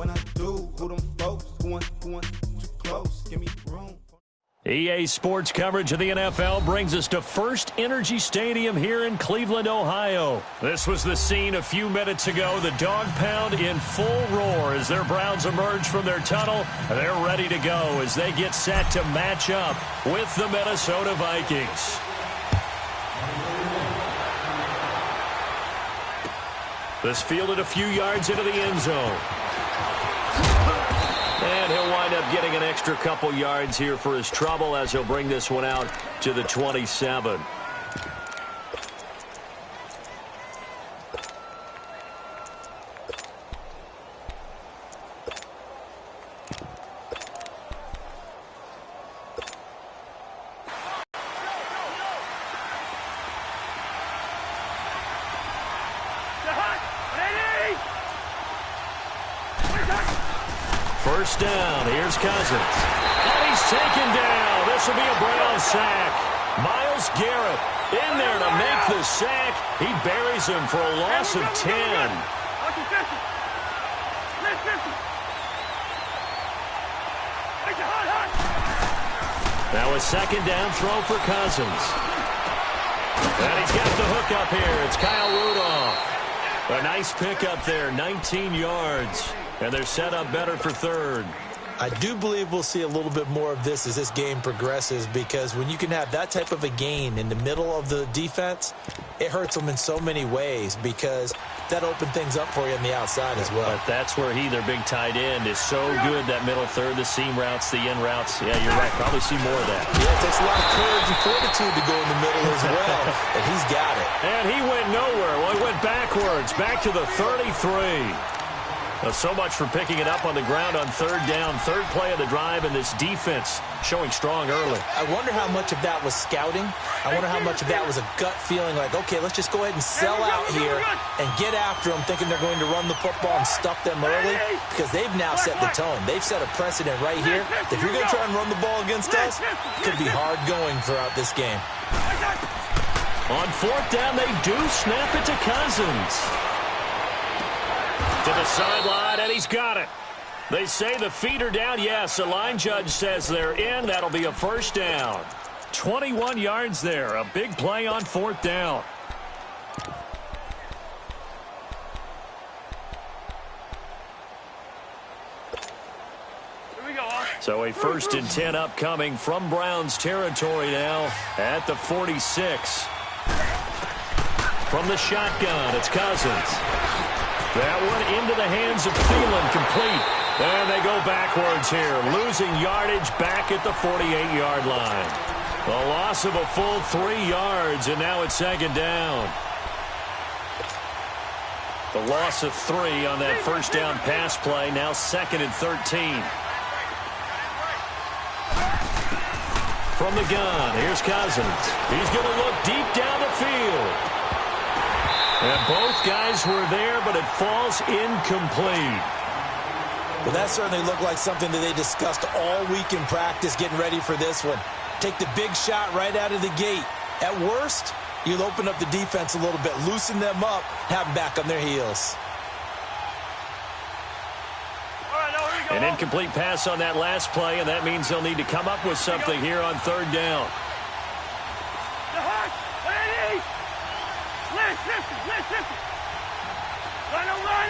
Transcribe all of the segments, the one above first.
When I do, who them folks? Who want too close? Give me room. EA Sports coverage of the NFL brings us to First Energy Stadium here in Cleveland, Ohio. This was the scene a few minutes ago. The dog pound in full roar as their Browns emerge from their tunnel. They're ready to go as they get set to match up with the Minnesota Vikings. This fielded a few yards into the end zone. And he'll wind up getting an extra couple yards here for his trouble as he'll bring this one out to the 27. First down, here's Cousins. And he's taken down. This will be a Brown sack. Myles Garrett in there to make the sack. He buries him for a loss of 10. Now a second down throw for Cousins. And he's got the hook up here. It's Kyle Rudolph. A nice pickup there, 19 yards. And they're set up better for third. I do believe we'll see a little bit more of this as this game progresses, because when you can have that type of a gain in the middle of the defense, it hurts them in so many ways, because that opened things up for you on the outside as well. But that's where their big tight end, is so good, that middle third, the seam routes, the in routes. Yeah, you're right. Probably see more of that. Yeah, it takes a lot of courage and fortitude to go in the middle as well, and he's got it. And he went nowhere. Well, he went backwards, back to the 33. So much for picking it up on the ground on third down. Third play of the drive, and this defense showing strong early. I wonder how much of that was scouting. I wonder how much of that was a gut feeling like, okay, let's just go ahead and sell out here and get after them, thinking they're going to run the football and stuff them early, because they've now set the tone. They've set a precedent right here. If you're going to try and run the ball against us, it could be hard going throughout this game. On fourth down, they do snap it to Cousins. To the sideline, and he's got it. They say the feet are down. Yes, the line judge says they're in. That'll be a first down. 21 yards there. A big play on fourth down. Here we go. So a 1st and 10 upcoming from Browns territory now at the 46. From the shotgun, it's Cousins. That one into the hands of Thielen, complete. And they go backwards here, losing yardage back at the 48-yard line. A loss of a full 3 yards, and now it's second down. The loss of 3 on that first down pass play, now 2nd and 13. From the gun, here's Cousins. He's going to look deep down the field. And both guys were there, but it falls incomplete. Well, that certainly looked like something that they discussed all week in practice, getting ready for this one. Take the big shot right out of the gate. At worst, you'll open up the defense a little bit, loosen them up, have them back on their heels. An incomplete pass on that last play, and that means they'll need to come up with something here on third down. Listen. Line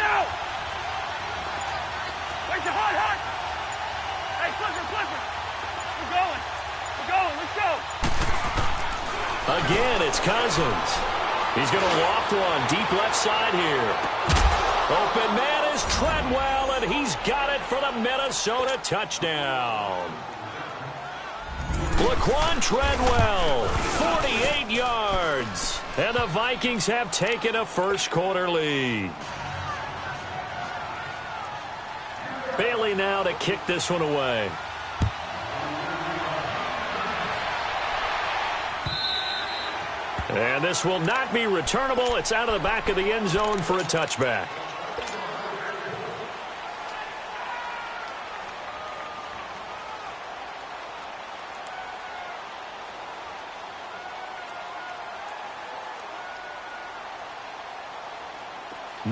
out. Where's the hot? Hey, flipper. We're going. Let's go. Again, it's Cousins. He's going to loft one deep left side here. Open man is Treadwell, and he's got it for the Minnesota touchdown. Laquan Treadwell, 48 yards. And the Vikings have taken a first-quarter lead. Bailey now to kick this one away. And this will not be returnable. It's out of the back of the end zone for a touchback.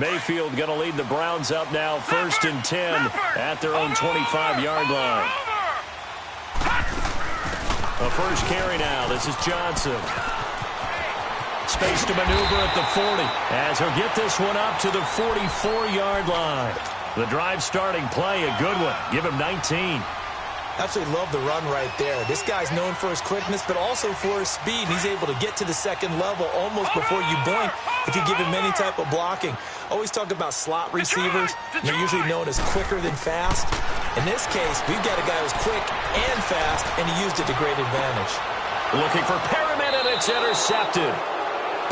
Mayfield going to lead the Browns up now, 1st and 10 at their own 25-yard line. The first carry now. This is Johnson. Space to maneuver at the 40 as he'll get this one up to the 44-yard line. The drive starting play, a good one. Give him 19. Absolutely love the run right there. This guy's known for his quickness, but also for his speed. He's able to get to the second level almost before you blink if you give him any type of blocking. Always talk about slot receivers. They're usually known as quicker than fast. In this case, we've got a guy who's quick and fast, and he used it to great advantage. Looking for Perriman, and it's intercepted.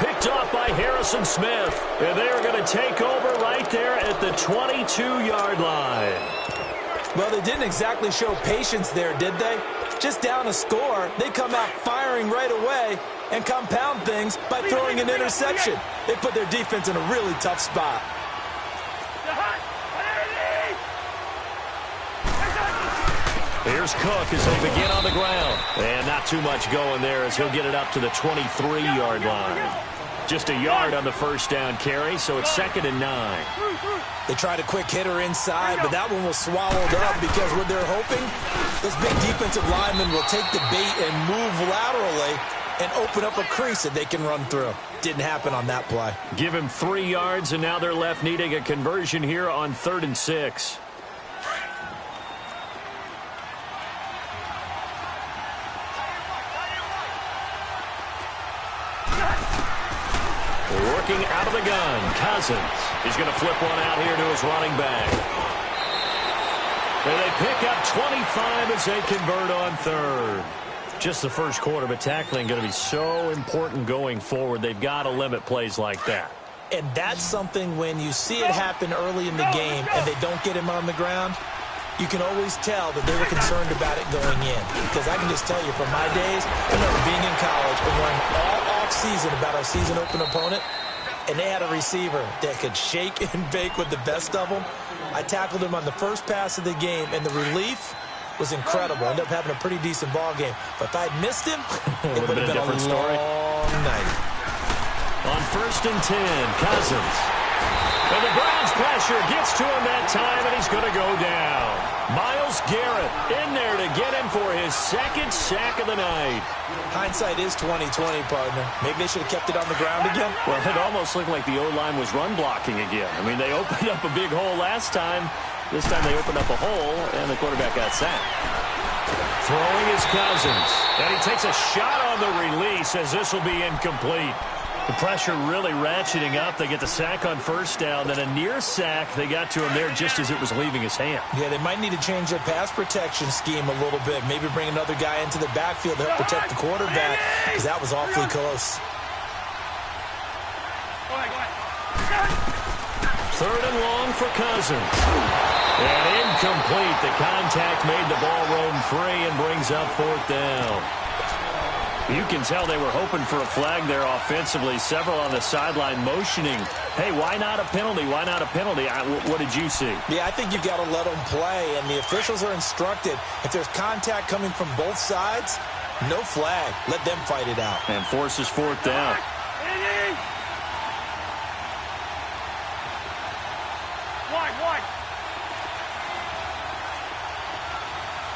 Picked off by Harrison Smith. And they are going to take over right there at the 22-yard line. Well, they didn't exactly show patience there, did they? Just down a score, they come out firing right away and compound things by throwing an interception. They put their defense in a really tough spot. Here's Cook as they begin on the ground. And not too much going there as he'll get it up to the 23-yard line. Just a yard on the first down carry, so it's 2nd and 9. They tried a quick hitter inside, but that one was swallowed up because what they're hoping, this big defensive lineman will take the bait and move laterally and open up a crease that they can run through. Didn't happen on that play. Give him 3 yards, and now they're left needing a conversion here on 3rd and 6. Working out of the gun, Cousins. He's going to flip one out here to his running back. And they pick up 25 as they convert on 3rd. Just the first quarter, but tackling going to be so important going forward. They've got to limit plays like that. And that's something when you see it happen early in the game and they don't get him on the ground, you can always tell that they were concerned about it going in. Because I can just tell you from my days, I remember being in college and learning all off-season about our season-open opponent, and they had a receiver that could shake and bake with the best of them. I tackled him on the first pass of the game, and the relief was incredible. Ended up having a pretty decent ball game. But if I'd missed him, it would have been a different story. Long night. On 1st and 10, Cousins. And the Browns pressure gets to him that time, and he's going to go down. Myles Garrett in there to get him for his 2nd sack of the night. Hindsight is 20/20, partner. Maybe they should have kept it on the ground again. Well, it almost looked like the O-line was run blocking again. I mean, they opened up a big hole last time. This time they opened up a hole, and the quarterback got sacked. Throwing is Cousins. And he takes a shot on the release as this will be incomplete. The pressure really ratcheting up. They get the sack on 1st down, then a near sack. They got to him there just as it was leaving his hand. Yeah, they might need to change their pass protection scheme a little bit. Maybe bring another guy into the backfield to help protect the quarterback, because that was awfully close. Go ahead. 3rd and long for Cousins. And incomplete. The contact made the ball roam free and brings up 4th down. You can tell they were hoping for a flag there offensively. Several on the sideline motioning, hey, why not a penalty? Why not a penalty? What did you see? Yeah, I think you've got to let them play, and the officials are instructed. If there's contact coming from both sides, no flag. Let them fight it out. And forces 4th down. Wide.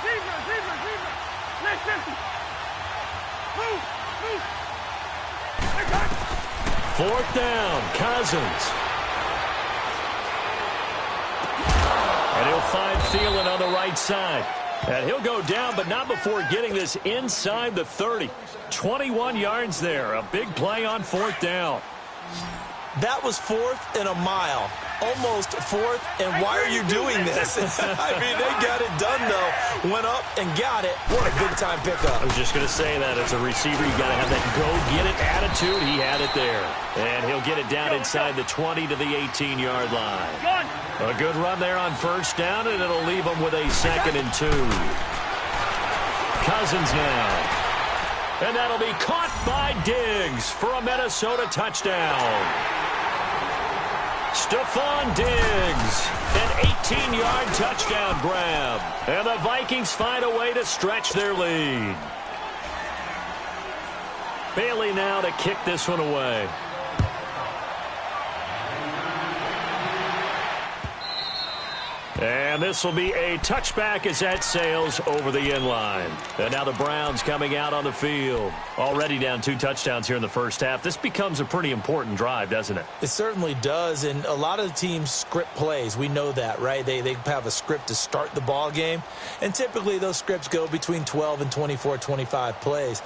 Zebra. Listen. Move. 4th down, Cousins. And he'll find Thielen on the right side. And he'll go down, but not before getting this inside the 30. 21 yards there. A big play on 4th down. That was 4th and a mile. Almost 4th, and why are you doing this? I mean, they got it done, though. Went up and got it. What a big-time pickup. I was just going to say that. As a receiver, you got to have that go-get-it attitude. He had it there. And he'll get it down inside the 20 to the 18-yard line. A good run there on 1st down, and it'll leave him with a 2nd and 2. Cousins now. And that'll be caught by Diggs for a Minnesota touchdown. Stephon Diggs, an 18-yard touchdown grab. And the Vikings find a way to stretch their lead. Bailey now to kick this one away. And this will be a touchback as that sails over the end line. And now the Browns coming out on the field. Already down 2 touchdowns here in the first half. This becomes a pretty important drive, doesn't it? It certainly does, and a lot of the teams script plays. We know that, right? They have a script to start the ball game, and typically those scripts go between 12 and 24, 25 plays.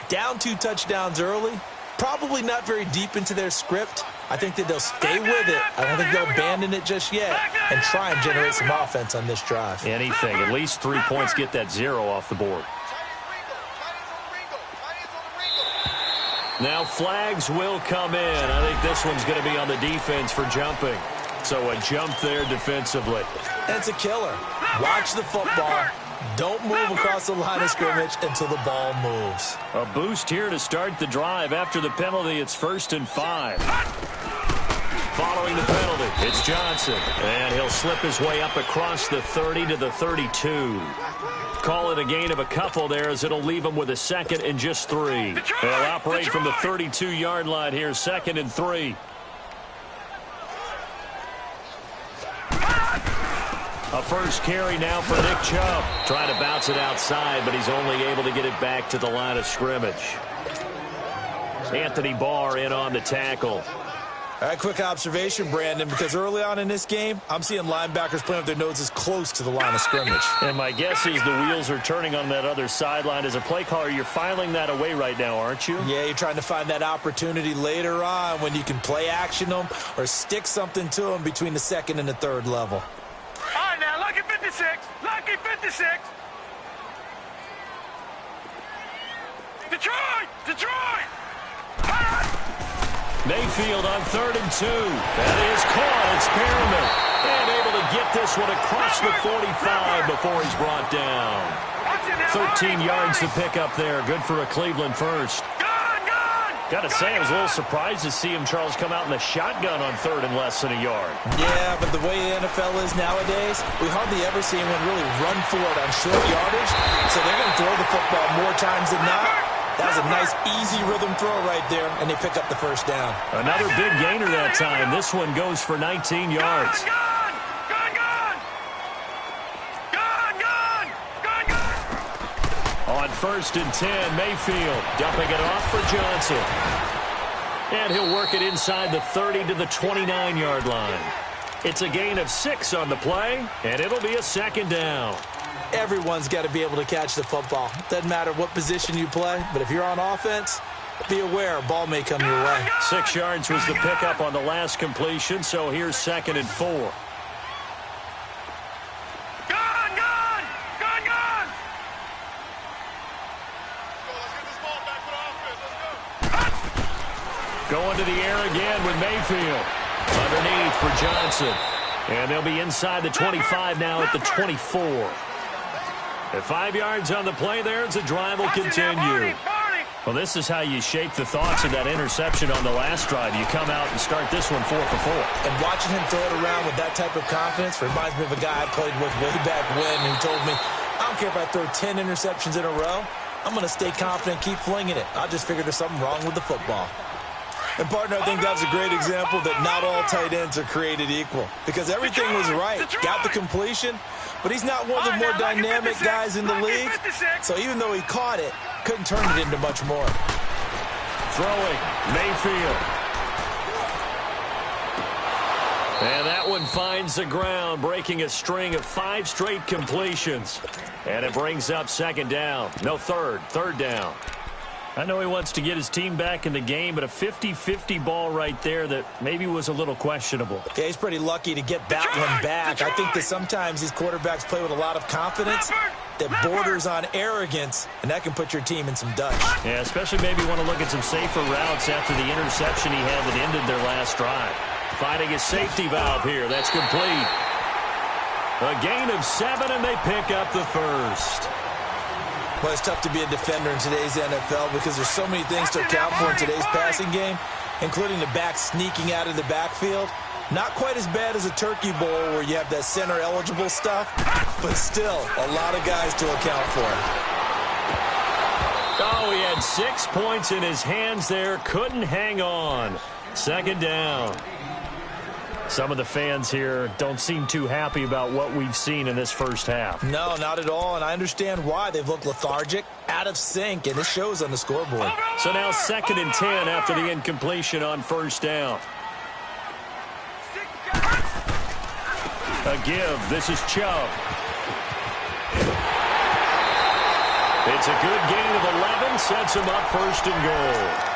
Down 2 touchdowns early, probably not very deep into their script. I think that they'll stay with it. I don't think they'll abandon it just yet and try and generate some offense on this drive. Anything. At least 3 points, get that 0 off the board. Now flags will come in. I think this one's going to be on the defense for jumping. So a jump there defensively. And it's a killer. Watch the football. Don't move across the line of scrimmage until the ball moves. A boost here to start the drive. After the penalty, it's 1st and 5. Following the penalty, it's Johnson. And he'll slip his way up across the 30 to the 32. Call it a gain of a couple there as it'll leave him with a 2nd and just 3. They'll operate from the 32-yard line here, 2nd and 3. A first carry now for Nick Chubb. Trying to bounce it outside, but he's only able to get it back to the line of scrimmage. Anthony Barr in on the tackle. All right, quick observation, Brandon, because early on in this game, I'm seeing linebackers playing with their noses close to the line of scrimmage. And my guess is the wheels are turning on that other sideline. As a play caller, you're filing that away right now, aren't you? Yeah, you're trying to find that opportunity later on when you can play action them or stick something to them between the 2nd and the 3rd level. All right, now, lucky 56. Lucky 56. Detroit! Detroit! Mayfield on 3rd and 2. That is caught. It's Perriman. And able to get this one across the 45 before he's brought down. 13 yards to pick up there. Good for a Cleveland first. Got to say, I was a little surprised to see him, Charles, come out in the shotgun on 3rd and less than a yard. Yeah, but the way the NFL is nowadays, we hardly ever see anyone really run for it on short yardage. So they're going to throw the football more times than not. That was a nice, easy rhythm throw right there, and they pick up the first down. Another big gainer that time. This one goes for 19 yards. On 1st and 10, Mayfield dumping it off for Johnson. And he'll work it inside the 30 to the 29-yard line. It's a gain of 6 on the play, and it'll be a 2nd down. Everyone's got to be able to catch the football. Doesn't matter what position you play, but if you're on offense, be aware a ball may come your way. 6 yards was the pickup on the last completion, so here's 2nd and 4. Going to the air again with Mayfield. Underneath for Johnson. And they'll be inside the 25 now at the 24. At 5 yards on the play there, the drive will continue. Well, this is how you shape the thoughts of that interception on the last drive. You come out and start this one 4 for 4. And watching him throw it around with that type of confidence reminds me of a guy I played with way back when who told me, I don't care if I throw 10 interceptions in a row. I'm going to stay confident, keep flinging it. I just figured there's something wrong with the football. And, partner, I think that was a great example that not all tight ends are created equal. Because everything was right. Got the completion, but he's not one of the more dynamic guys in the league. So even though he caught it, couldn't turn it into much more. Throwing, Mayfield. And that one finds the ground, breaking a string of 5 straight completions. And it brings up 2nd down. No, third down. I know he wants to get his team back in the game, but a 50-50 ball right there that maybe was a little questionable. Yeah, he's pretty lucky to get that one back. I think that sometimes these quarterbacks play with a lot of confidence that borders on arrogance, and that can put your team in some dust. Yeah, especially maybe want to look at some safer routes after the interception he had that ended their last drive. Finding a safety valve here. That's complete. A gain of 7, and they pick up the first. Well, it's tough to be a defender in today's NFL because there's so many things to account for in today's passing game, including the back sneaking out of the backfield. Not quite as bad as a turkey bowl where you have that center-eligible stuff, but still a lot of guys to account for. Oh, he had 6 points in his hands there. Couldn't hang on. 2nd down. Some of the fans here don't seem too happy about what we've seen in this first half. No, not at all, and I understand why. They've looked lethargic, out of sync, and it shows on the scoreboard. So now 2nd and 10 after the incompletion on first down. A give. This is Chubb. It's a good gain of 11, sets him up 1st and goal.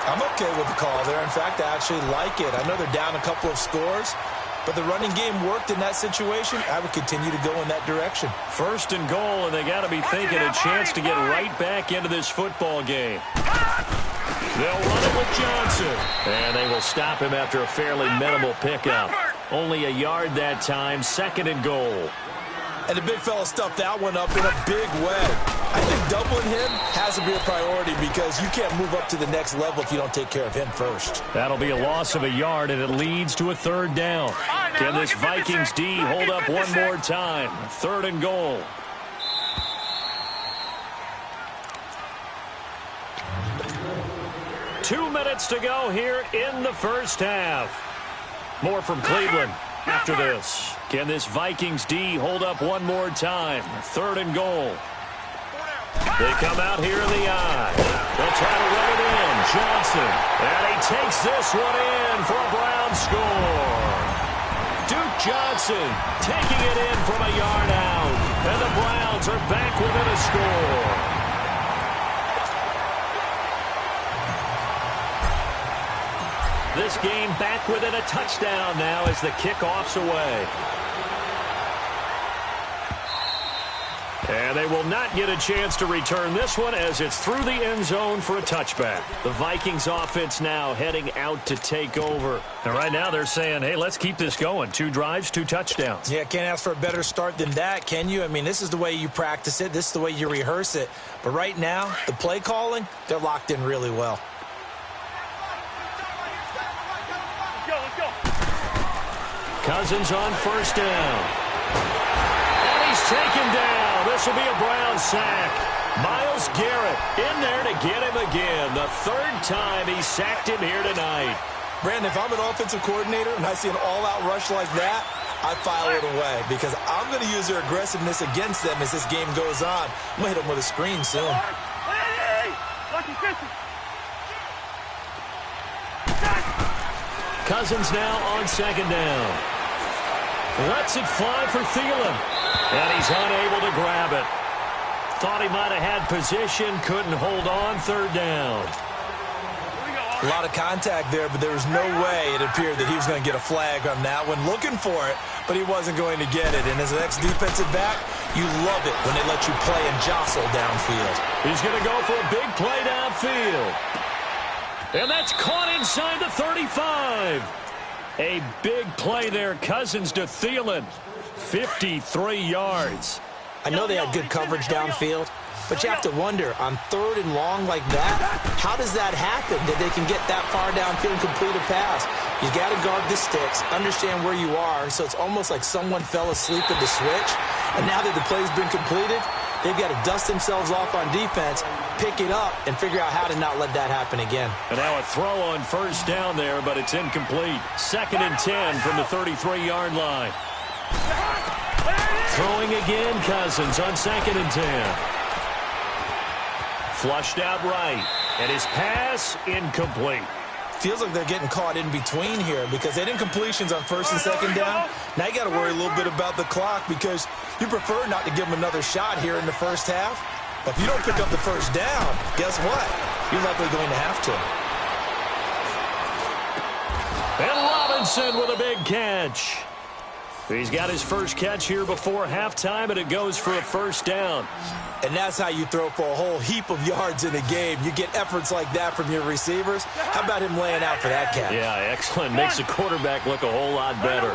I'm okay with the call there. In fact, I actually like it. I know they're down a couple of scores, but the running game worked in that situation. I would continue to go in that direction. 1st and goal, and they got to be thinking a chance to get right back into this football game. They'll run it with Johnson, and they will stop him after a fairly minimal pickup. Only a yard that time, 2nd and goal. And the big fella stuffed that one up in a big way. I think doubling him has to be a priority because you can't move up to the next level if you don't take care of him first. That'll be a loss of a yard, and it leads to a 3rd down. Can this Vikings D hold up one more time? 3rd and goal. Two minutes to go here in the first half. More from Cleveland after this. Can this Vikings D hold up one more time? 3rd and goal. They come out here in the eye. They'll try to run it in. Johnson. And he takes this one in for a Brown score. Duke Johnson taking it in from a yard out. And the Browns are back within a score. This game back within a touchdown now as the kickoff's away. And they will not get a chance to return this one as it's through the end zone for a touchback. The Vikings offense now heading out to take over. And right now they're saying, hey, let's keep this going. 2 drives, 2 touchdowns. Yeah, can't ask for a better start than that, can you? I mean, this is the way you practice it. This is the way you rehearse it. But right now, the play calling, they're locked in really well. Cousins on 1st down. And he's taken down. This will be a Brown sack. Myles Garrett in there to get him again. The 3rd time he sacked him here tonight. Brandon, if I'm an offensive coordinator and I see an all-out rush like that, I file it away because I'm going to use their aggressiveness against them as this game goes on. I'm going to hit them with a screen soon. Cousins now on 2nd down. Lets it fly for Thielen. And he's unable to grab it. Thought he might have had position, couldn't hold on. 3rd down. A lot of contact there, but there was no way it appeared that he was going to get a flag on that one. Looking for it, but he wasn't going to get it. And as an ex-defensive back, you love it when they let you play and jostle downfield. He's going to go for a big play downfield. And that's caught inside the 35. A big play there. Cousins to Thielen. 53 yards. I know they had good coverage downfield, but you have to wonder, on 3rd and long like that, how does that happen that they can get that far downfield and complete a pass? You got to guard the sticks, understand where you are, so it's almost like someone fell asleep at the switch, and now that the play's been completed, they've got to dust themselves off on defense, pick it up, and figure out how to not let that happen again. And now a throw on 1st down there, but it's incomplete. 2nd and 10 from the 33-yard line. Throwing again, Cousins on 2nd and 10. Flushed out right, and his pass incomplete. Feels like they're getting caught in between here because they had incompletions on 1st and 2nd down. Now you got to worry a little bit about the clock because you prefer not to give them another shot here in the first half. But if you don't pick up the 1st down, guess what? You're likely going to have to. And Robinson with a big catch. He's got his first catch here before halftime, and it goes for a 1st down. And that's how you throw for a whole heap of yards in a game. You get efforts like that from your receivers. How about him laying out for that catch? Yeah, excellent. Makes the quarterback look a whole lot better.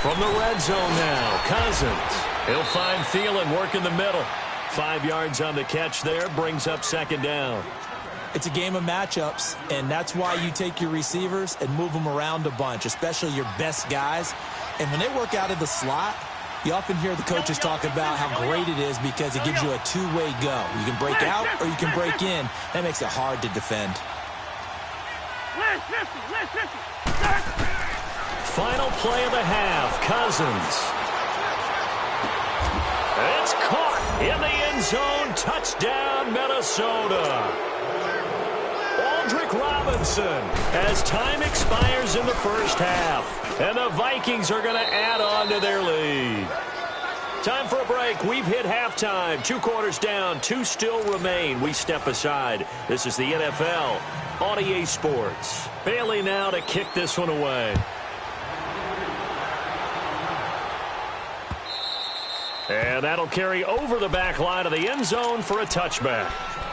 From the red zone now, Cousins. He'll find Thielen working the middle. 5 yards on the catch there, brings up 2nd down. It's a game of matchups, and that's why you take your receivers and move them around a bunch, especially your best guys. And when they work out of the slot, you often hear the coaches talk about how great it is because it gives you a two-way go. You can break out or you can break in. That makes it hard to defend. Listen. Final play of the half. Cousins. It's caught in the end zone. Touchdown, Minnesota. Aldrick Robinson as time expires in the first half. And the Vikings are going to add on to their lead. Time for a break. We've hit halftime. 2 quarters down. 2 still remain. We step aside. This is the NFL on EA Sports. Bailey now to kick this one away. And that'll carry over the back line of the end zone for a touchback.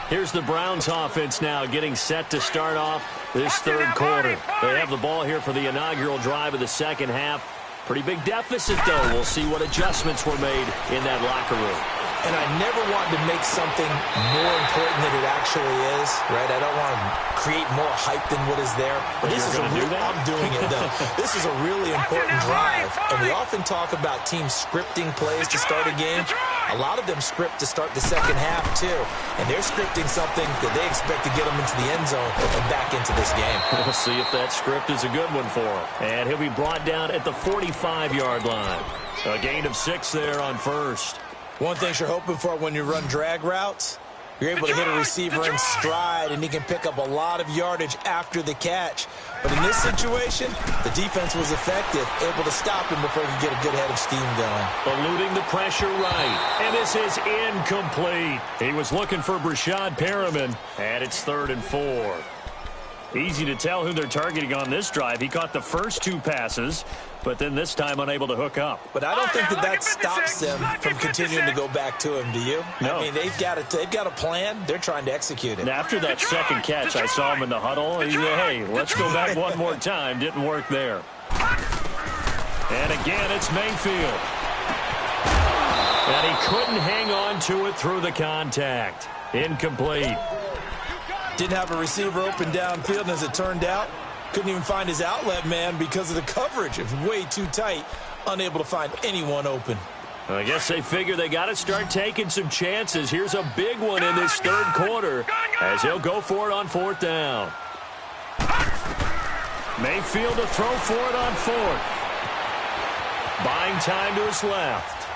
Here's the Browns offense now getting set to start off this third quarter. They have the ball here for the inaugural drive of the second half. Pretty big deficit, though. We'll see what adjustments were made in that locker room. And I never want to make something more important than it actually is, right? I don't want to create more hype than what is there. But this is I'm doing it, though. This is a really important drive. And we often talk about teams scripting plays to start a game. A lot of them script to start the second half, too. And they're scripting something that they expect to get them into the end zone and back into this game. We'll see if that script is a good one for him. And he'll be brought down at the 45-yard line. A gain of 6 there on first. One thing you're hoping for when you run drag routes, you're able to hit a receiver in stride, and he can pick up a lot of yardage after the catch. But in this situation, the defense was effective, able to stop him before he could get a good head of steam going. Eluding the pressure right, and this is incomplete. He was looking for Brashad Perriman, and it's 3rd and 4. Easy to tell who they're targeting on this drive. He caught the first 2 passes, but then this time unable to hook up. But I don't think that stops them from continuing to go back to him, do you? No. I mean, they've got a plan. They're trying to execute it. And after that second catch, I saw him in the huddle. He said, hey, let's go back one more time. Didn't work there. And again, it's Mayfield. And he couldn't hang on to it through the contact. Incomplete. Didn't have a receiver open downfield, and as it turned out, couldn't even find his outlet man because of the coverage. It was way too tight, unable to find anyone open. I guess they figure they got to start taking some chances. Here's a big one in this third quarter as he'll go for it on 4th down. Mayfield to throw for it on 4th. Buying time to his left.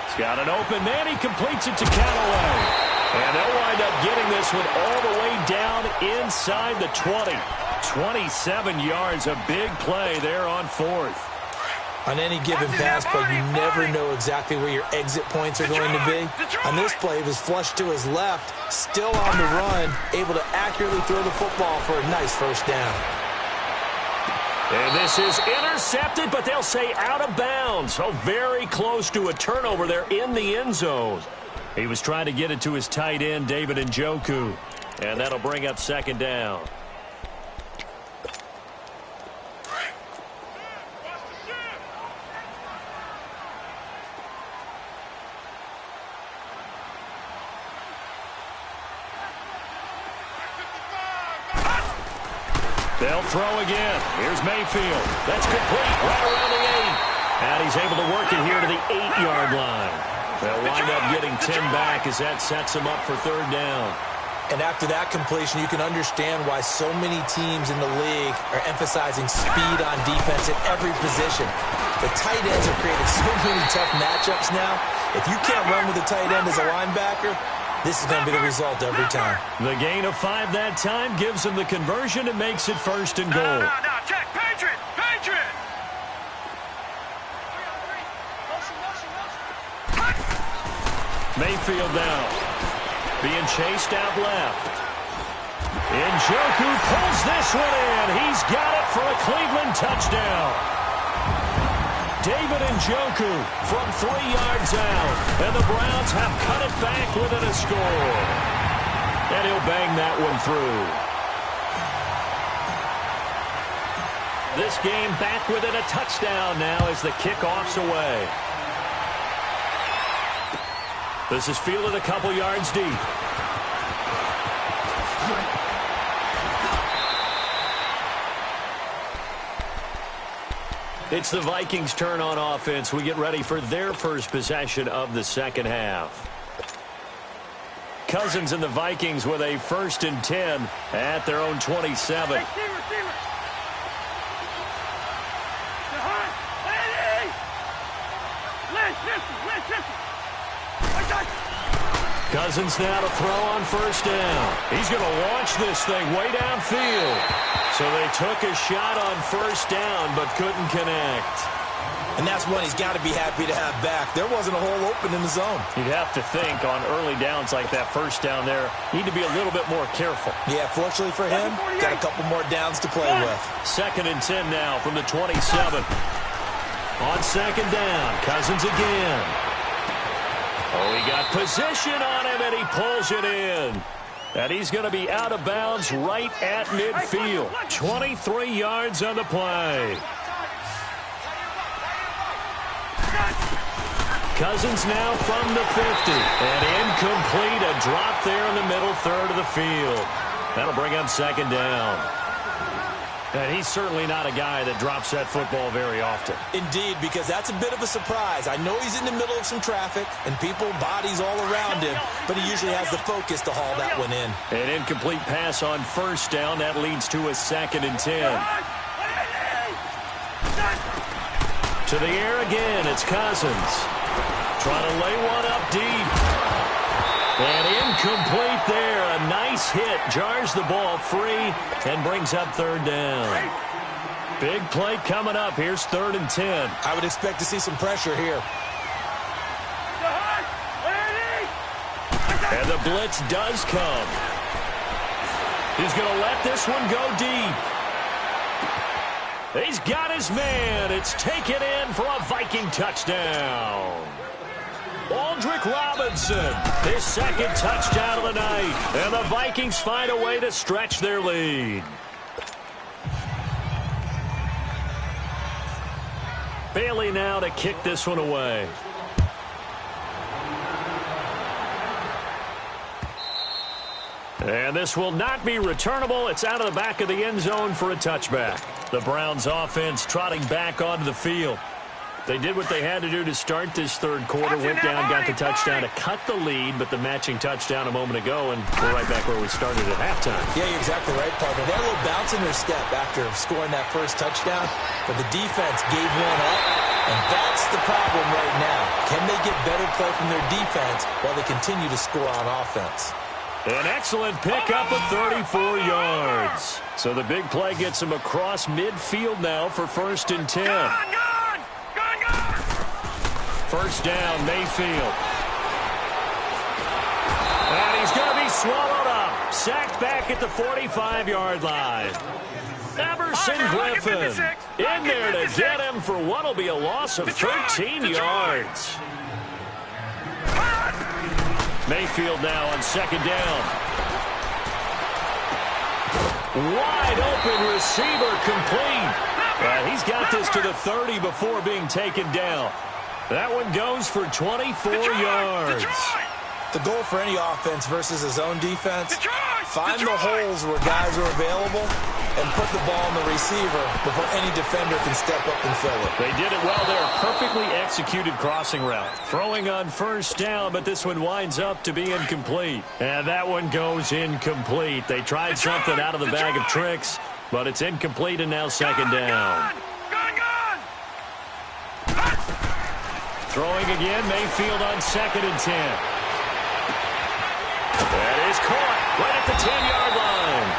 He's got an open man. He completes it to Callaway. And they'll wind up getting this one all the way down inside the 20. 27 yards, a big play there on 4th. On any given pass play, you never know exactly where your exit points are going to be. On this play, it was flushed to his left, still on the run, able to accurately throw the football for a nice first down. And this is intercepted, but they'll say out of bounds. So very close to a turnover there in the end zone. He was trying to get it to his tight end, David Njoku. And that'll bring up 2nd down. They'll throw again. Here's Mayfield. That's complete right around the 8. And he's able to work it here to the 8-yard line. They'll wind up getting 10 back as that sets them up for 3rd down. And after that completion, you can understand why so many teams in the league are emphasizing speed on defense at every position. The tight ends have created so many tough matchups now. If you can't run with the tight end as a linebacker, this is going to be the result every time. The gain of 5 that time gives them the conversion and makes it 1st and goal. No, check. Patriot. Mayfield now. Being chased out left. Njoku pulls this one in. He's got it for a Cleveland touchdown. David Njoku from 3 yards out. And the Browns have cut it back within a score. And he'll bang that one through. This game back within a touchdown now as the kickoff's away. This is fielded a couple yards deep. It's the Vikings' turn on offense. We get ready for their first possession of the second half. Cousins and the Vikings with a 1st and 10 at their own 27. Cousins now to throw on first down. He's going to launch this thing way downfield. So they took a shot on first down but couldn't connect. And that's one he's got to be happy to have back. There wasn't a hole open in the zone. You'd have to think on early downs like that first down there, need to be a little bit more careful. Yeah, fortunately for him, got a couple more downs to play with. 2nd and 10 now from the 27. On second down, Cousins again. Oh, he got position on him, and he pulls it in. And he's going to be out of bounds right at midfield. 23 yards on the play. Cousins now from the 50. And incomplete, a drop there in the middle third of the field. That'll bring up second down. And he's certainly not a guy that drops that football very often. Indeed, because that's a bit of a surprise. I know he's in the middle of some traffic and people, bodies all around him, but he usually has the focus to haul that one in. An incomplete pass on first down. That leads to a 2nd and 10. To the air again, it's Cousins. Trying to lay one up deep. And incomplete there. A nice hit. Jars the ball free and brings up third down. Big play coming up. Here's 3rd and 10. I would expect to see some pressure here. And the blitz does come. He's going to let this one go deep. He's got his man. It's taken in for a Viking touchdown. Aldrick Robinson, his 2nd touchdown of the night. And the Vikings find a way to stretch their lead. Bailey now to kick this one away. And this will not be returnable. It's out of the back of the end zone for a touchback. The Browns offense trotting back onto the field. They did what they had to do to start this third quarter. Went down, got the touchdown to cut the lead, but the matching touchdown a moment ago, and we're right back where we started at halftime. Yeah, you're exactly right, partner. They had a little bounce in their step after scoring that first touchdown, but the defense gave one up, and that's the problem right now. Can they get better play from their defense while they continue to score on offense? An excellent pickup of 34 yards. So the big play gets him across midfield now for 1st and 10. First down, Mayfield. And he's going to be swallowed up. Sacked back at the 45-yard line. Everson Griffin in there to get him for what will be a loss of 13 yards. Mayfield now on second down. Wide open receiver complete. And he's got this to the 30 before being taken down. That one goes for 24 yards. The goal for any offense versus his own defense, find the holes where guys are available and put the ball on the receiver before any defender can step up and fill it. They did it well there. Perfectly executed crossing route. Throwing on first down, but this one winds up to be incomplete. And that one goes incomplete. They tried something out of the bag of tricks, but it's incomplete and now second down. Throwing again, Mayfield on 2nd and 10. That is caught right at the 10-yard line.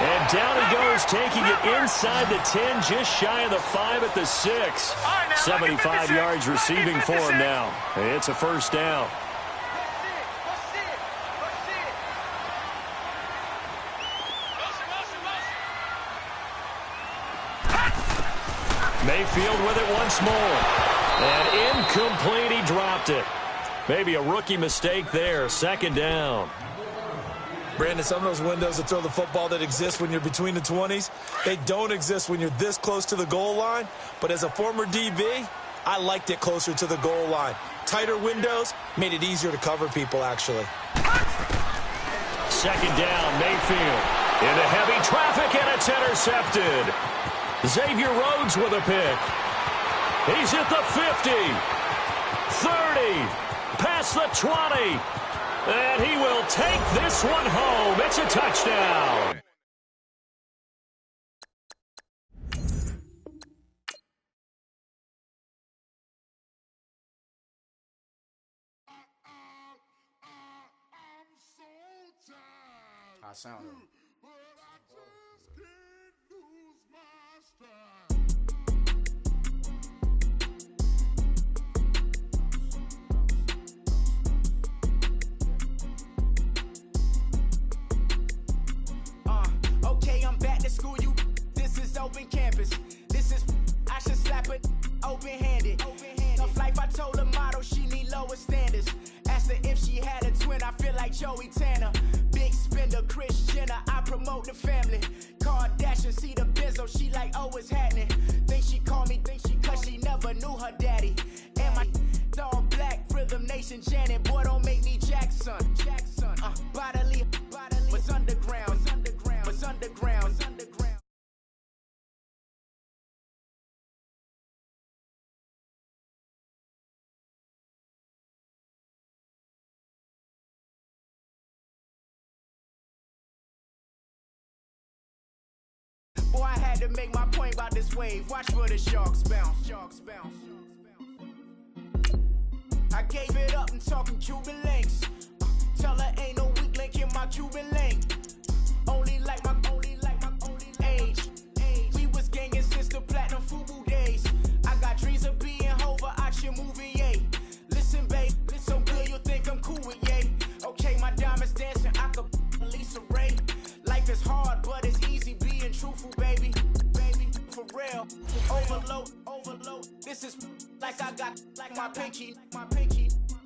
And down he goes, taking it inside the 10, just shy of the 5 at the 6. 75 yards receiving for him now. It's a first down. Mayfield with it once more. And incomplete, he dropped it. Maybe a rookie mistake there. Second down. Brandon, some of those windows to throw the football that exist when you're between the 20s, they don't exist when you're this close to the goal line. But as a former DB, I liked it closer to the goal line. Tighter windows made it easier to cover people, actually. Second down, Mayfield. Into heavy traffic, and it's intercepted. Xavier Rhodes with a pick. He's at the 50, 30, past the 20, and he will take this one home. It's a touchdown. How I sound. Okay, I'm back to school, you. This is open campus. This is, I should slap it open-handed. Tough life, I told her motto, she need lower standards. Asked her if she had a twin, I feel like Joey Tanner. Big spender, Kris Jenner, I promote the family. Kardashian, see the Benzo, she like, oh, it's happening. Think she called me, cause she never knew her daddy. And my all black, Rhythm Nation, Janet, boy, don't make me Jackson. Bodily, what's underground, what's underground. Boy, I had to make my point about this wave. Watch for the sharks bounce. I gave it up and talking Cuban links. Tell her ain't no weak link in my Cuban link. Only like my age. We was gangin' since the platinum FUBU days. I got dreams of being Hova out your movie, yay. Listen, babe, so good you'll think I'm cool with yay. Okay, my diamonds dancing, I could Lisa Ray. Life is hard, but it's easy being truthful, baby. For real. Overload. This is like I got like my pinky.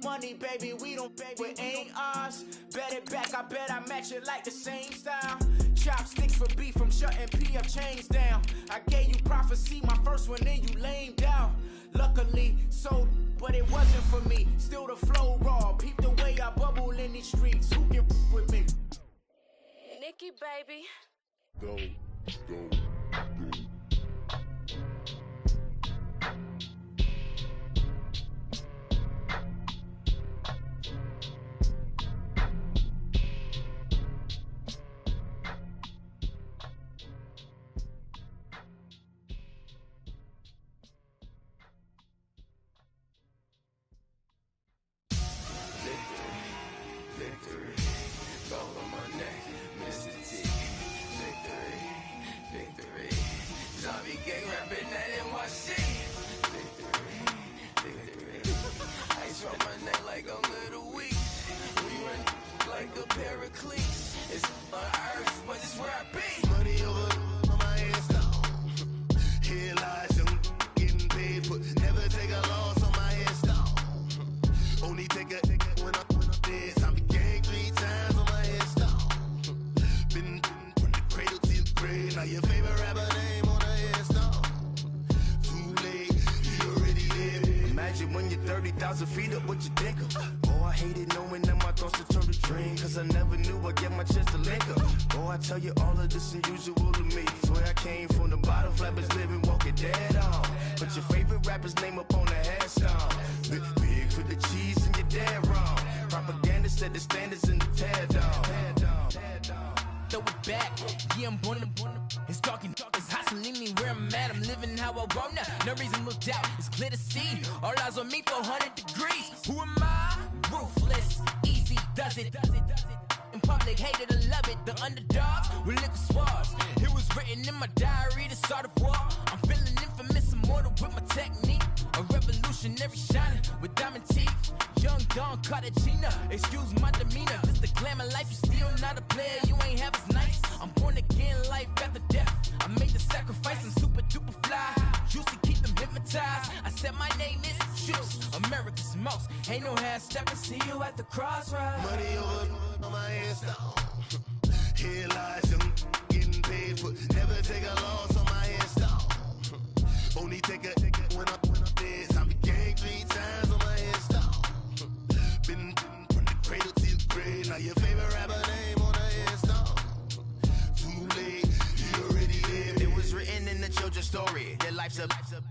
Money, baby, we don't pay, it ain't ours. Bet it back, I bet I match it like the same style. Chopsticks for beef from shutting PF chains down. I gave you prophecy, my first one, then you lamed out. Luckily, sold, but it wasn't for me. Still the flow raw, peep the way I bubble in these streets. Who can with me? Nikki, baby. Go.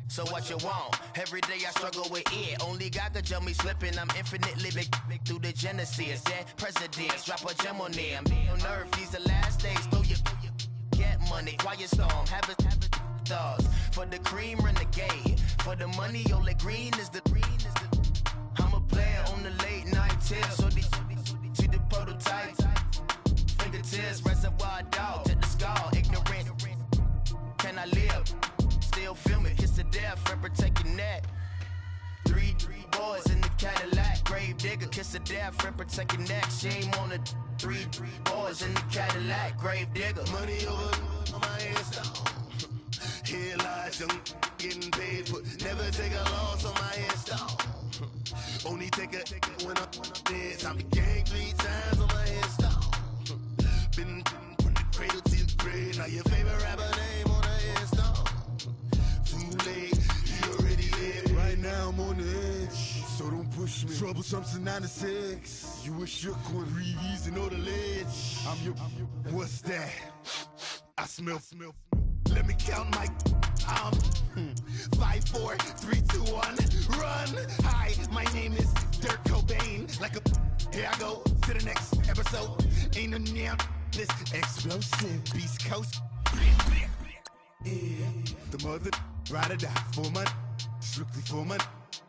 So what you want? Every day I struggle with it. Only God could jump me slipping. I'm infinitely big through the Genesis. Dead presidents, drop a gem on them. On earth, these the last days. Throw your get money. Quiet storm, have it dogs. For the cream, renegade. For the money, only green is the I'm a player on the late night till. So these see the prototype. Fingertips is Reservoir Dog to the skull. Ignorant, can I live? Still film it, kiss to death, and protect your neck. Three boys in the Cadillac, grave digger, kiss to death, and protect your neck. Shame on the three boys in the Cadillac, grave digger. Money over on my headstone. Here lies young getting paid, but never take a loss on my headstone. Only take a when I'm dead. Time to gang 3 times on my headstone. Been from the cradle to the grave. Now your favorite rapper name on the headstone. Too late, you already dead. Right now I'm on the edge, so don't push me. Troublesome since 96. You a shook one, reason or the ledge. I'm your, what's that? I smell. Let me count my 5, 4, 3, 2, 1, run. Hi, my name is Dirk Cobain. Like a, here I go to the next episode. Ain't no damn this explosive Beast Coast. Yeah. The mother ride or die for money, strictly for money.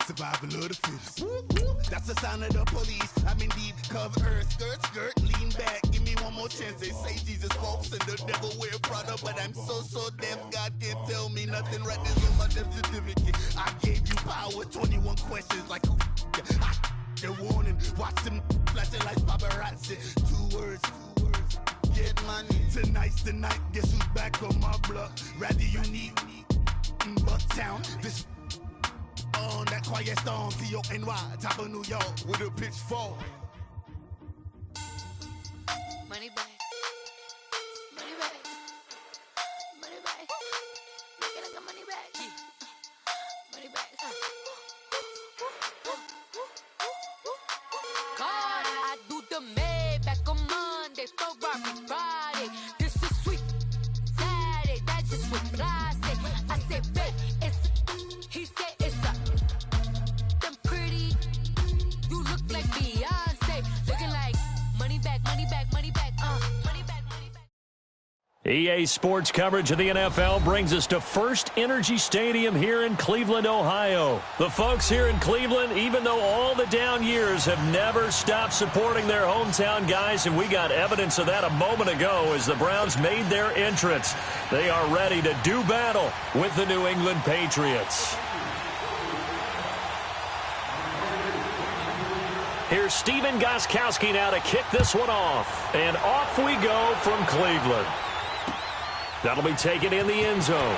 Survival of the fittest. That's the sign of the police. I'm indeed cover earth, skirt, lean back. Give me one more chance. They say Jesus walks and the devil wear Prada, but I'm so deaf. God can't tell me nothing. Right this on my death certificate. I gave you power. 21 questions like who? They're warning. Watch them flashing like paparazzi. 2 words. Get money. Tonight's the night. Guess who's back on my block? Rather you need Bucktown. This. On that quiet storm, T-O-N-Y, top of New York, with a pitchfork. Money back. Money back. Money back. Make it like a money back. Money back. God, I do the Maybach on Monday, Ferrari Friday. This is sweet Saturday, that's just what I say. I say, babe, it's, he said it's a. Like Beyonce, looking like money back, money back, money back, money back, money back. EA Sports coverage of the NFL brings us to First Energy Stadium here in Cleveland, Ohio. The folks here in Cleveland, even though all the down years, have never stopped supporting their hometown guys, and we got evidence of that a moment ago as the Browns made their entrance. They are ready to do battle with the New England Patriots. Here's Stephen Gostkowski now to kick this one off. And off we go from Cleveland. That'll be taken in the end zone.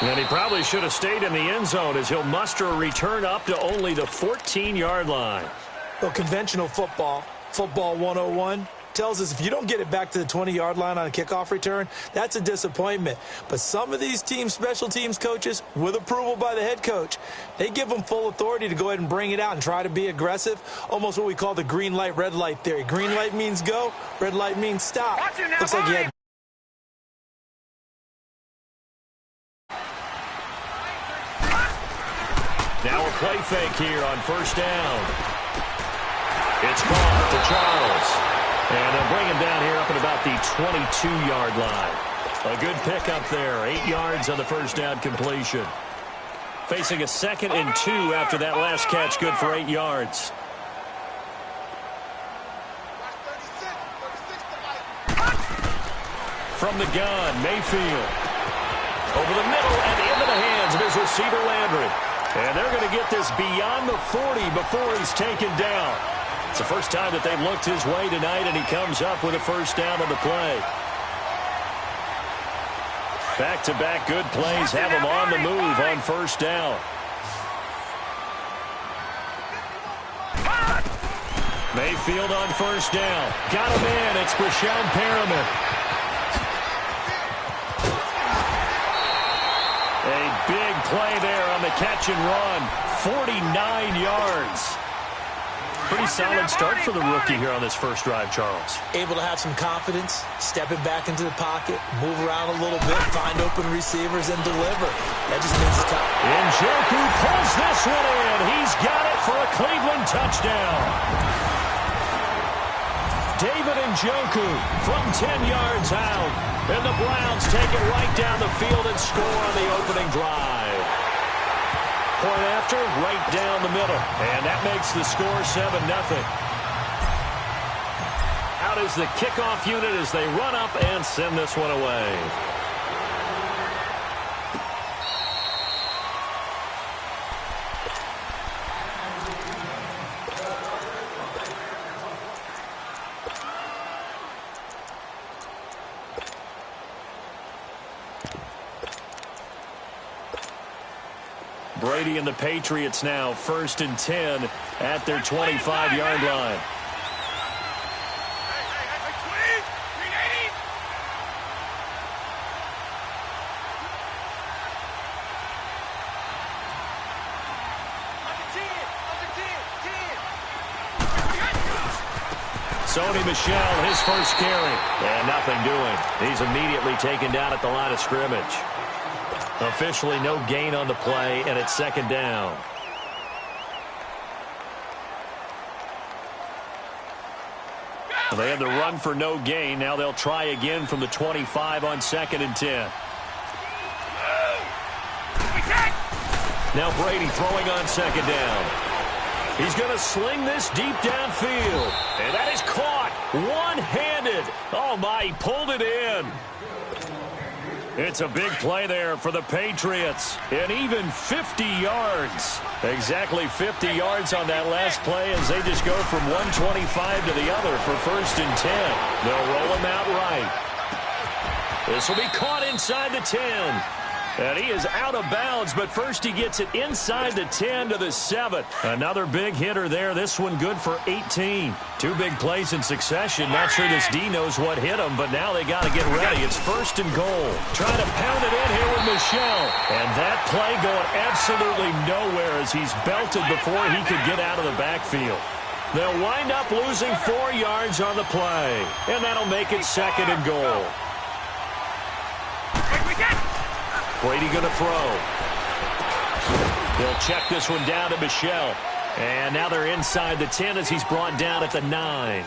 And he probably should have stayed in the end zone as he'll muster a return up to only the 14-yard line. Well, conventional football 101, tells us if you don't get it back to the 20-yard line on a kickoff return, that's a disappointment. But some of these teams, special teams coaches, with approval by the head coach, they give them full authority to go ahead and bring it out and try to be aggressive, almost what we call the green light, red light theory. Green light means go, red light means stop. Looks like he had. Now a play fake here on first down. It's caught for Charles. And they'll bring him down here up at about the 22-yard line. A good pickup there. 8 yards on the first down completion. Facing a 2nd and 2 after that last catch. Good for 8 yards. From the gun, Mayfield. Over the middle and into the hands of his receiver, Landry. And they're going to get this beyond the 40 before he's taken down. It's the first time that they've looked his way tonight, and he comes up with a first down on the play. Back-to-back good plays have him on the move on first down. Mayfield on first down. Got him in. It's Brashad Perriman. A big play there on the catch and run. 49 yards. Pretty solid start for the rookie here on this first drive, Charles. Able to have some confidence, stepping back into the pocket, move around a little bit, find open receivers, and deliver. That just means it's time. Njoku pulls this one in. He's got it for a Cleveland touchdown. David Njoku from 10 yards out. And the Browns take it right down the field and score on the opening drive. Point after, right down the middle. And that makes the score 7-0. Out is the kickoff unit as they run up and send this one away. Brady and the Patriots now 1st and 10 at their 25-yard line. Sony Michel, his first carry. And nothing doing. He's immediately taken down at the line of scrimmage. Officially no gain on the play, and it's 2nd down. They had the run for no gain. Now they'll try again from the 25 on 2nd and 10. Now Brady throwing on 2nd down. He's going to sling this deep downfield. And that is caught one-handed. Oh, my, he pulled it in. It's a big play there for the Patriots. And even 50 yards. Exactly 50 yards on that last play as they just go from 125 to the other for 1st and 10. They'll roll him out right. This will be caught inside the 10. And he is out of bounds, but first he gets it inside the 10 to the 7. Another big hitter there. This one good for 18. 2 big plays in succession. Not sure this D knows what hit him, but now they got to get ready. It's 1st and goal. Trying to pound it in here with Michel. And that play going absolutely nowhere as he's belted before he could get out of the backfield. They'll wind up losing 4 yards on the play. And that'll make it 2nd and goal. Brady going to throw. They'll check this one down to Michel. And now they're inside the 10 as he's brought down at the 9.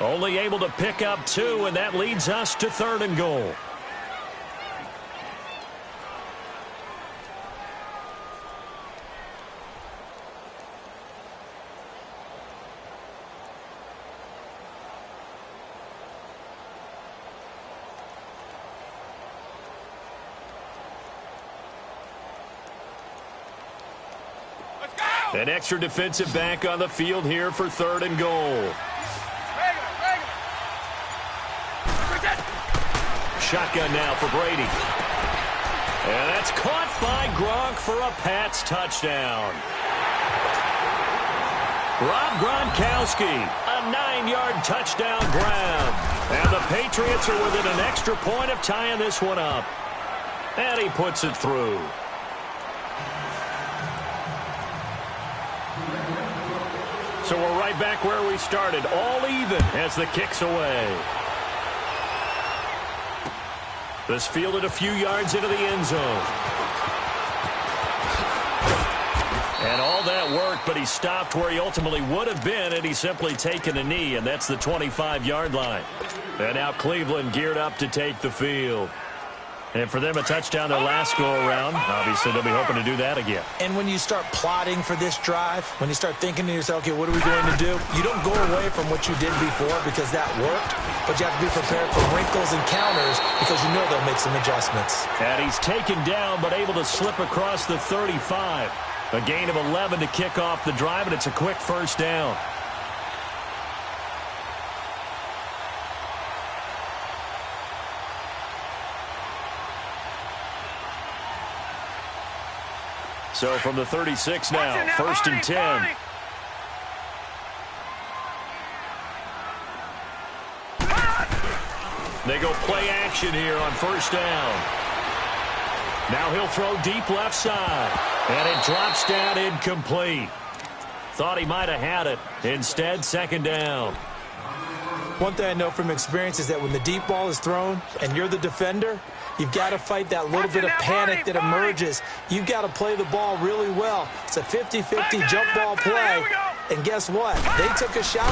Only able to pick up 2, and that leads us to 3rd and goal. An extra defensive back on the field here for 3rd and goal. Shotgun now for Brady. And that's caught by Gronk for a Pats touchdown. Rob Gronkowski, a 9-yard touchdown grab. And the Patriots are within an extra point of tying this one up. And he puts it through. So we're right back where we started, all even as the kick's away. This fielded a few yards into the end zone. And all that worked, but he stopped where he ultimately would have been had he simply taken a knee, and that's the 25-yard line. And now Cleveland geared up to take the field. And for them, a touchdown their last go-around. Obviously, they'll be hoping to do that again. And when you start plotting for this drive, when you start thinking to yourself, okay, what are we going to do? You don't go away from what you did before because that worked, but you have to be prepared for wrinkles and counters because you know they'll make some adjustments. And he's taken down but able to slip across the 35. A gain of 11 to kick off the drive, and it's a quick 1st down. So from the 36 now, 1st and 10. They go play action here on 1st down. Now he'll throw deep left side. And it drops down incomplete. Thought he might have had it. Instead, 2nd down. One thing I know from experience is that when the deep ball is thrown and you're the defender, you've got to fight that little bit of panic that emerges. You've got to play the ball really well. It's a 50-50 jump ball play. And guess what? They took a shot.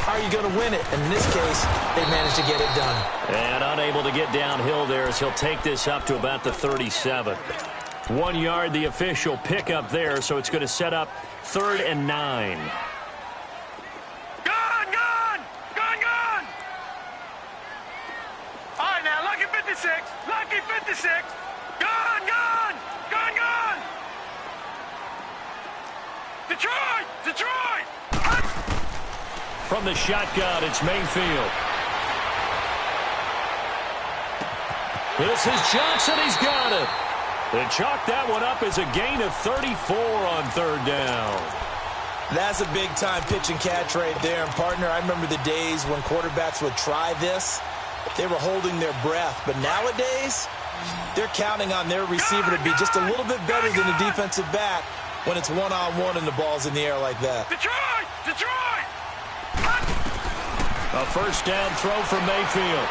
How are you going to win it? And in this case, they managed to get it done. And unable to get downhill there as he'll take this up to about the 37. 1 yard, the official pickup there, so it's going to set up 3rd and 9. From the shotgun, it's Mayfield. This is Johnson. He's got it. They chalk that one up as a gain of 34 on third down. That's a big-time pitch and catch right there. And, partner, I remember the days when quarterbacks would try this. They were holding their breath. But nowadays, they're counting on their receiver to be just a little bit better than the defensive back when it's one-on-one and the ball's in the air like that. Detroit! Detroit! A first down throw for Mayfield.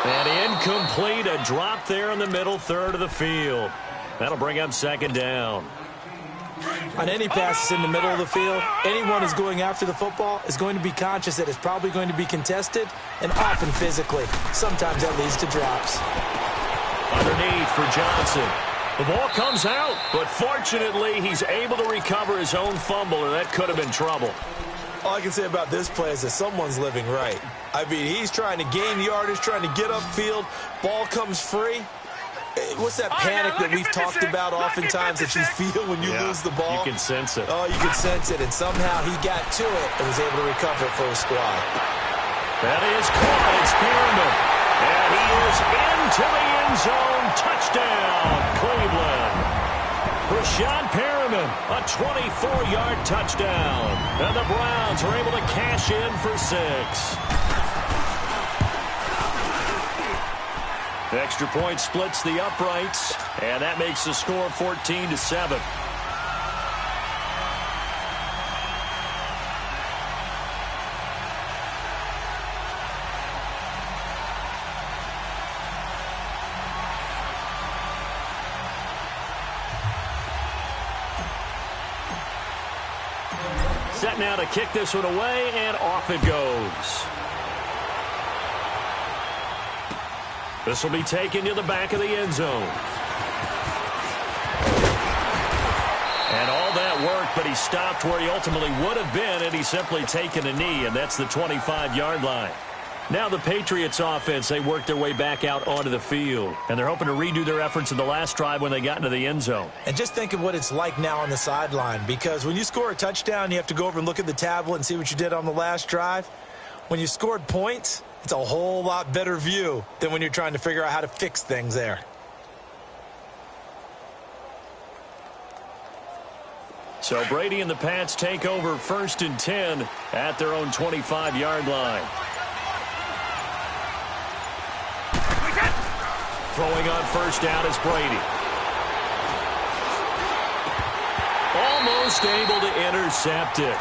And incomplete, a drop there in the middle third of the field. That'll bring up second down. On any passes in the middle of the field, anyone who's going after the football is going to be conscious that it's probably going to be contested and often physically. Sometimes that leads to drops. Underneath for Johnson. The ball comes out, but fortunately he's able to recover his own fumble, or that could have been trouble. All I can say about this play is that someone's living right. I mean, he's trying to gain yardage, trying to get upfield. Ball comes free. What's that panic that we've talked about oftentimes that you feel when you lose the ball? You can sense it. Oh, you can sense it. And somehow he got to it and was able to recover it for his squad. That is caught. It's Perriman. And he is into the end zone. Touchdown, Cleveland. Rashad Perriman, a 24-yard touchdown. And the Browns are able to cash in for 6. The extra point splits the uprights, and that makes the score 14-7. Set now to kick this one away, and off it goes. This will be taken to the back of the end zone. And all that work, but he stopped where he ultimately would have been had he simply taken a knee, and that's the 25-yard line. Now the Patriots offense, they work their way back out onto the field, and they're hoping to redo their efforts in the last drive when they got into the end zone. And just think of what it's like now on the sideline, because when you score a touchdown, you have to go over and look at the tablet and see what you did on the last drive. When you scored points, it's a whole lot better view than when you're trying to figure out how to fix things there. So Brady and the Pats take over 1st and 10 at their own 25-yard line. Throwing on first down is Brady. Almost able to intercept it.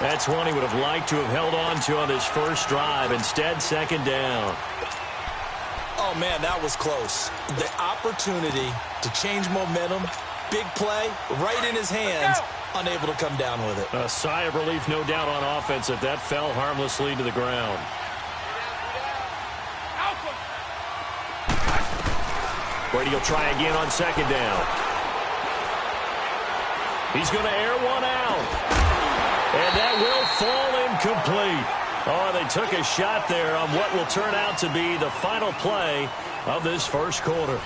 That's one he would have liked to have held on to on his first drive. Instead, second down. Oh, man, that was close. The opportunity to change momentum, big play, right in his hands, unable to come down with it. A sigh of relief, no doubt, on offense if that fell harmlessly to the ground. Brady will try again on second down. He's going to air one out. And that will fall incomplete. Oh, they took a shot there on what will turn out to be the final play of this first quarter.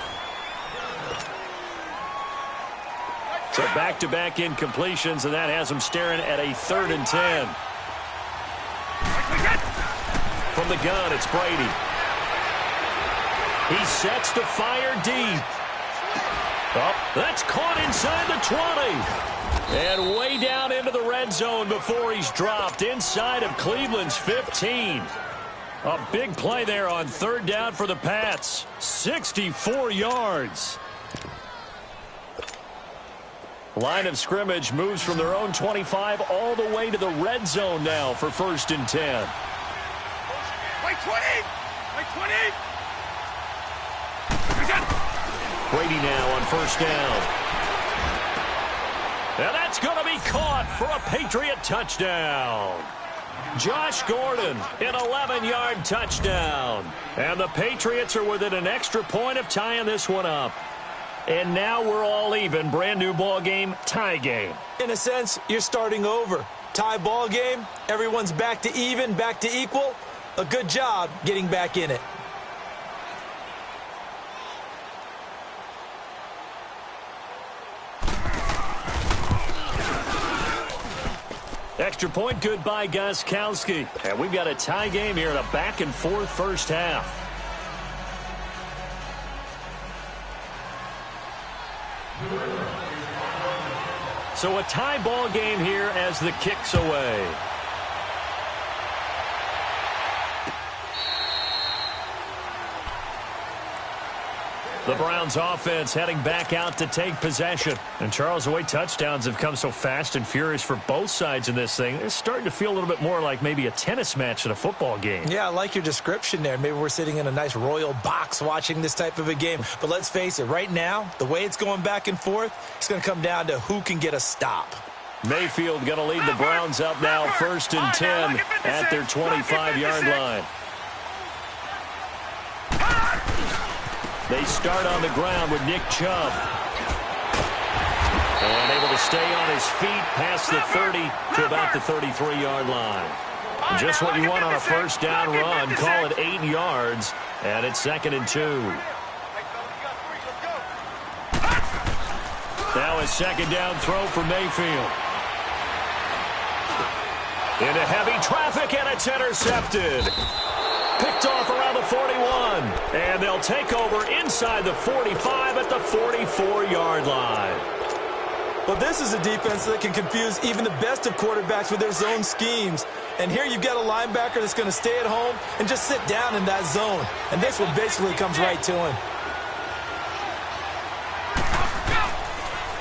So back-to-back incompletions, and that has them staring at a 3rd and 10. From the gun, it's Brady. He sets to fire deep. Oh, that's caught inside the 20. And way down into the red zone before he's dropped inside of Cleveland's 15. A big play there on 3rd down for the Pats. 64 yards. Line of scrimmage moves from their own 25 all the way to the red zone now for 1st and 10. Wait, 20! Wait, 20! Brady now on first down. And that's going to be caught for a Patriot touchdown. Josh Gordon, an 11-yard touchdown. And the Patriots are within an extra point of tying this one up. And now we're all even. Brand new ball game, tie game. In a sense, you're starting over. Tie ball game, everyone's back to even, back to equal. A good job getting back in it. Extra point good by Gostkowski. And we've got a tie game here in a back-and-forth first half. So a tie ball game here as the kick's away. The Browns offense heading back out to take possession. And Charles, the way touchdowns have come so fast and furious for both sides in this thing, it's starting to feel a little bit more like maybe a tennis match than a football game. Yeah, I like your description there. Maybe we're sitting in a nice royal box watching this type of a game. But let's face it, right now, the way it's going back and forth, it's going to come down to who can get a stop. Mayfield going to lead the Browns up now 1st and 10 at their 25-yard line. They start on the ground with Nick Chubb. And able to stay on his feet past the 30 to about the 33-yard line. Just what you want on a first down run. Call it 8 yards, and it's 2nd and 2. Now a second down throw for Mayfield. Into heavy traffic, and it's intercepted. Picked off around the 41. And they'll take over inside the 45 at the 44-yard line. Well, this is a defense that can confuse even the best of quarterbacks with their zone schemes. And here you've got a linebacker that's going to stay at home and just sit down in that zone. And this one basically comes right to him.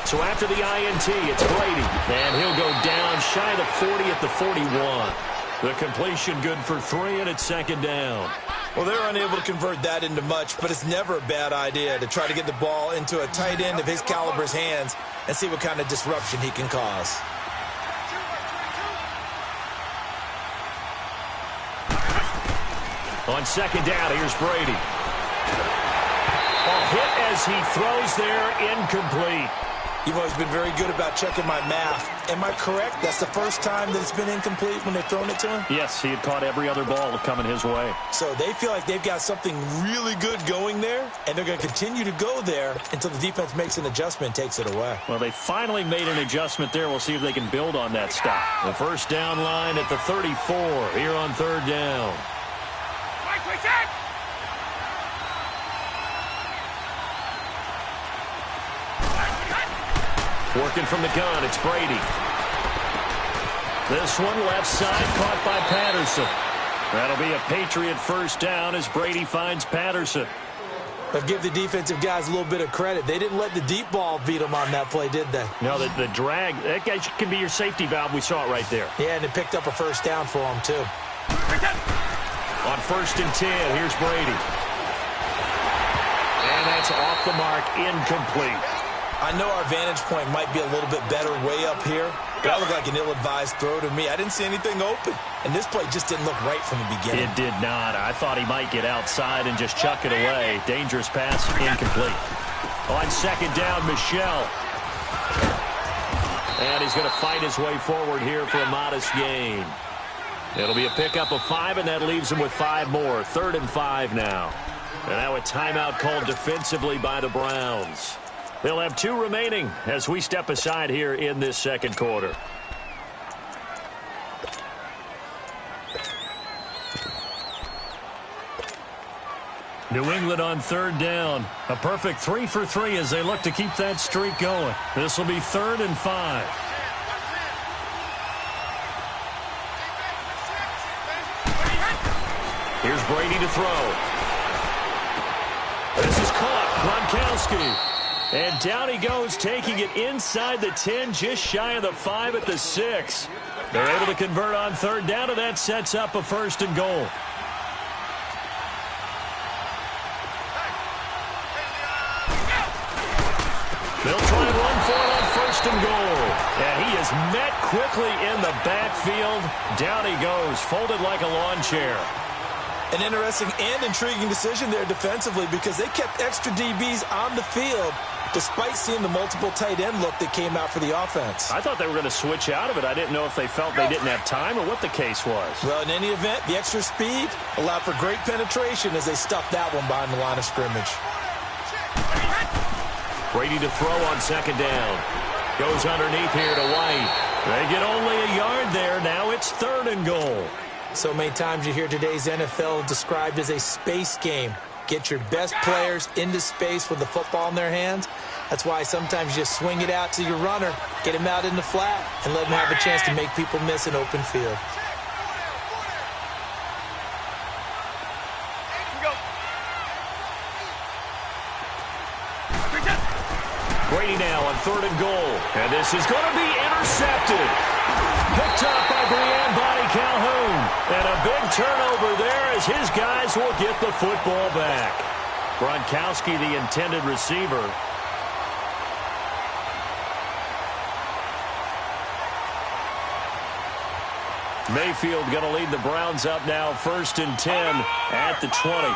So after the INT, it's Brady. And he'll go down shy of the 40 at the 41. The completion good for 3, and it's 2nd down. Well, they're unable to convert that into much, but it's never a bad idea to try to get the ball into a tight end of his caliber's hands and see what kind of disruption he can cause. On 2nd down, here's Brady. A hit as he throws there, incomplete. You've always been very good about checking my math. Am I correct? That's the first time that it's been incomplete when they've thrown it to him? Yes, he had caught every other ball coming his way. So they feel like they've got something really good going there, and they're going to continue to go there until the defense makes an adjustment and takes it away. Well, they finally made an adjustment there. We'll see if they can build on that stop. The first down line at the 34 here on 3rd down. Working from the gun, it's Brady. This one left side caught by Patterson. That'll be a Patriot first down as Brady finds Patterson. But give the defensive guys a little bit of credit. They didn't let the deep ball beat them on that play, did they? No, the drag, that guy can be your safety valve. We saw it right there. Yeah, and it picked up a first down for them, too. On 1st and 10, here's Brady. And that's off the mark, incomplete. I know our vantage point might be a little bit better way up here, but that looked like an ill-advised throw to me. I didn't see anything open, and this play just didn't look right from the beginning. It did not. I thought he might get outside and just chuck it away. Dangerous pass, incomplete. On 2nd down, Michel. And he's going to fight his way forward here for a modest gain. It'll be a pickup of 5, and that leaves him with 5 more. 3rd and 5 now. And now a timeout called defensively by the Browns. They'll have 2 remaining as we step aside here in this 2nd quarter. New England on 3rd down. A perfect 3 for 3 as they look to keep that streak going. This will be 3rd and 5. Here's Brady to throw. This is caught. Gronkowski. And down he goes, taking it inside the 10, just shy of the 5 at the 6. They're able to convert on 3rd down, and that sets up a 1st and goal. They'll try and run for it on 1st and goal. And he is met quickly in the backfield. Down he goes, folded like a lawn chair. An interesting and intriguing decision there defensively because they kept extra DBs on the field despite seeing the multiple tight end look that came out for the offense. I thought they were going to switch out of it. I didn't know if they felt they didn't have time or what the case was. Well, in any event, the extra speed allowed for great penetration as they stuffed that one behind the line of scrimmage. Brady to throw on 2nd down. Goes underneath here to White. They get only a yard there. Now it's 3rd and goal. So many times you hear today's NFL described as a space game. Get your best players into space with the football in their hands. That's why sometimes you just swing it out to your runner, get him out in the flat, and let him have a chance to make people miss an open field. Brady now on 3rd and goal. And this is going to be intercepted. Picked up by Brian Bonnie Calhoun. And a big turnover there as his guys will get the football back. Gronkowski, the intended receiver. Mayfield going to lead the Browns up now, 1st and 10 at the 20.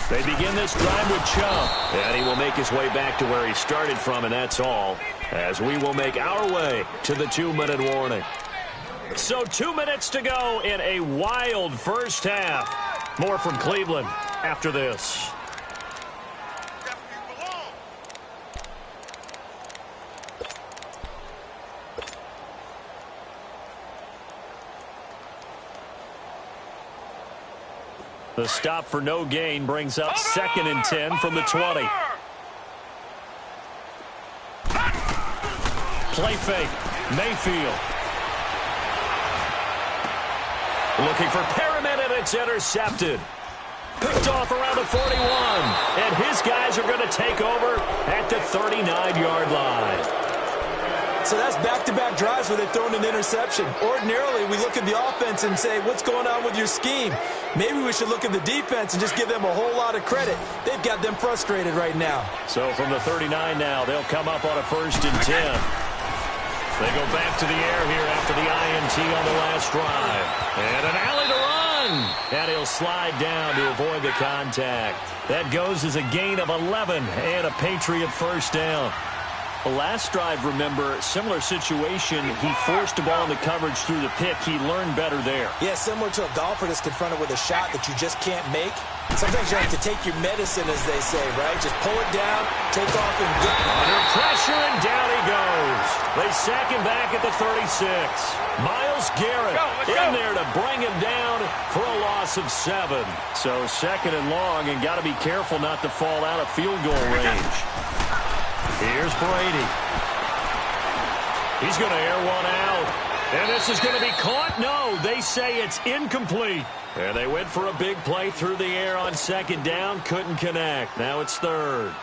They begin this drive with Chubb, and he will make his way back to where he started from, and that's all, as we will make our way to the 2-minute warning. So 2 minutes to go in a wild first half. More from Cleveland after this. The stop for no gain brings up 2nd and 10 from the 20. Play fake. Mayfield. Looking for Perriman, and it's intercepted. Picked off around the 41. And his guys are going to take over at the 39-yard line. So that's back-to-back drives where they've thrown an interception. Ordinarily, we look at the offense and say, what's going on with your scheme? Maybe we should look at the defense and just give them a whole lot of credit. They've got them frustrated right now. So from the 39 now, they'll come up on a 1st and 10. They go back to the air here after the INT on the last drive. And an alley to run. And he'll slide down to avoid the contact. That goes as a gain of 11 and a Patriot 1st down. The last drive, remember, similar situation. He forced the ball into coverage through the pick. He learned better there. Yeah, similar to a golfer that's confronted with a shot that you just can't make. Sometimes you have to take your medicine, as they say, right? Just pull it down, take off, and go. Under pressure, and down he goes. They sack him back at the 36. Myles Garrett in there to bring him down for a loss of 7. So 2nd and long, and got to be careful not to fall out of field goal range. Here's Brady. He's going to air one out. And this is going to be caught. No, they say it's incomplete. And they went for a big play through the air on 2nd down. Couldn't connect. Now it's 3rd.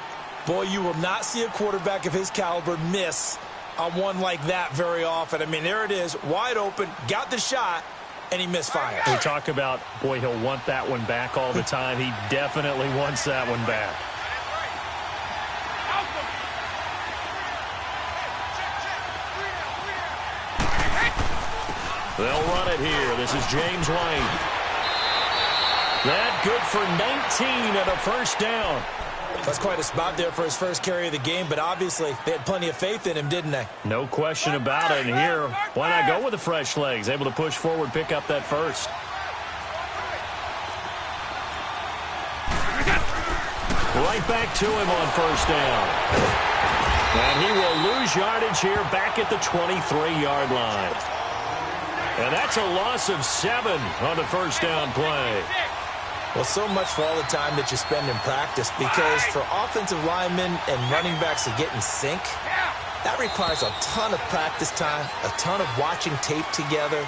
Boy, you will not see a quarterback of his caliber miss on one like that very often. I mean, there it is, wide open, got the shot, and he misfired. We talk about, boy, he'll want that one back all the time. He definitely wants that one back. They'll run it here. This is James White. That good for 19 and a 1st down. That's quite a spot there for his first carry of the game, but obviously they had plenty of faith in him, didn't they? No question about it. And here, why not go with the fresh legs? Able to push forward, pick up that 1st. Right back to him on 1st down. And he will lose yardage here back at the 23-yard line. And that's a loss of 7 on the 1st down play. Well, so much for all the time that you spend in practice, because for offensive linemen and running backs to get in sync, that requires a ton of practice time, a ton of watching tape together,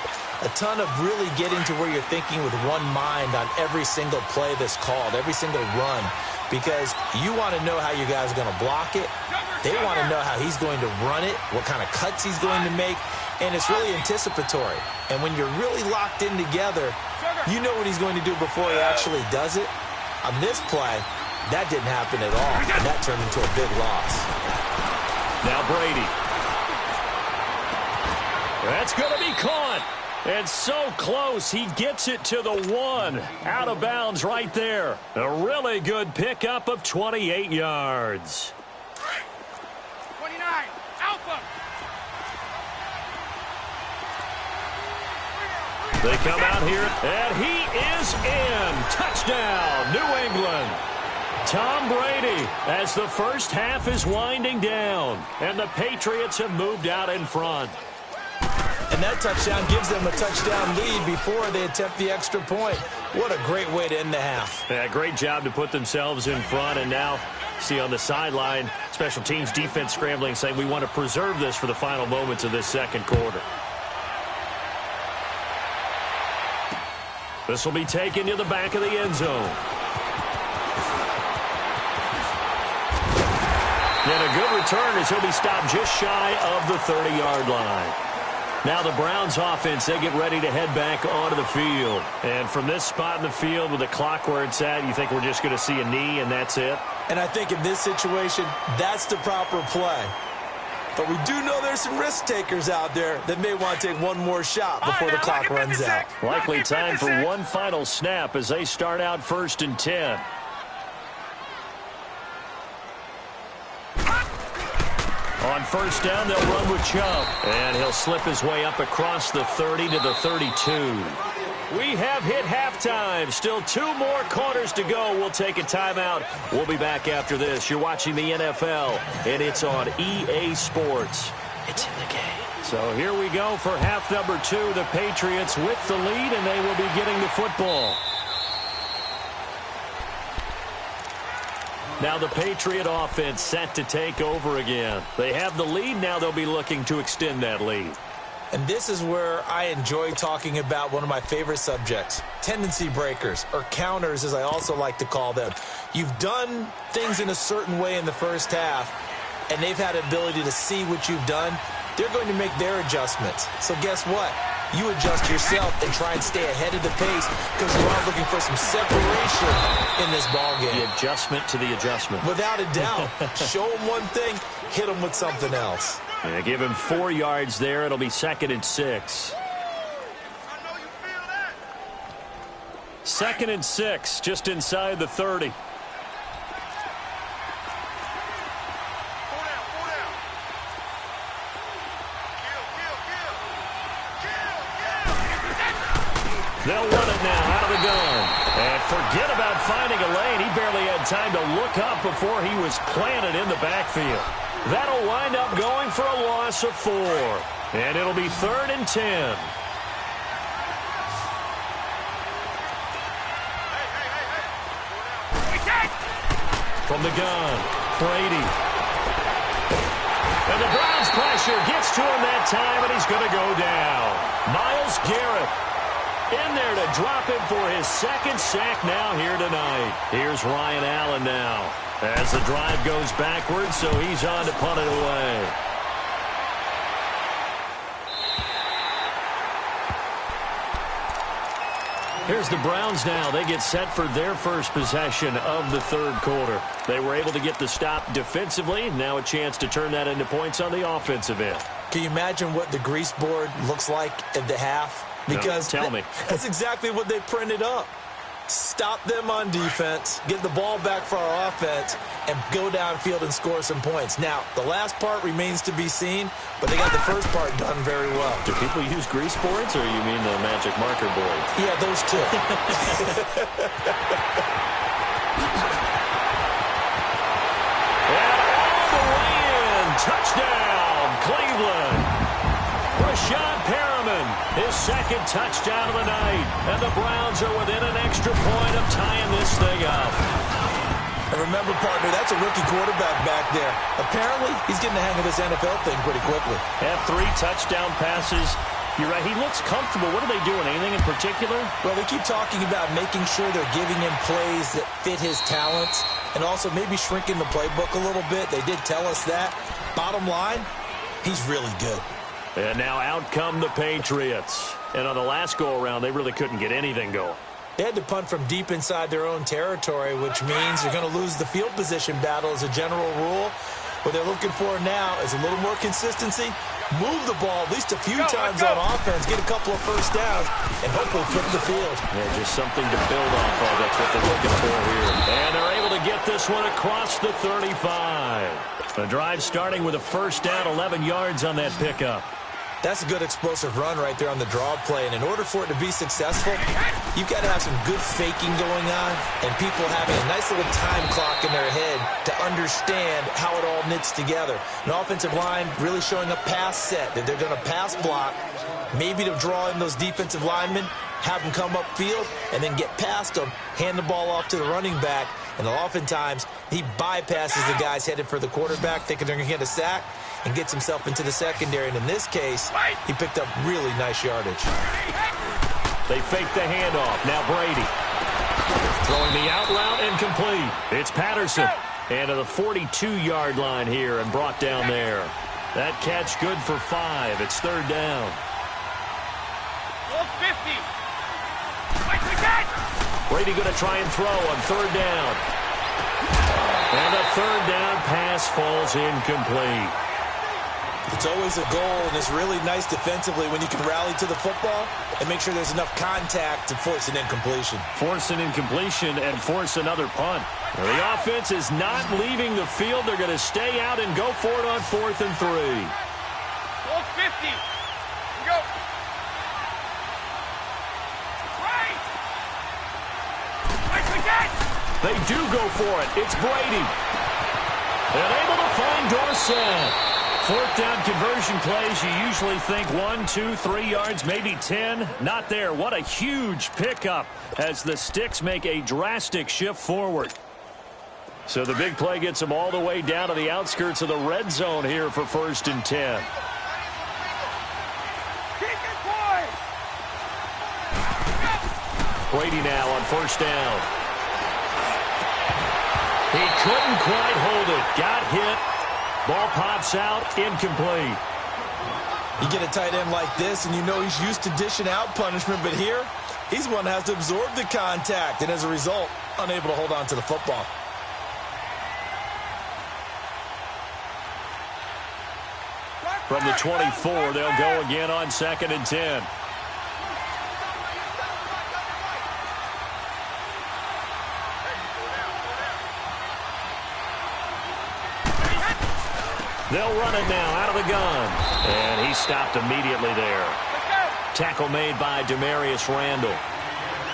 a ton of really getting to where you're thinking with one mind on every single play that's called, every single run, because you want to know how you guys are going to block it. They want to know how he's going to run it, what kind of cuts he's going to make, and it's really anticipatory. And when you're really locked in together, you know what he's going to do before he actually does it. On this play, that didn't happen at all, and that turned into a big loss. Now Brady. That's going to be caught. And so close, he gets it to the 1. Out of bounds right there. A really good pickup of 28 yards. 29, Alpha. They come out here, and he is in. Touchdown, New England. Tom Brady, as the first half is winding down, and the Patriots have moved out in front. And that touchdown gives them a touchdown lead before they attempt the extra point. What a great way to end the half. Yeah, great job to put themselves in front, and now see on the sideline, special teams defense scrambling, saying we want to preserve this for the final moments of this second quarter. This will be taken to the back of the end zone. And a good return as he'll be stopped just shy of the 30-yard line. Now the Browns offense, they get ready to head back onto the field. And from this spot in the field with the clock where it's at, you think we're just going to see a knee and that's it? And I think in this situation, that's the proper play. But we do know there's some risk takers out there that may want to take one more shot before the clock runs out. Likely time for one final snap as they start out 1st and 10. On first down, they'll run with Chubb. And he'll slip his way up across the 30 to the 32. We have hit halftime. Still 2 more quarters to go. We'll take a timeout. We'll be back after this. You're watching the NFL, and it's on EA Sports. It's in the game. So here we go for half number 2. The Patriots with the lead, and they will be getting the football. Now the Patriot offense set to take over again. They have the lead. Now they'll be looking to extend that lead. And this is where I enjoy talking about one of my favorite subjects, tendency breakers, or counters as I also like to call them. You've done things in a certain way in the first half, and they've had the ability to see what you've done. They're going to make their adjustments. So guess what? You adjust yourself and try and stay ahead of the pace because you are looking for some separation in this ball game. The adjustment to the adjustment. Without a doubt. Show them one thing, hit them with something else. Yeah, give him 4 yards there. It'll be 2nd and 6. 2nd and 6, just inside the 30. They'll run it now out of the gun. And forget about finding a lane. He barely had time to look up before he was planted in the backfield. That'll wind up going for a loss of 4. And it'll be 3rd and 10. From the gun, Brady. And the Browns pressure gets to him that time, and he's going to go down. Myles Garrett in there to drop him for his 2nd sack now here tonight. Here's Ryan Allen now as the drive goes backwards, so he's on to punt it away. Here's the Browns now. They get set for their first possession of the 3rd quarter. They were able to get the stop defensively. Now a chance to turn that into points on the offensive end. Can you imagine what the grease board looks like at the half? Because no, tell me. That's exactly what they printed up. Stop them on defense, get the ball back for our offense, and go downfield and score some points. Now, the last part remains to be seen, but they got the first part done very well. Do people use grease boards, or you mean the magic marker boards? Yeah, those two. And all the way in. Touchdown, Cleveland. Rashad Perriman, his 2nd touchdown of the night. And the Browns are within an extra point of tying this thing up. And remember, partner, that's a rookie quarterback back there. Apparently, he's getting the hang of this NFL thing pretty quickly. Had 3 touchdown passes. You're right, he looks comfortable. What are they doing? Anything in particular? Well, they keep talking about making sure they're giving him plays that fit his talents and also maybe shrinking the playbook a little bit. They did tell us that. Bottom line, he's really good. And now out come the Patriots. And on the last go-around, they really couldn't get anything going. They had to punt from deep inside their own territory, which means they're going to lose the field position battle as a general rule. What they're looking for now is a little more consistency, move the ball at least a few times on offense, get a couple of first downs, and hopefully flip the field. Yeah, just something to build off of. That's what they're looking for here. And they're able to get this one across the 35. The drive starting with a first down, 11 yards on that pickup. That's a good explosive run right there on the draw play. And in order for it to be successful, you've got to have some good faking going on and people having a nice little time clock in their head to understand how it all knits together. An offensive line really showing a pass set that they're going to pass block, maybe to draw in those defensive linemen, have them come upfield, and then get past them, hand the ball off to the running back. And oftentimes, he bypasses the guys headed for the quarterback, thinking they're going to get a sack, and gets himself into the secondary. And in this case, he picked up really nice yardage. They fake the handoff. Now Brady. Throwing the out route incomplete. It's Patterson. And to the 42-yard line here and brought down there. That catch good for 5. It's third down. 50. Brady going to try and throw on third down. And the third down pass falls incomplete. It's always a goal, and it's really nice defensively when you can rally to the football and make sure there's enough contact to force an incompletion. Force an incompletion and force another punt. Now, the offense is not leaving the field. They're going to stay out and go for it on 4th and 3. 50. Go. They do go for it. It's Brady. And able to find Dorsett. 4th down conversion plays, you usually think 1, 2, 3 yards, maybe 10. Not there. What a huge pickup as the Sticks make a drastic shift forward. So the big play gets them all the way down to the outskirts of the red zone here for 1st and 10. Brady now on 1st down. He couldn't quite hold it. Got hit. Ball pops out. Incomplete. You get a tight end like this, and you know he's used to dishing out punishment, but here, he's the one that has to absorb the contact, and as a result, unable to hold on to the football. From the 24, they'll go again on 2nd and 10. They'll run it now out of the gun. And he stopped immediately there. Tackle made by Demarius Randall.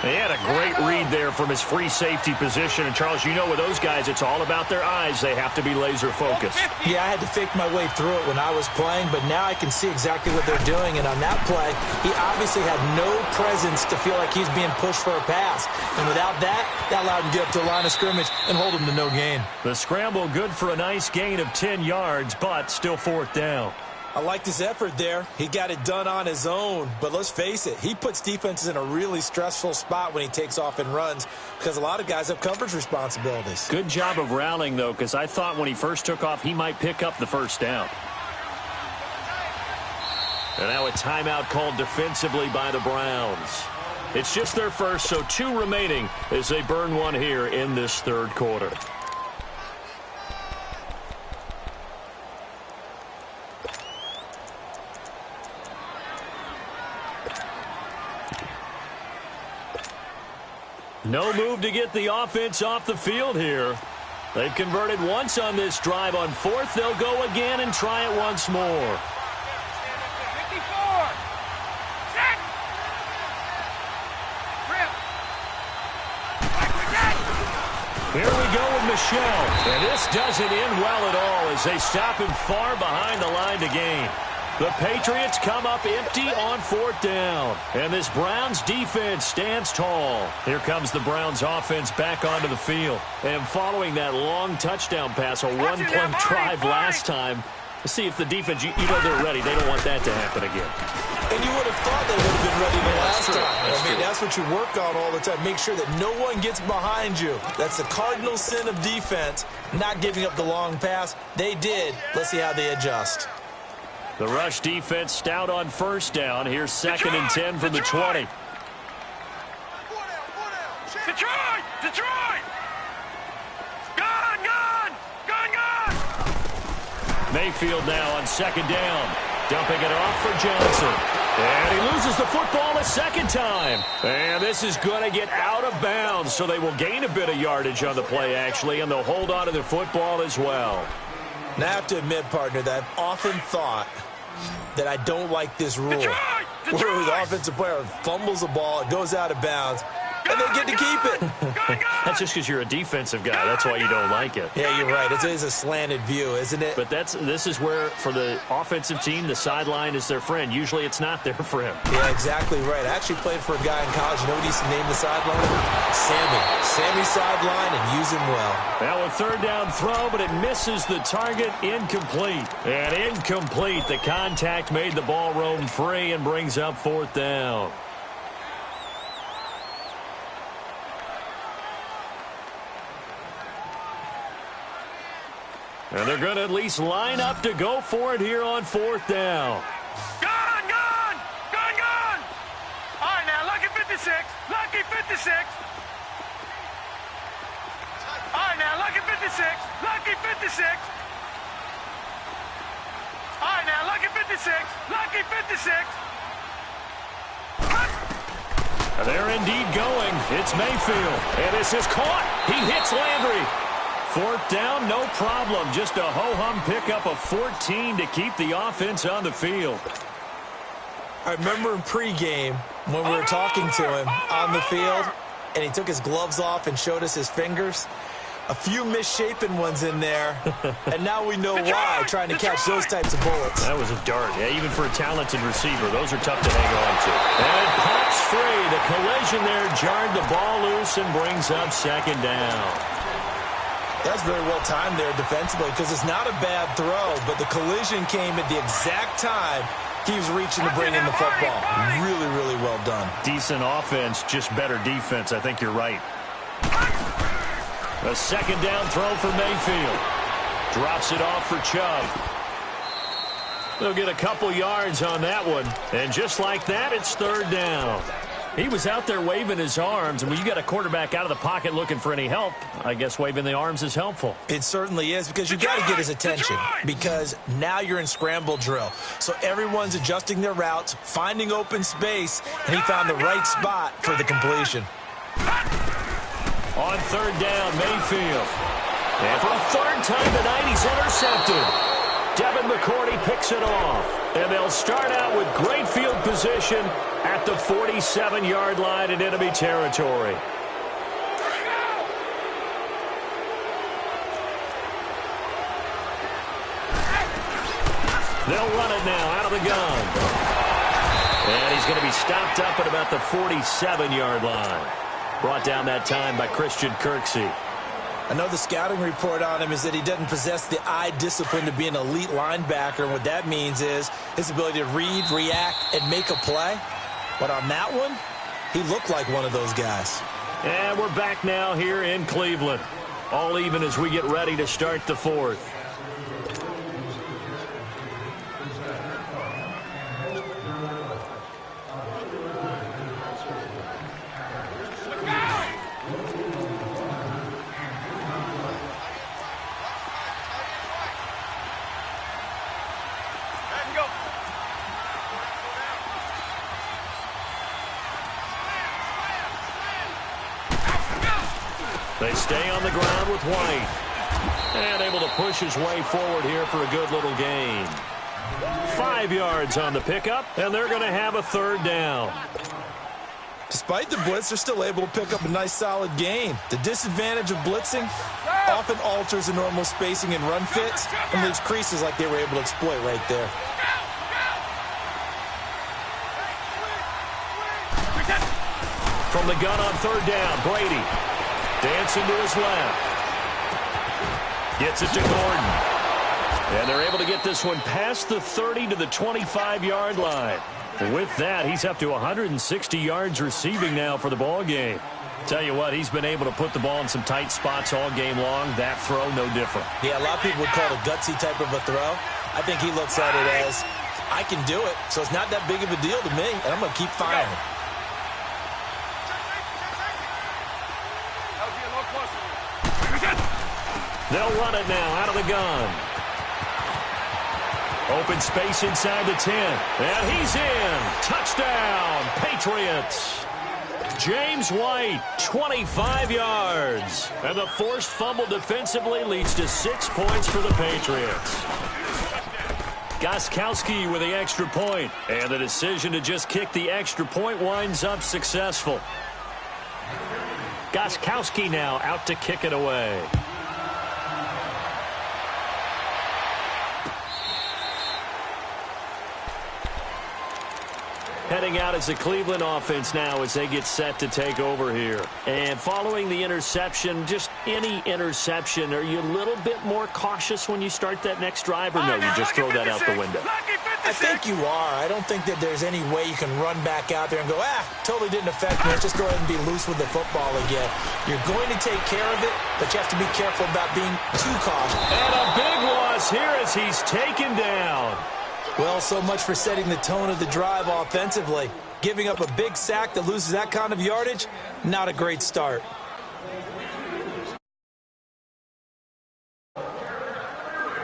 He had a great read there from his free safety position. And, Charles, you know with those guys, it's all about their eyes. They have to be laser-focused. Yeah, I had to fake my way through it when I was playing, but now I can see exactly what they're doing. And on that play, he obviously had no presence to feel like he's being pushed for a pass. And without that, that allowed him to get up to the line of scrimmage and hold him to no gain. The scramble good for a nice gain of 10 yards, but still 4th down. I liked his effort there. He got it done on his own. But let's face it, he puts defenses in a really stressful spot when he takes off and runs because a lot of guys have coverage responsibilities. Good job of rallying, though, because I thought when he first took off, he might pick up the 1st down. And now a timeout called defensively by the Browns. It's just their first, so 2 remaining as they burn one here in this 3rd quarter. No move to get the offense off the field here. They've converted once on this drive. On 4th, they'll go again and try it once more. 54. Set. Rip. Here we go with Michel. And this doesn't end well at all as they stop him far behind the line to gain. The Patriots come up empty on 4th down. And this Browns defense stands tall. Here comes the Browns offense back onto the field. And following that long touchdown pass, a one-play drive last time, let's see if the defense, you know they're ready. They don't want that to happen again. And you would have thought they would have been ready the last time. That's what you work on all the time. Make sure that no one gets behind you. That's the cardinal sin of defense, not giving up the long pass. They did. Let's see how they adjust. The rush defense stout on 1st down. Here's 2nd and 10 from the 20. Detroit! Detroit! Gone! Mayfield now on 2nd down. Dumping it off for Johnson. And he loses the football a 2nd time. And this is going to get out of bounds, so they will gain a bit of yardage on the play, actually, and they'll hold on to the football as well. Now I have to admit, partner, that I've often thought that I don't like this rule. Where the offensive player fumbles the ball, it goes out of bounds, and they get to keep it. That's just because you're a defensive guy. That's why you don't like it. Yeah, you're right. It is a slanted view, isn't it? But this is where, for the offensive team, the sideline is their friend. Usually it's not their friend. Yeah, exactly right. I actually played for a guy in college. You know what he used to name the sideline? Sammy. Sammy sideline, and use him well. Now a third down throw, but it misses the target. Incomplete. And incomplete. The contact made the ball roam free and brings up fourth down. And they're going to at least line up to go for it here on fourth down. Gone, gone! Gone, gone! All right, now, lucky 56. Lucky 56. All right, now, lucky 56. Lucky 56. All right, now, lucky 56. Lucky 56. And they're indeed going. It's Mayfield. And this is caught. He hits Landry. Fourth down, no problem. Just a ho-hum pickup of 14 to keep the offense on the field. I remember in pregame when we were talking to him on the field, and he took his gloves off and showed us his fingers. A few misshapen ones in there, and now we know why, trying to catch those types of bullets. That was a dart. Yeah, even for a talented receiver, those are tough to hang on to. And it pops free. The collision there jarred the ball loose and brings up second down. That's very well timed there defensively because it's not a bad throw, but the collision came at the exact time he was reaching to bring in the football. Really, really well done. Decent offense, just better defense. I think you're right. A second down throw for Mayfield. Drops it off for Chubb. They'll get a couple yards on that one. And just like that, it's third down. He was out there waving his arms, and when you got a quarterback out of the pocket looking for any help, I guess waving the arms is helpful. It certainly is because you got to get his attention because now you're in scramble drill. So everyone's adjusting their routes, finding open space, and he found the right spot for the completion. On third down, Mayfield. And for a third time tonight, he's intercepted. Devin McCourty picks it off. And they'll start out with great field position at the 47-yard line in enemy territory. They'll run it now out of the gun. And he's going to be stopped up at about the 47-yard line. Brought down that time by Christian Kirksey. I know the scouting report on him is that he doesn't possess the eye discipline to be an elite linebacker. And what that means is his ability to read, react, and make a play. But on that one, he looked like one of those guys. And we're back now here in Cleveland. All even as we get ready to start the fourth. They stay on the ground with White. And able to push his way forward here for a good little gain. 5 yards on the pickup, and they're going to have a third down. Despite the blitz, they're still able to pick up a nice solid gain. The disadvantage of blitzing often alters the normal spacing and run fits and leaves creases like they were able to exploit right there. From the gun on third down, Brady. Dancing to his left. Gets it to Gordon. And they're able to get this one past the 30 to the 25-yard line. With that, he's up to 160 yards receiving now for the ball game. Tell you what, he's been able to put the ball in some tight spots all game long. That throw, no different. Yeah, a lot of people would call it a gutsy type of a throw. I think he looks at it as, I can do it, so it's not that big of a deal to me, and I'm going to keep firing. They'll run it now out of the gun. Open space inside the 10. And he's in. Touchdown, Patriots. James White, 25 yards. And the forced fumble defensively leads to 6 points for the Patriots. Gostkowski with the extra point. And the decision to just kick the extra point winds up successful. Gostkowski now out to kick it away. Heading out as the Cleveland offense now as they get set to take over here. And following the interception, just any interception, are you a little bit more cautious when you start that next drive, or no, you just throw that out the window? I think you are. I don't think that there's any way you can run back out there and go, totally didn't affect me. Let's just go ahead and be loose with the football again. You're going to take care of it, but you have to be careful about being too cautious. And a big loss here as he's taken down. Well, so much for setting the tone of the drive offensively. Giving up a big sack that loses that kind of yardage, not a great start.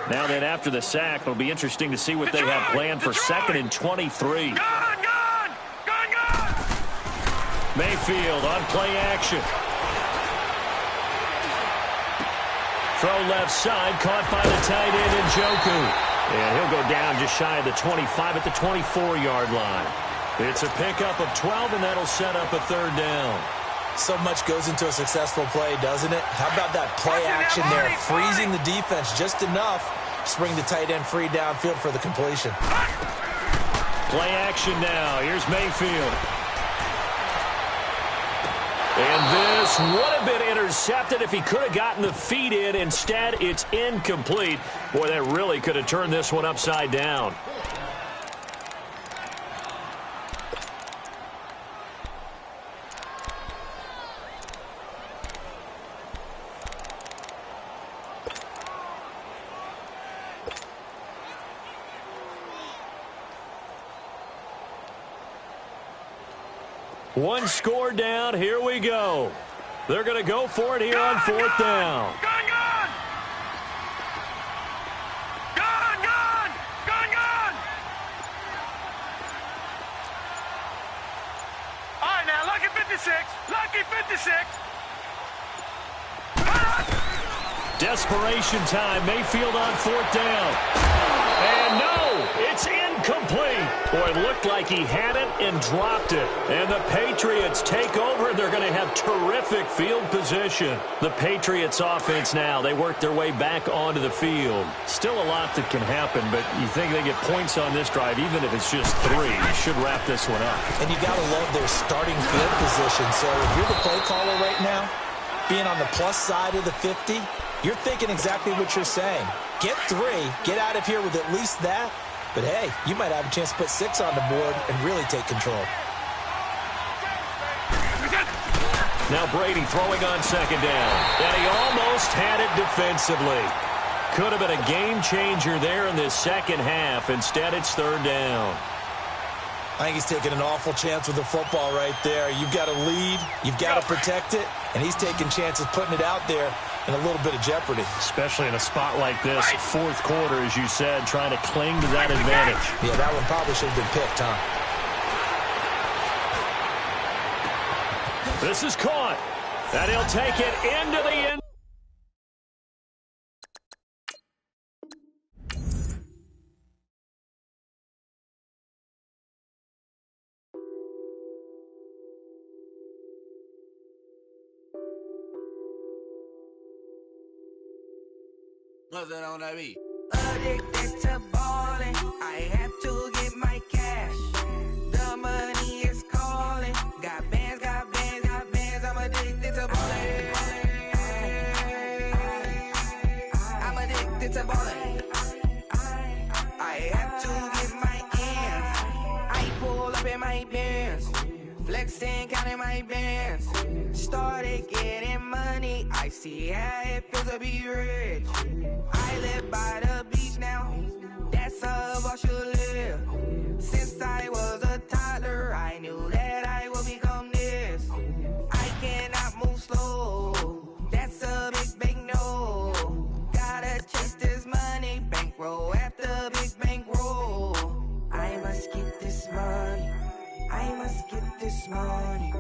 Now then, after the sack, it'll be interesting to see what they have planned for 2nd and 23. Gone! Mayfield on play action. Throw left side, caught by the tight end, Njoku. And he'll go down just shy of the 25 at the 24-yard line. It's a pickup of 12, and that'll set up a 3rd down. So much goes into a successful play, doesn't it? How about that play action there, freezing the defense just enough to bring the tight end free downfield for the completion. Play action now. Here's Mayfield. And this would have been intercepted if he could have gotten the feet in. Instead, it's incomplete. Boy, that really could have turned this one upside down. One score down. Here we go. They're going to go for it here on 4th down. Gone! All right, now, lucky 56. Lucky 56. Desperation time. Mayfield on 4th down. And no, it's incomplete. Boy, it looked like he had it and dropped it. And the Patriots take over. They're going to have terrific field position. The Patriots offense now, they work their way back onto the field. Still a lot that can happen, but you think they get points on this drive, even if it's just 3. Should wrap this one up. And you got to love their starting field position. So if you're the play caller right now, being on the plus side of the 50, you're thinking exactly what you're saying. Get 3, get out of here with at least that. But, hey, you might have a chance to put 6 on the board and really take control. Now Brady throwing on 2nd down. And he almost had it defensively. Could have been a game changer there in this second half. Instead, it's 3rd down. I think he's taking an awful chance with the football right there. You've got to lead, you've got to protect it, and he's taking chances putting it out there in a little bit of jeopardy. Especially in a spot like this, 4th quarter, as you said, trying to cling to that advantage. Yeah, that one probably should have been picked, huh? This is caught. And he'll take it into the end. Nothing on that beat. Addicted to balling, I have to get my cash. The money is calling. Got bands, got bands, got bands. I'm addicted to balling. I'm addicted to balling. I have to get my ends. I pull up in my bands, flexing, counting my bands. Started getting money. I see how it feels to be rich. I live by the beach now. That's how I should live. Since I was a toddler, I knew that I would become this. I cannot move slow. That's a big no. Gotta chase this money. Bankroll after big bankroll. I must get this money. I must get this money.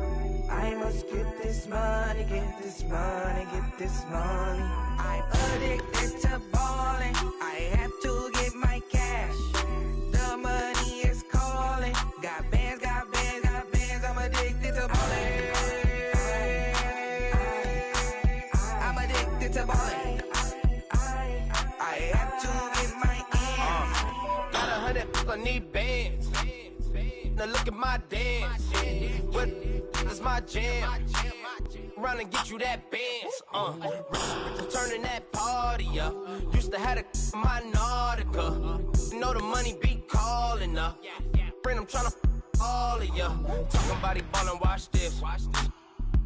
I must get this money, get this money, get this money. I'm addicted to balling. I have to get my cash. I need bands. Now look at my dance. What is my jam? Run and get you that bands. Turning that party up. Used to have my Nautica. You know the money be calling up. Friend, I'm tryna all of ya. Talking about it ballin', watch this.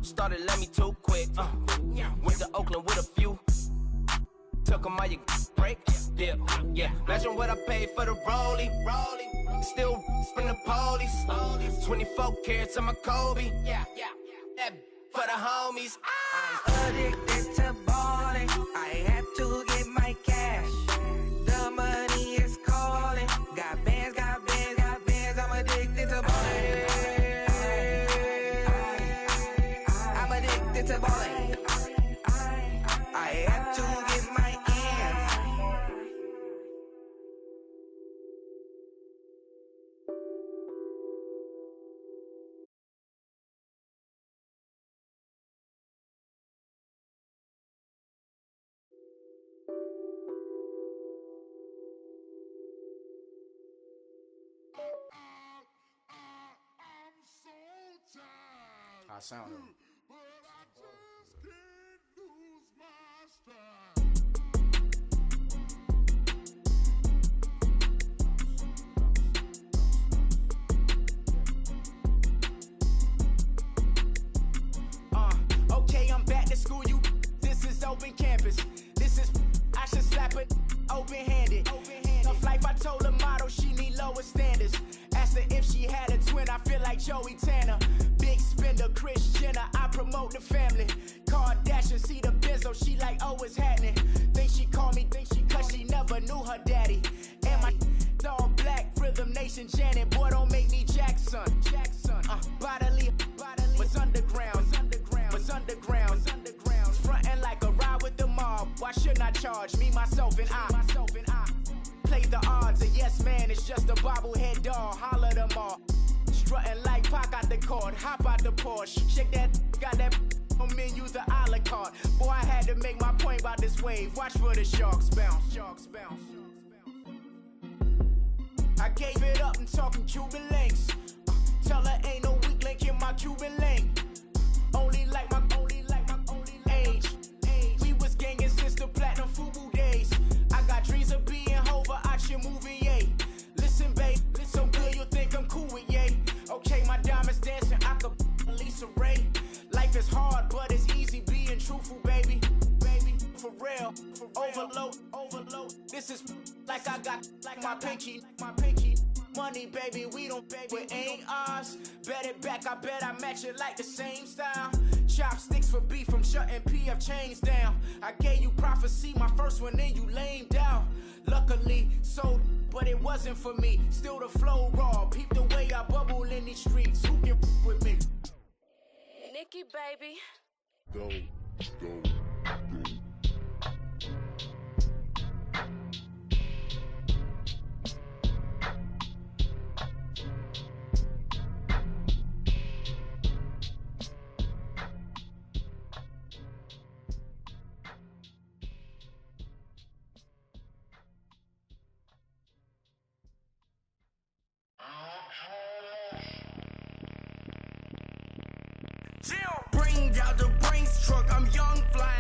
Started let me too quick. Went to Oakland with a few. Took 'em all you break. Yeah. Imagine what I paid for the rollie. Still from the police. 24 carats on my Kobe. That for the homies. Addicted to balling. I have to get my cash. The money is calling. Got bands, got bands, got bands. I'm addicted to balling. I'm addicted to balling. I have to get my ends. I sound it. Okay, I'm back to school, you. This is open campus. This is, I should slap it open-handed. Tough life, I told the model she need lower standards. Asked her if she had a twin, I feel like Joey Tanner. Big spender, Kris Jenner, I promote the family. Kardashian, see the Benzo, she like, oh, it's happening. Think she called me, cause she never knew her daddy. And my all black, Rhythm Nation, Janet, boy, don't make me Jackson. Bodily, was underground. Frontin' like a ride with the mob. Why shouldn't I charge me, myself, and I? Play the odds, a yes man is just a bobblehead doll. Holler them all. Strutting like Pac out the court, hop out the Porsche. Shake that, got that on menu, the a la carte. Boy, I had to make my point about this wave. Watch for the sharks bounce. I gave it up, I'm talking Cuban links. Tell her ain't no weak link in my Cuban link. Only like my age. We was gangin' since the platinum FUBU days. I got dreams of being Hova out your movie, yay. Listen, babe, so good you'll think I'm cool with yay. Okay, my diamonds dancing, I could Lisa Ray. Life is hard, but it's easy being truthful, baby. For real, overload. This is like I got like my pinky. Money, baby, we don't pay, it ain't ours. Bet it back, I bet I match it like the same style. Chopsticks for beef, I'm shutting PF chains down. I gave you prophecy, my first one, then you lamed out. Luckily, sold, but it wasn't for me. Still the flow raw, peep the way I bubble in these streets. Who can with me? Nikki, baby. Go. Bring out the Brinks truck, I'm young flying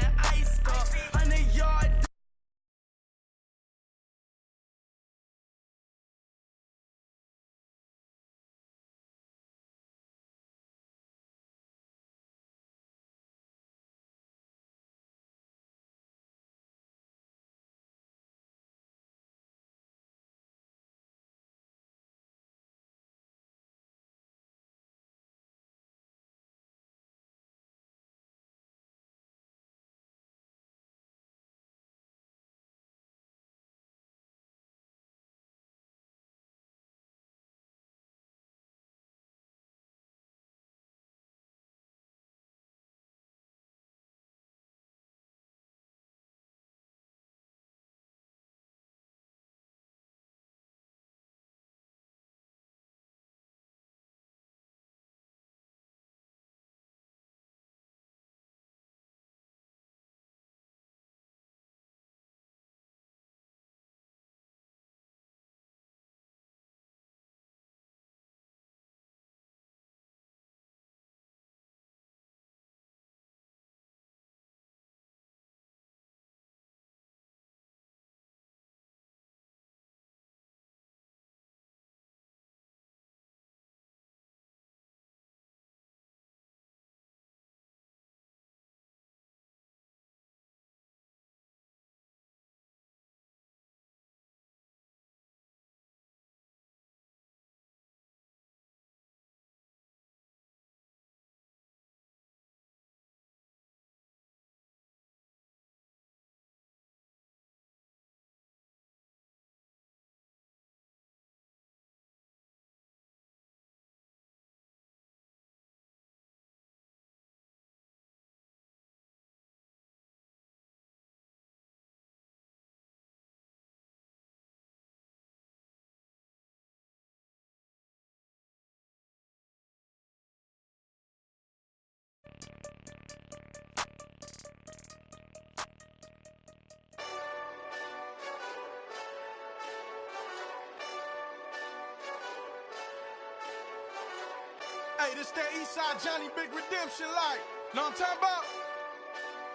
Hey, this that Eastside Johnny Big Redemption like. Know what I'm talking about?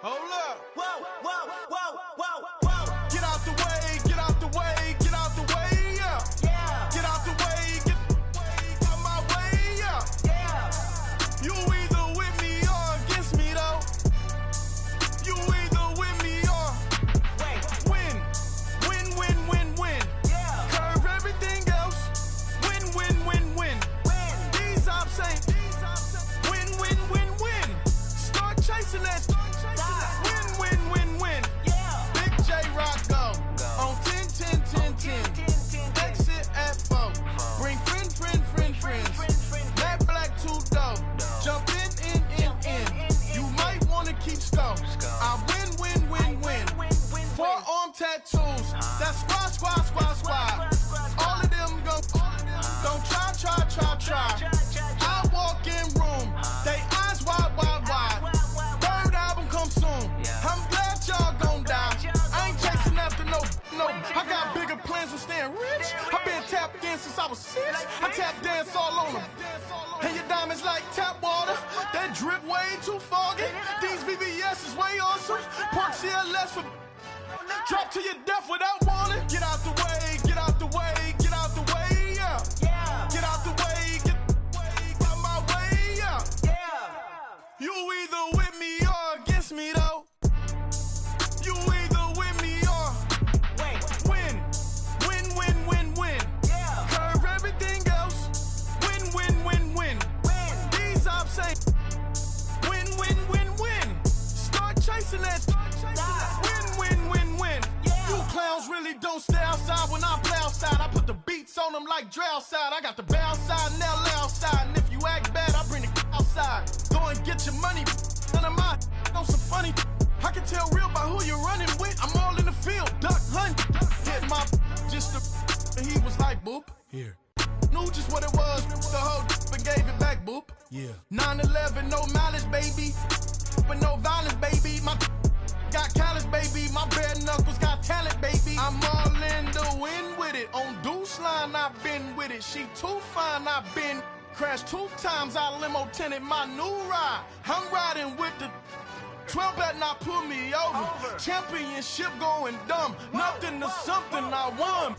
Hold up. Whoa, whoa, whoa, whoa, whoa. Get out the way, get out the way, get out the way, yeah. Yeah. Get out the way, get out my way, yeah. Yeah. You either with me or against me, though. You either with me or win. Win, win, win, win. Yeah. Curve everything else. Win, win, win, win. These ops ain't. Win, win, win, win. Start chasing that. Win, win, win, win. Yeah. Big J Rock go. On 10, 10, 10, 10. Exit at 4. Bring friends. Matt Black 2 dough. Jump in. You might wanna keep score. I win. Forearm tattoos. That's squad. All of them go. Don't try. I walk in room. They eyes wide. Third album come soon. I'm glad y'all gon' die. I ain't chasing after no. I got bigger plans than staying rich. I been tapped in since I was 6. I tap dance all on them. And your diamonds like tap water. That drip way too foggy. These VVS is way awesome. Park CLS for drop to your death without warning. Get out the way, get out the way, get out the way, yeah. Yeah. Get out the way, get out my way, yeah. Yeah. You either with me or against me, though. You either with me or win. Win. Yeah. Curve everything else. Win. These ops ain't. Win. Start chasing that. Win. Yeah. You clowns really don't stay outside when I play outside. I put the beats on them like Dre side. I got the bow side and LA outside. And if you act bad, I bring the outside. Go and get your money. None of my know some funny. I can tell real by who you're running with. I'm all in the field. Duck hunt. Hit my just the. And he was like, boop. Here. Knew just what it was. The whole and gave it back, boop. Yeah. 9/11, no malice, baby. But no violence, baby. My got callous, baby. My bare knuckles got talent, baby. I'm all in the wind with it. On Deuce Line, I've been with it. She too fine, I've been crashed 2 times. I limo tinted my new ride. I'm riding with the 12 better not pull me over. Championship going dumb. Nothing to something I won.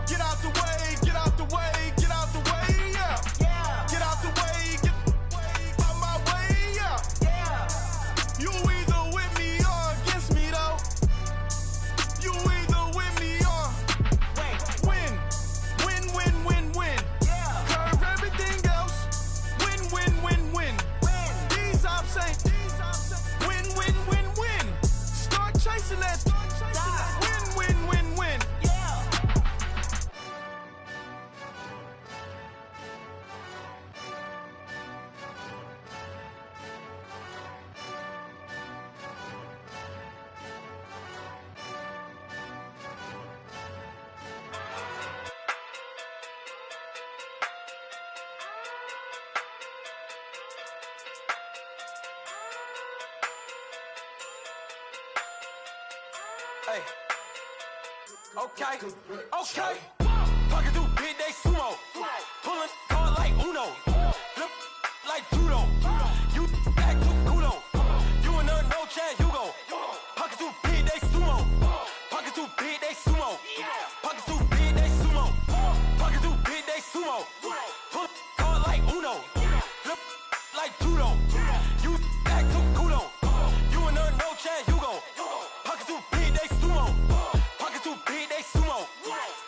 Get out the way, get out the way, get out the way, yeah. Yeah. Get out the way, get out my way, yeah. Yeah. You either with me or against me, though. You either with me or win. Yeah. Curve everything else. Win. These ops ain't. Win. Start chasing that. Win. Yeah. Hey. Okay. Pocket through big day sumo. Pulling card like Uno. Flip like judo. You act too culo. You and her no chance, you go. Pocket through big day sumo. Pocket through big day sumo. Pocket through big day sumo. Pocket through big day sumo. Pull card like Uno. Flip like judo. You act too culo. You and her no chance, you go. Pocket through big day sumo. Pocket too big, they sumo.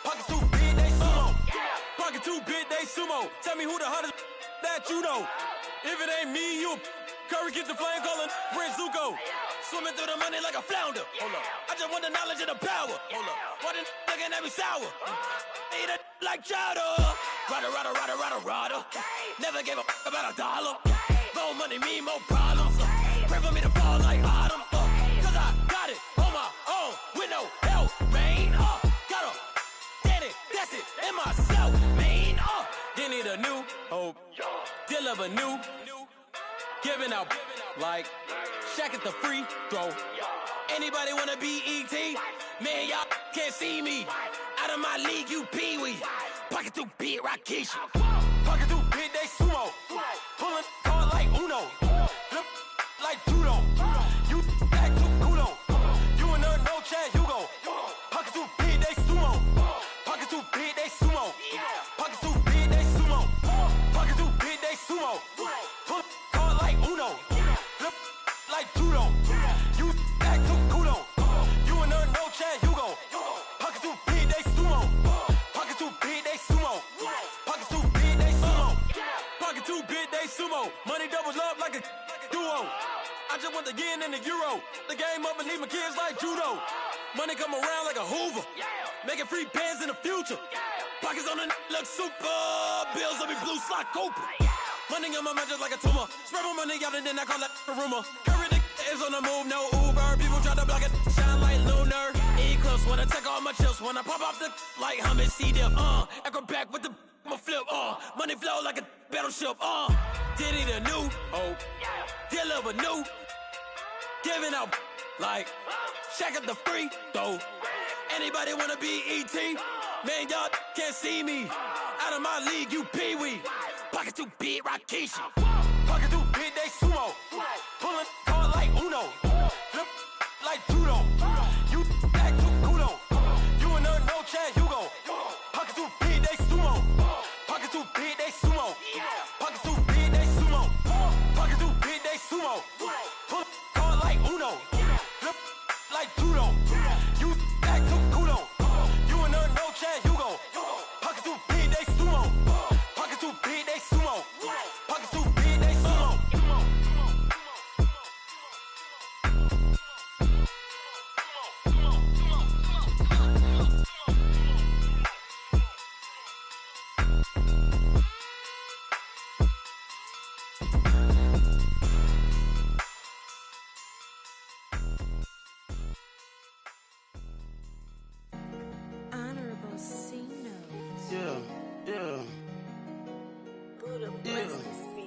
Pocket too big, they sumo. Pocket too big, they sumo. Tell me who the hottest that you know. If it ain't me, you Curry get the flame calling Prince Zuko. Swimming through the money like a flounder. Hold up. I just want the knowledge and the power. Hold up. Why the looking at me sour? Eat it like chowder. Rada. Never gave a about $1. More money, me, more problems. Pray for me to fall like autumn. Cause I got it on my own with no help, man. Gotta get it, that's it, in myself, man. They need a new hope, deliver new, giving out like Shaq at the free throw. Anybody wanna be ET? Man, y'all can't see me. Out of my league, you pee-wee. Pocket too big, Rakisha. Pocket too big, they sumo. Pulling like a duo. I just want the yen and the euro. The game up and leave my kids like judo. Money come around like a Hoover. Making free bands in the future. Pockets on the look super. Bills on me blue slot Cooper. Money on my mind just like a tumor. Spread my money out and then I call that a rumor. Curry the is on the move, no Uber. People try to block it, shine like lunar. Eclipse when I take all my chips. When I pop off the like hummus C-dip. Echo back with the flip. Money flow like a battleship. Diddy the new. Deliver new. Giving out like Shaq at the free throw. Anybody wanna be ET? Man, y'all can't see me. Out of my league, you pee-wee. Pocket too big, Rakishi. Pocket too big, they sumo. Pulling card like Uno. Flip like judo. You act too kudo. You and her, no Chad Hugo. Pocket too big, they sumo. Pocket too big, they sumo. Pocket too big, they sumo. Pocket too big, they sumo. Pull card like Uno. Flip like judo. You act too kudo. You and her, no Chad Hugo. Pocket too big, they sumo. Pocket too big, they sumo. Pocket too big, they sumo. Honorable C notes. Yeah. Buddha blesses me.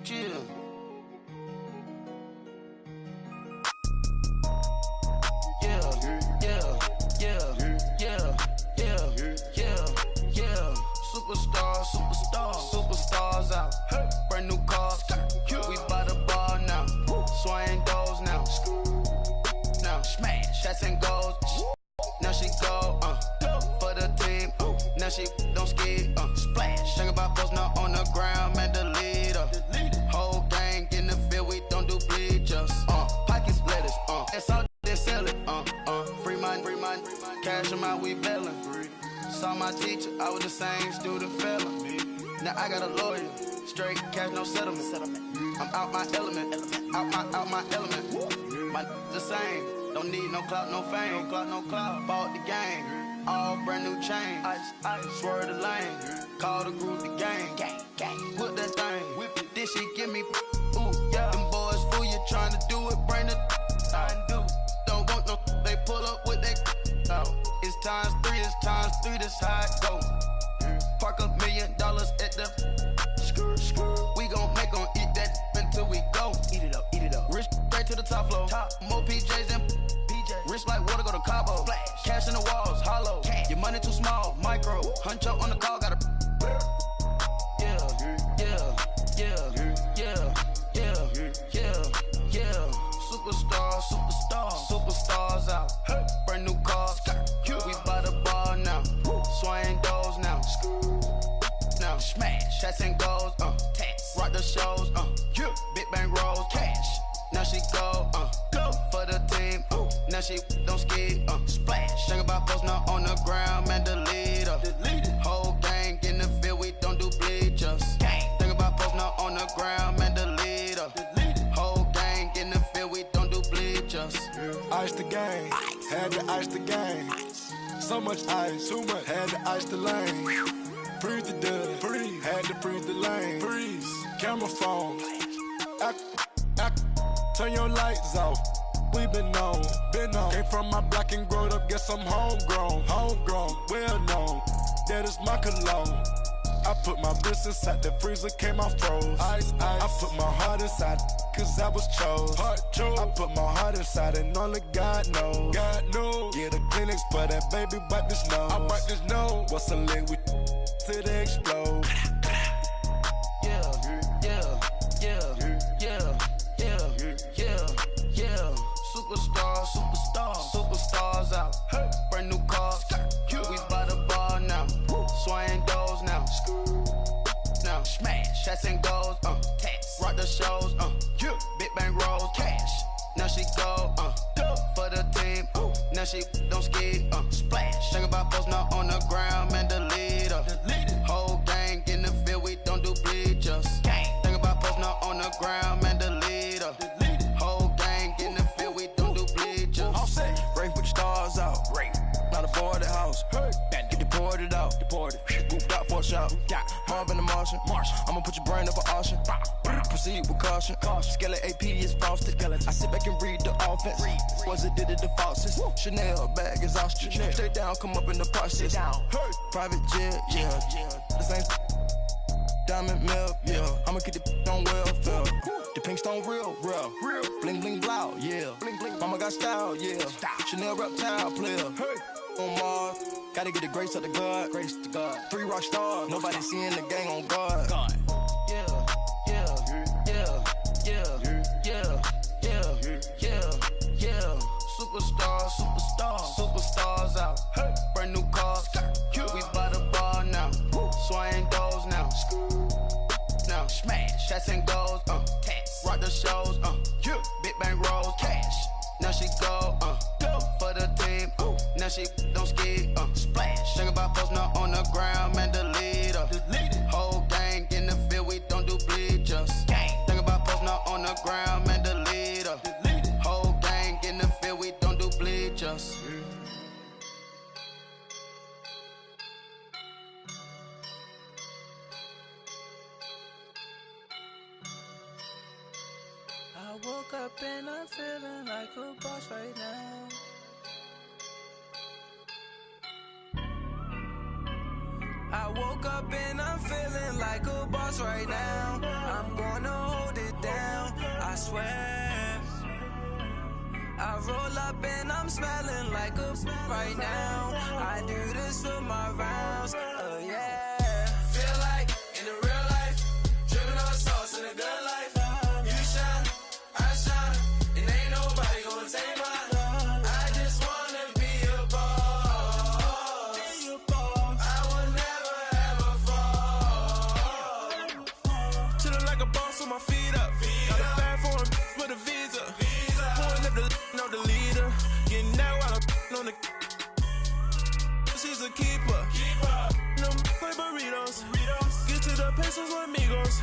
Chill. Superstars out. Brand new cars. We by the bar now. Swaying doors now. Now smash. Shots and goals. Now she go, for the team. Now she don't ski, splash. Think about post now on the ground, man, the leader. Whole gang in the field, we don't do bleachers. Pockets lettuce, that's all they sell it. Free mind, cash them out, we bailin'. Saw my teacher, I was the same student fella. Now I got a lawyer, straight cash, no settlement. I'm out my element, out my element. My the same. Don't need no clout, no fame. No clout. Bought the game. All brand new chain. Ice. Swerve the lane. Call the group the gang. Put that thing. Whip it. This shit give me. Ooh, yeah. Them boys fool you trying to do it. Bring it. Don't want no. They pull up with that. It's times 3. This how it go. Park $1 million at the. We gon' make 'em eat that until we go. Eat it up. Rich straight to the top floor. More PJs and rich like water, go to Cabo. Flash. Cash in the walls, hollow. Cash. Your money too small, micro. Huncho on the call, got a. Superstars out. Brand new cars. We by the bar now. Swaying doors now. Now smash. Shots and goals. Rock the shows. Big bang rolls. Cash. Now she go. For the team. Now she don't ski. Splash. Think about post now on the ground, man, the leader. Whole gang in the field, we don't do bleachers. Think about post now on the ground, man, the leader. Whole gang in the field, we don't do bleachers. Ice the game, had to ice the game. So much ice, too much, had to ice the lane. Freeze the dub, freeze, had to freeze the lane. Freeze, camera phone, turn your lights off. We been on. Came from my block and growed up, guess I'm homegrown, well known. That is my cologne. I put my wrist inside the freezer, came out froze. Ice. I put my heart inside, cause I was chose. I put my heart inside and only God knows. Yeah, the clinics, but that baby bite this nose. I bite this nose. What's a leg with till they explode? Superstars out. Brand new cars. We by the bar now. Swaying doors now. Now smash. Shots and goals. Rock the shows. Big bang rolls. Cash. Now she go. For the team. Now she don't ski. Splash. Think about post now on the ground, man, the leader. Whole gang in the field, we don't do bleachers. Think Posner on the ground, man, the leader. Whole gang in the field, we don't do bleachers. All set. Rain, put the stars out. Rain. Not a board the house. Hey. Get deported out. Deported. Booped out for a shot. Marvin the Martian. I'ma put your brain up an auction. Proceed with caution. Skeleton AP is frosted. I sit back and read the offense. Was it did it the falsest? Chanel bag is ostrich. Stay down, come up in the process. Hey. Private jet, yeah. The same diamond milk, yeah. I'ma get the on welfare. The pink stone real. Bling bling blow, yeah. Mama got style, yeah. Chanel reptile player. Hey. On Mars, gotta get the grace of the God. 3 rock stars, nobody seeing the gang on guard. Superstars out. Hey. Brand new cars. We by the bar now. Swaying doors now. Now smash. Shots and goals. Rock the shows. Big bang rolls. Cash. Now she go. For the team. Now she don't ski. Splash. Think about Posner on the ground, man, the leader. Whole gang in the field, we don't do bleachers. Think about Posner on the ground, man, the leader. Whole gang in the field, we don't do bleachers. I woke up and I'm feeling like a boss right now. I woke up and I'm feeling like a boss right now. I'm gonna hold it down, I swear. I roll up and I'm smelling like a right now. I do this for my rounds, oh yeah. Feel like in the real life, dripping on sauce in the good life. You shine, I shine, and ain't nobody gonna take mine. I just wanna be a boss. I will never ever fall. Chillin' like a boss with my feet up. Got a bag for him with a visa. Pulling up the know the leader. Getting that while I'm on the. She's a keeper. No play burritos. Get to the pesos with amigos.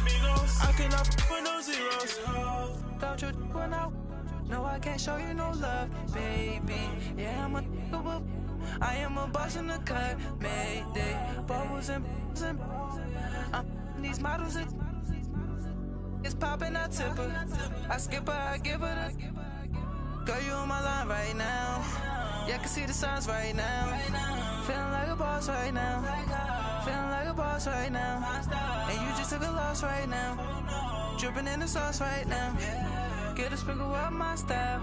I cannot with no zeros. Don't you run out? No, I can't show you no love, baby. Yeah, I am a boss in the cut, Mayday. Bubbles and these models it's popping, I tip her. I skip her, I give her the. Girl, you on my line right now. Yeah, I can see the signs right now. Feeling like a boss right now. Feeling like a boss right now. And you just took a loss right now. Dripping in the sauce right now. Get a sprinkle up my style.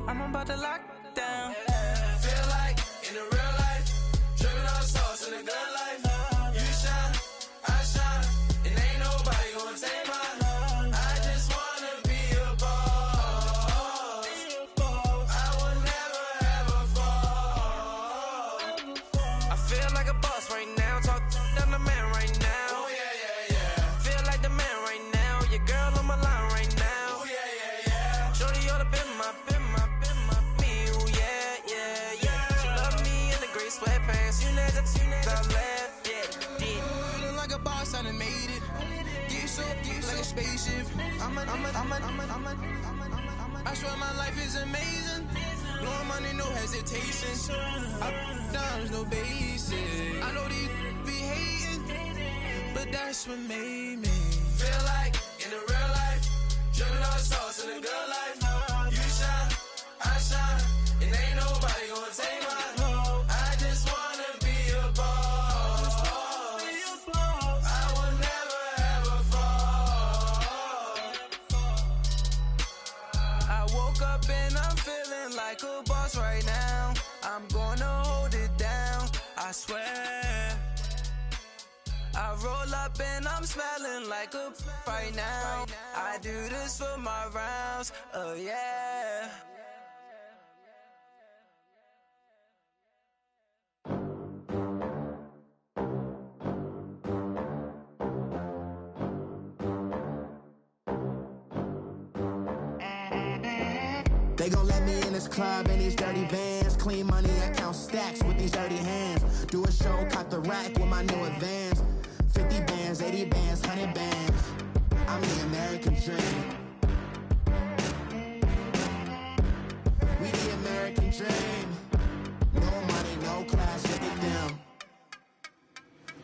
I'm about to lock down. Feel like in the real life, dripping on sauce in the good life. You shine, I shine, and ain't nobody gonna take mine. I just wanna be a boss. I will never ever fall. I feel like a boss right now. Talk to the man right now. Oh yeah. Feel like the man right now. Your girl on my line right now. Oh yeah. Shorty ought to been my me. Ooh, yeah. She love me in the gray sweatpants. You never left, yeah. Feeling like a boss, I done made it. Get so like a spaceship. I swear my life is amazing. Blowing money, no hesitation. Dimes, no basic. I know these be hating, but that's what made me. Feel like in the real life, dripping on sauce in the good life. You shine, I shine, and ain't nobody gonna take mine. I just wanna be a boss. I will never ever fall. I woke up and I'm feeling like a boss right now. I'm gonna hold it down, I swear. I roll up and I'm smelling like a right now. I do this for my rounds, oh yeah. They gon' let me in this club in these dirty vans. Clean money, I count stacks with these dirty hands. Do a show, cop the rack with my new advance. 50 bands, 80 bands, 100 bands. I'm the American dream. We the American dream. No money, no class, look at them.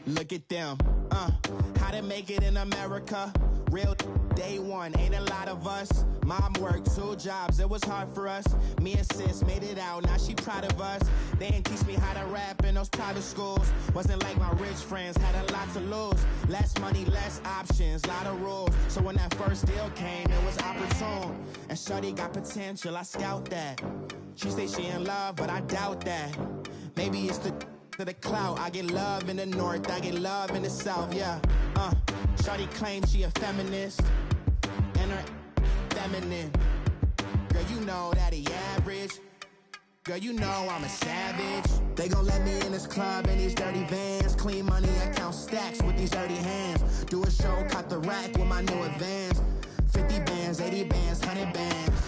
Look at them, how to make it in America. Real day one, ain't a lot of us. Mom worked 2 jobs, it was hard for us. Me and sis made it out, now she proud of us. They didn't teach me how to rap in those private schools. Wasn't like my rich friends, had a lot to lose. Less money, less options, lot of rules. So when that first deal came, it was opportune. And shorty got potential, I scout that. She say she in love, but I doubt that. Maybe it's to the clout. I get love in the north, I get love in the south, yeah. Shorty claims she a feminist, and her feminine. Girl, you know that he average. Girl, you know I'm a savage. They gon' let me in this club in these dirty vans. Clean money, I count stacks with these dirty hands. Do a show, cut the rack with my new advance. 50 bands, 80 bands, 100 bands.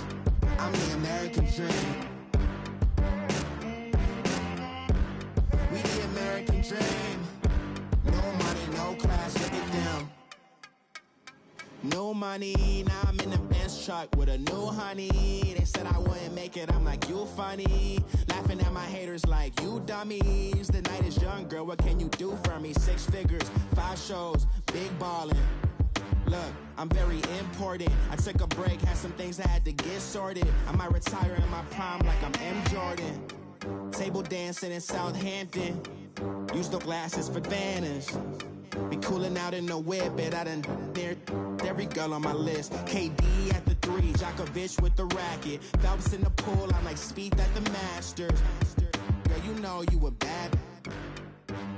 I'm the American dream. We the American dream. No money, no class, look at them. No money, now I'm in the Benz truck with a new honey. They said I wouldn't make it, I'm like, you funny. Laughing at my haters like, you dummies. The night is young, girl, what can you do for me? 6 figures, 5 shows, big ballin'. Look, I'm very important. I took a break, had some things I had to get sorted. I might retire in my prime like I'm M. Jordan. Table dancing in Southampton. Use the glasses for Vannas. Be cooling out in the whip, but I done near every girl on my list. KD at the 3, Djokovic with the racket. Phelps in the pool, I'm like Spieth at the Masters. Girl, you know you a bad.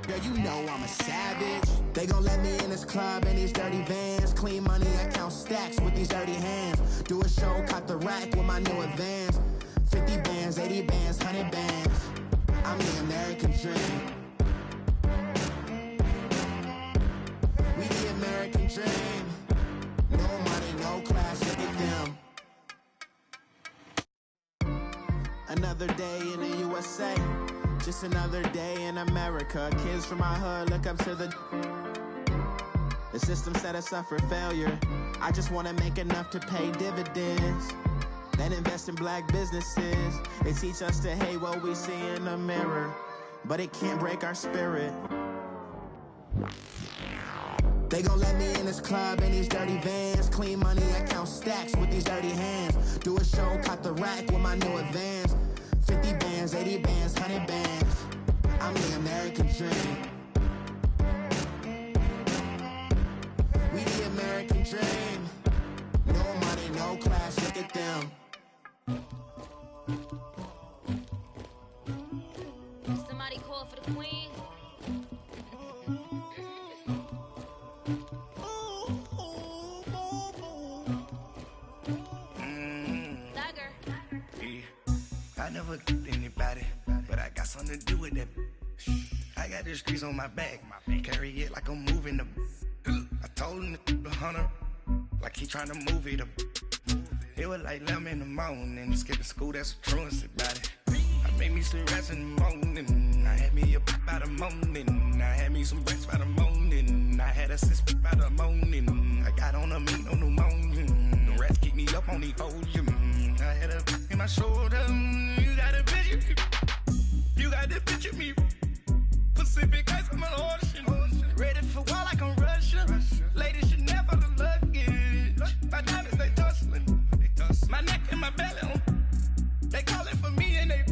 Girl, you know I'm a savage. They gon' let me in this club in these dirty vans. Clean money, I count stacks with these dirty hands. Do a show, cut the rack with my new advance. 50 bands, 80 bands, 100 bands. I'm the American dream. We the American dream. No money, no class, look at them. Another day in the USA. Just another day in America. Kids from my hood look up to the system set us up for failure. I just wanna make enough to pay dividends. Then invest in black businesses. They teach us to hate what we see in the mirror, but it can't break our spirit. They gon' let me in this club in these dirty vans. Clean money, I count stacks with these dirty hands. Do a show, cut the rack with my new advance. 50 bands, 80 bands, 100 bands. I'm the American dream. We the American dream. No money, no class, look at them. Somebody call for the queen. I never killed anybody, but I got something to do with that. I got the streets on my back, carry it like I'm moving the. I told him the hunter, like he trying to move it up. It was like 11 in the morning, skipping school, that's a truancy about it. I made me some rats in the morning, I had me a pop by the morning, I had me some breaks by the morning, I had a sis by the morning, I got on a meat on the morning, the rats keep me up on the podium, I had a in my shoulder, you got a picture, you got the picture me, Pacific ice on my ocean, ready for war like I'm Russian, ladies should never the luggage, my diamonds they tussling. My neck and my belly on. They calling for me and they.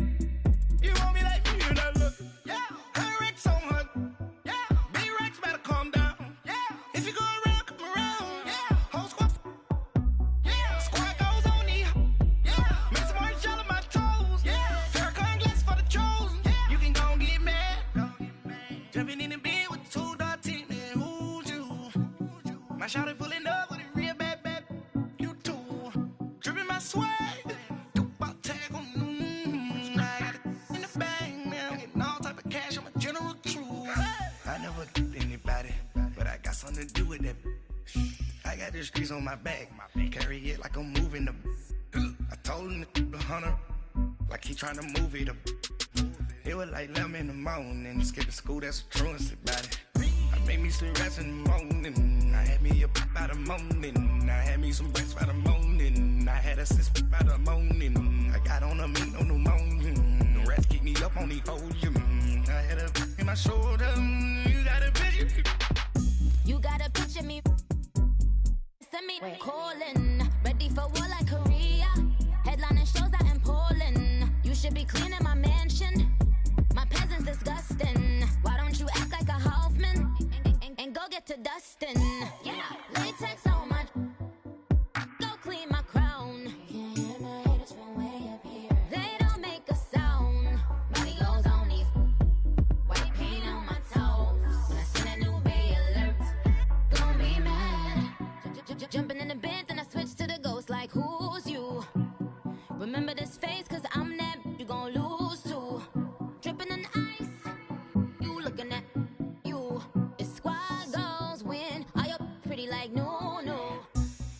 You want me like me and I look. Yeah. Her Rex on her. Yeah. Big Rex better calm down. Yeah. If you go around, come around. Yeah. Whole squad. Yeah. Squad goes on me. Yeah. Make some orange gel on my toes. Yeah. Farrakhan glass for the chosen. Yeah. You can go and get mad. Jumping in the bed with 2 dark teeth and who's you? My shawty pulling up with a real bad. Swag, about tag on. I got it in the bag, man. I'm getting all type of cash. I'm a general true. I never killed anybody, but I got something to do with that. I got the streets on my back, carry it like I'm moving the. I told him the hunter, like he trying to move it up. It was like 11 in the morning, skipping school, that's a truancy about it. I Made me some rest in the morning. I had me up by the morning. I had me some breakfast by the morning. I had a sis by the morning. I got on a meat on the morning. The rest keep me up on the folium. I had a in my shoulder. You got a picture. You got a picture me. Send me calling. Ready for war like Korea. Headlining shows out in Poland. You should be cleaning my mansion. My peasants disgusting. Why don't you act like a Hoffman and go get to dustin'? Yeah, latex on my. Go clean my crown. Can't hear my haters from way up here. They don't make a sound. Money goes on these. White paint on my toes. When I send a new Bay alert, gon' be mad. Jumping in the bed, then I switch to the ghost like who's you? Remember this face, cause I'm that you gon' lose too. Dripping in ice, you looking at you. It's squad goals win. Are you pretty like no?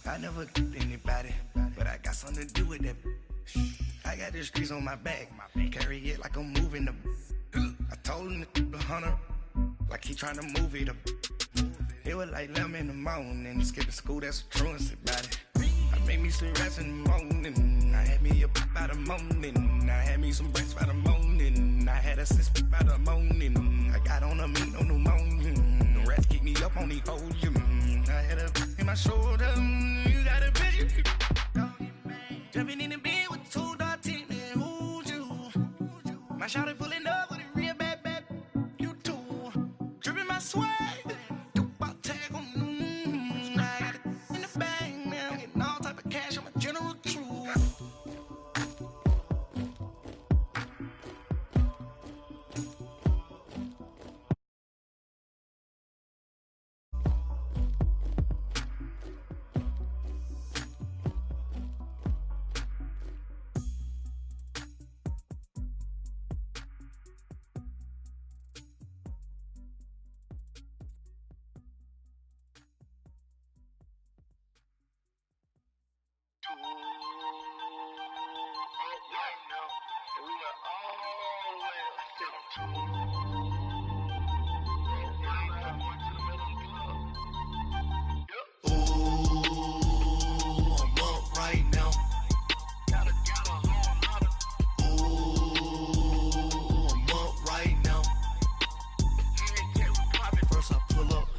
I never anybody, but I got something to do with that. I got the streets on my back, carry it like I'm moving the. I told him the hunter, like he trying to move it up. It was like 11 in the morning, skipping school, that's a truancy about it. I made me some rest in the morning. I had me up by the morning. I had me some breakfast by the morning. I had a sis by the morning. I got on a meat on the morning. The rest keep me up on the folium. I had a in my shoulder. You got a picture. Jumping in the bed with 2 dark teeth, man, who's you? My shawty pulling up with a real bad, you too. Dripping my swag.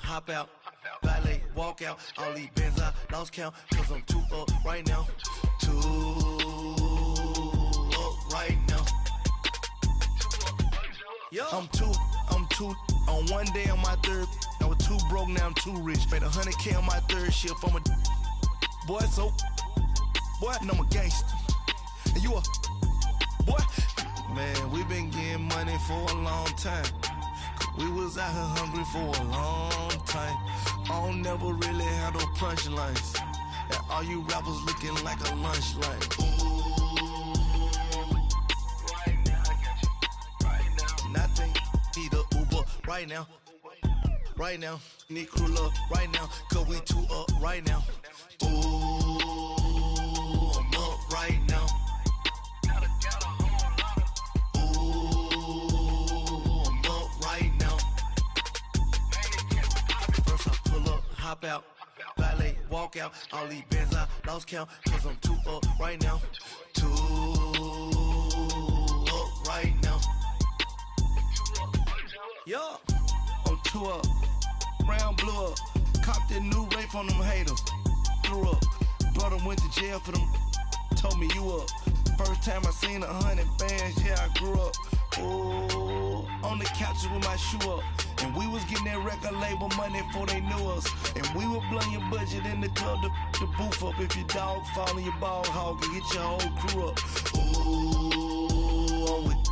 Hop out, valet, walk out, all these bands I lost count, cause I'm 2 up right now, 2 up right now. I'm two on one day on my third, I was 2 broke, now I'm 2 rich, made 100K on my third shift, I'm a boy, so, boy, and I'm a gangster, and you a, boy, man, we been getting money for a long time. We was out here hungry for a long time. I don't never really handle punchlines. And all you rappers looking like a lunch line. Right now, I got you. Right now. Nothing. Need a Uber right now. Right now. Need crew love right now. Cause we 2 up right now. Ooh, I'm up right now. Hop out, valet, walk out, all these bands I lost count, cause I'm 2 up right now, 2 up right now. Yo, I'm 2 up, round blew up, copped that new rape from them haters, threw up, brother went to jail for them, told me you up, first time I seen 100 bands, yeah I grew up. Oh, on the couch with my shoe up. And we was getting that record label money before they knew us. And we were blowing your budget in the club to boof up. If your dog fall in your ball hog and get your whole crew up. Ooh, I'm with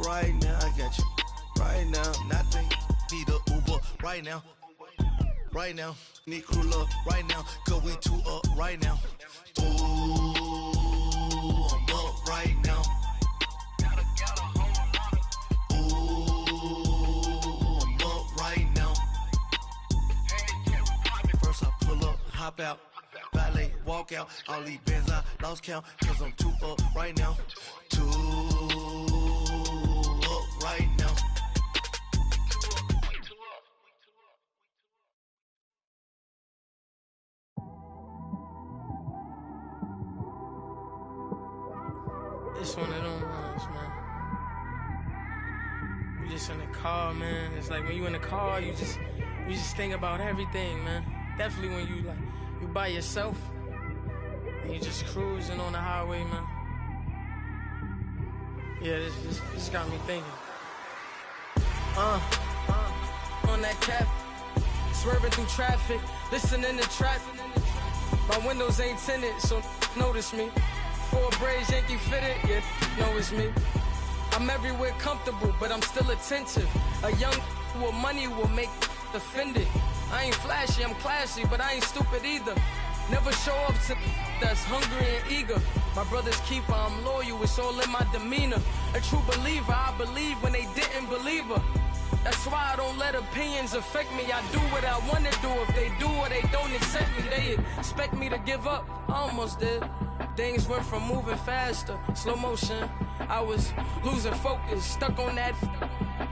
right now, I got you. Right now, nothing. Need a Uber right now. Right now, need crew love right now. Cause we 2 up right now. Ooh, I'm up right now. Hop out, valet, walk out, all these bands I lost count, cause I'm 2 up right now, 2 up right now. It's one of them ones, man. You just in the car, man. It's like when you in the car, you just think about everything, man. Definitely when you by yourself and you just cruising on the highway, man. Yeah, this got me thinking. On that cap, swerving through traffic, listening to trap. My windows ain't tinted, so notice me. 4 braids, Yankee fitted, yeah, know it's me. I'm everywhere comfortable, but I'm still attentive. A young with money will make offended. I ain't flashy, I'm classy, but I ain't stupid either. Never show up to that's hungry and eager. My brother's keeper, I'm loyal, it's all in my demeanor. A true believer, I believe when they didn't believe her. That's why I don't let opinions affect me. I do what I want to do. If they do or they don't accept me, they expect me to give up. I almost did. Things went from moving faster, slow motion. I was losing focus, stuck on that.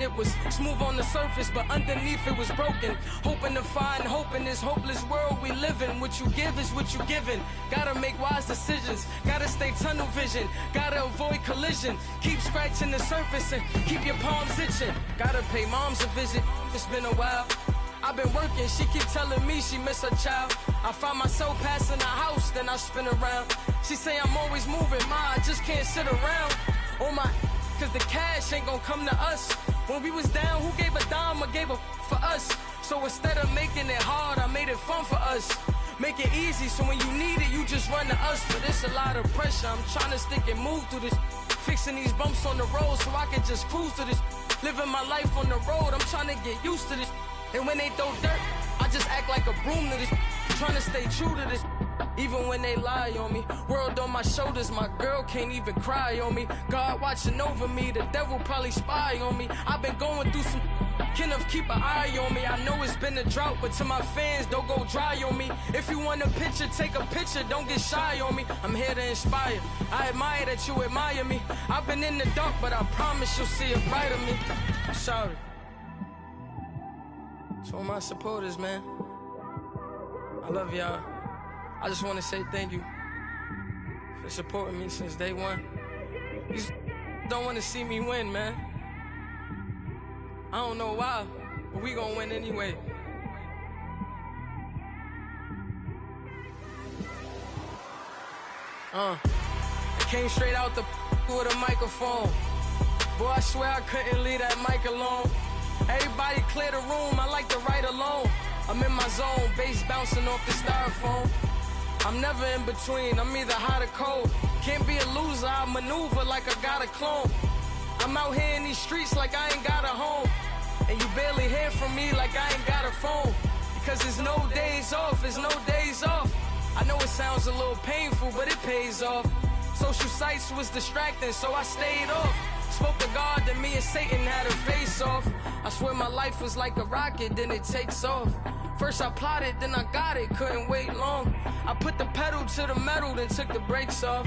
It was smooth on the surface, but underneath it was broken. Hoping to find hope in this hopeless world we live in. What you give is what you given. Gotta make wise decisions. Gotta stay tunnel vision. Gotta avoid collision. Keep scratching the surface and keep your palms itching. Gotta pay moms a visit. It's been a while. I've been working, she keep telling me she miss her child. I find myself passing the house, then I spin around. She say I'm always moving, I just can't sit around. Oh my, cause the cash ain't gonna come to us. When we was down, who gave a dime or gave a for us? So instead of making it hard, I made it fun for us. Make it easy, so when you need it, you just run to us. But it's a lot of pressure, I'm trying to stick and move through this. Fixing these bumps on the road so I can just cruise to this. Living my life on the road, I'm trying to get used to this. And when they throw dirt, I just act like a broom to this. Trying to stay true to this. Even when they lie on me. World on my shoulders, my girl can't even cry on me. God watching over me, the devil probably spy on me. I've been going through some Kenneth, keep an eye on me. I know it's been a drought, but to my fans, don't go dry on me. If you want a picture, take a picture, don't get shy on me. I'm here to inspire. I admire that you admire me. I've been in the dark, but I promise you'll see a brighter me. I'm sorry. To all my supporters, man, I love y'all. I just want to say thank you for supporting me since day one. You just don't want to see me win, man. I don't know why, but we gonna win anyway. I came straight out the with a microphone. Boy, I swear I couldn't leave that mic alone. Everybody clear the room, I like to write alone. I'm in my zone, bass bouncing off the styrofoam. I'm never in between, I'm either hot or cold. Can't be a loser, I maneuver like I got a clone. I'm out here in these streets like I ain't got a home. And you barely hear from me like I ain't got a phone. Because there's no days off, there's no days off. I know it sounds a little painful, but it pays off. Social sites was distracting, so I stayed off. Spoke to God, then me and Satan had a face off. I swear my life was like a rocket, then it takes off. First I plotted, then I got it, couldn't wait long. I put the pedal to the metal, then took the brakes off.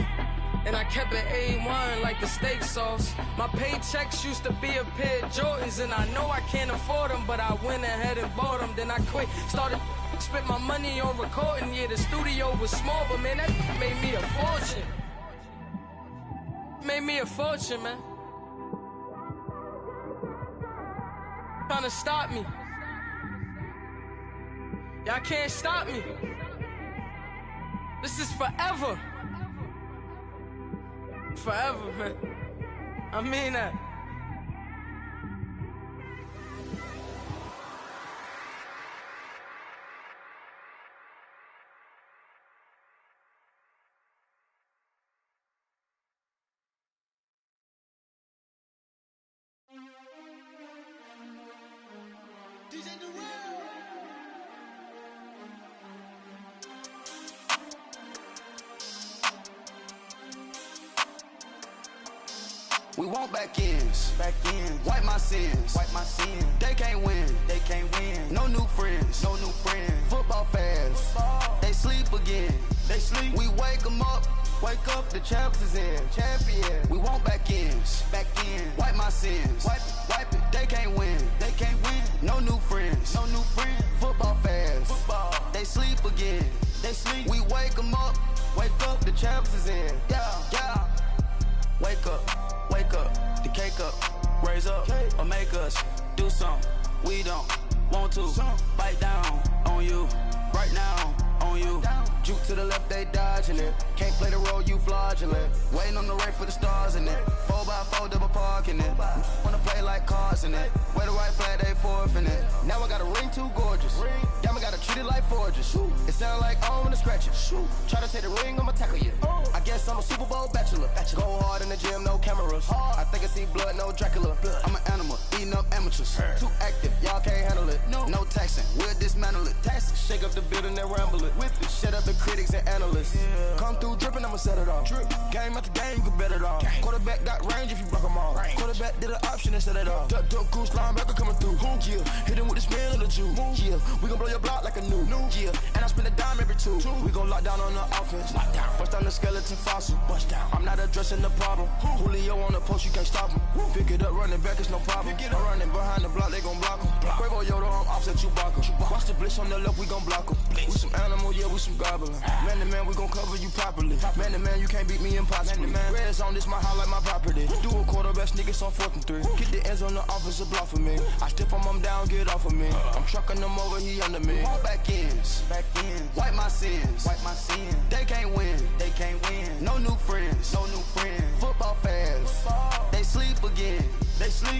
And I kept it A1 like the steak sauce. My paychecks used to be a pair of Jordans, and I know I can't afford them, but I went ahead and bought them. Then I quit, started spent my money on recording. Yeah, the studio was small, but man, that made me a fortune. Made me a fortune, man. Trying to stop me. Y'all can't stop me. This is forever. Forever, man. I mean that. We want back ends. Wipe my sins. They can't win. No new friends. Football fans. They sleep again. We wake them up. The champs is in. We want back ends. Wipe my sins. Wipe it. They can't win. No new friends. Football fans. They sleep again. We wake them up. The champs is in. Yeah. Wake up, the cake up, raise up, or make us do something we don't want to. Bite down on you, right now on you. Juke to the left, they dodging it. Can't play the role, you fraudulent. Waiting on the right for the stars in it. 4x4 double parking it. Wanna play like cars in it. Wear the right flag, they forfeiting it. Now I got a ring too gorgeous. Damn, I gotta treat it like forges. It sound like I wanna scratch it. Try to take the ring, I'ma tackle you. I guess I'm a Super Bowl bachelor. Go hard in the gym, no cameras. I think I see blood, no Dracula. I'm an animal, eating up amateurs. Too active, y'all can't handle it. No taxing, we'll dismantle it. Shake up the building and ramble it. Whip it, shut up the critics and analysts. Come through dripping, I'ma set it off. Game after game, you can bet it off. Quarterback got range if you block them all. Quarterback did an option and set it off. Duck, goose, linebacker coming through. Yeah, hit him with the spin of the Jew. Yeah, we gon' blow your block like a new. Yeah, and I spend a dime every two. We gon' lock down on the offense. Bust down the skeleton fossil. Bust down. I'm not addressing the problem. Julio on the post, you can't stop him. Pick it up, running back, it's no problem. I'm running behind the block, they gon' block him. Quavo Yoda, I'm offset Chewbacca. Watch the blitz on the left, we gon' block him. We some animal, yeah, we some gobbler. Man to man, we gon' cover you properly. Man to man, you can't beat me impossibly. Red zone, this my highlight, my property. Do a quarterback sneakers on 4th and 3. Get the ends on the offensive block for me. I stiff him down, get off of me. I'm trucking them over, he under me. All back ends, wipe my sins, They can't win, No new friends, Football fans, they sleep again.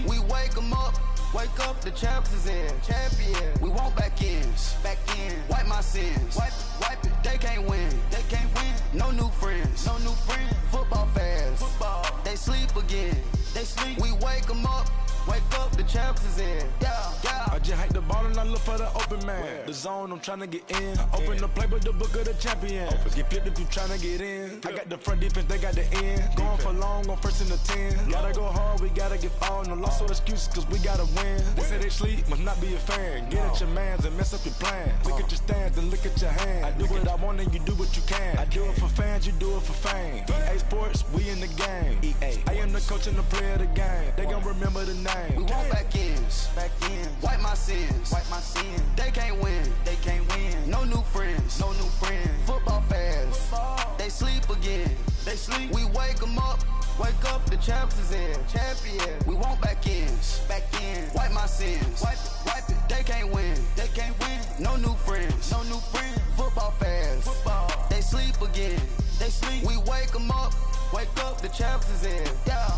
We wake them up. Wake up, the champs is in. Champion. We want back ends. Wipe my sins. Wipe it. They can't win. No new friends. Football fans. They sleep again. We wake them up. Wake up, the champs is in. Yeah. I just hike the ball and I look for the open man. The zone, I'm trying to get in. Open the playbook, the book of the champion. Get flipped if you trying to get in. I got the front defense, they got the end. Going for long, on 1st and the 10. Gotta go hard, we gotta get all. No loss or excuses, cause we gotta win. They say they sleep, must not be a fan. Get at your mans and mess up your plans. Look at your stands and look at your hands. I do what I want and you do what you can. I do it for fans, you do it for fame. EA Sports, we in the game. I am the coach and the player of the game. They gon' remember the name. We want back ends. Wipe my sins. They can't win. No new friends. Football fans. They sleep again. We wake them up. Wake up, the champs is in. Champion. We want back ends. Wipe my sins. Wipe it. They can't win. No new friends. Football fans. They sleep again. We wake them up. Wake up, the champs is in. Yeah.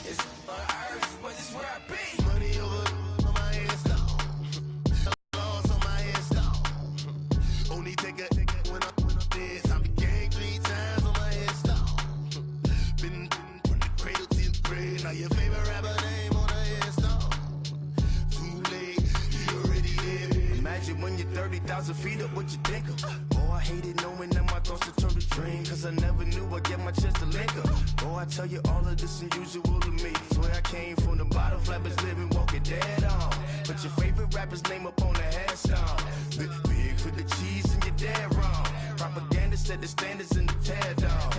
It's on earth, but it's where I be. Money over on my headstone. Loss on my headstone. Only take a when I'm dead. I be gang 3 times on my headstone. Been from the cradle to the grave. Now your favorite rapper name on a headstone. Too late, you already dead. Imagine when you're 30,000 feet up, what you think of? Oh, I hated knowing that my thoughts would turn to dream. Cause I never knew I'd get my chance to link up. Oh, I tell you all of this unusual to me. Swear I came from the bottom, flappers living, walking dead on. Put your favorite rapper's name up on the headstone. Big for the cheese and you're dead wrong. Propaganda set the standards in the tear down.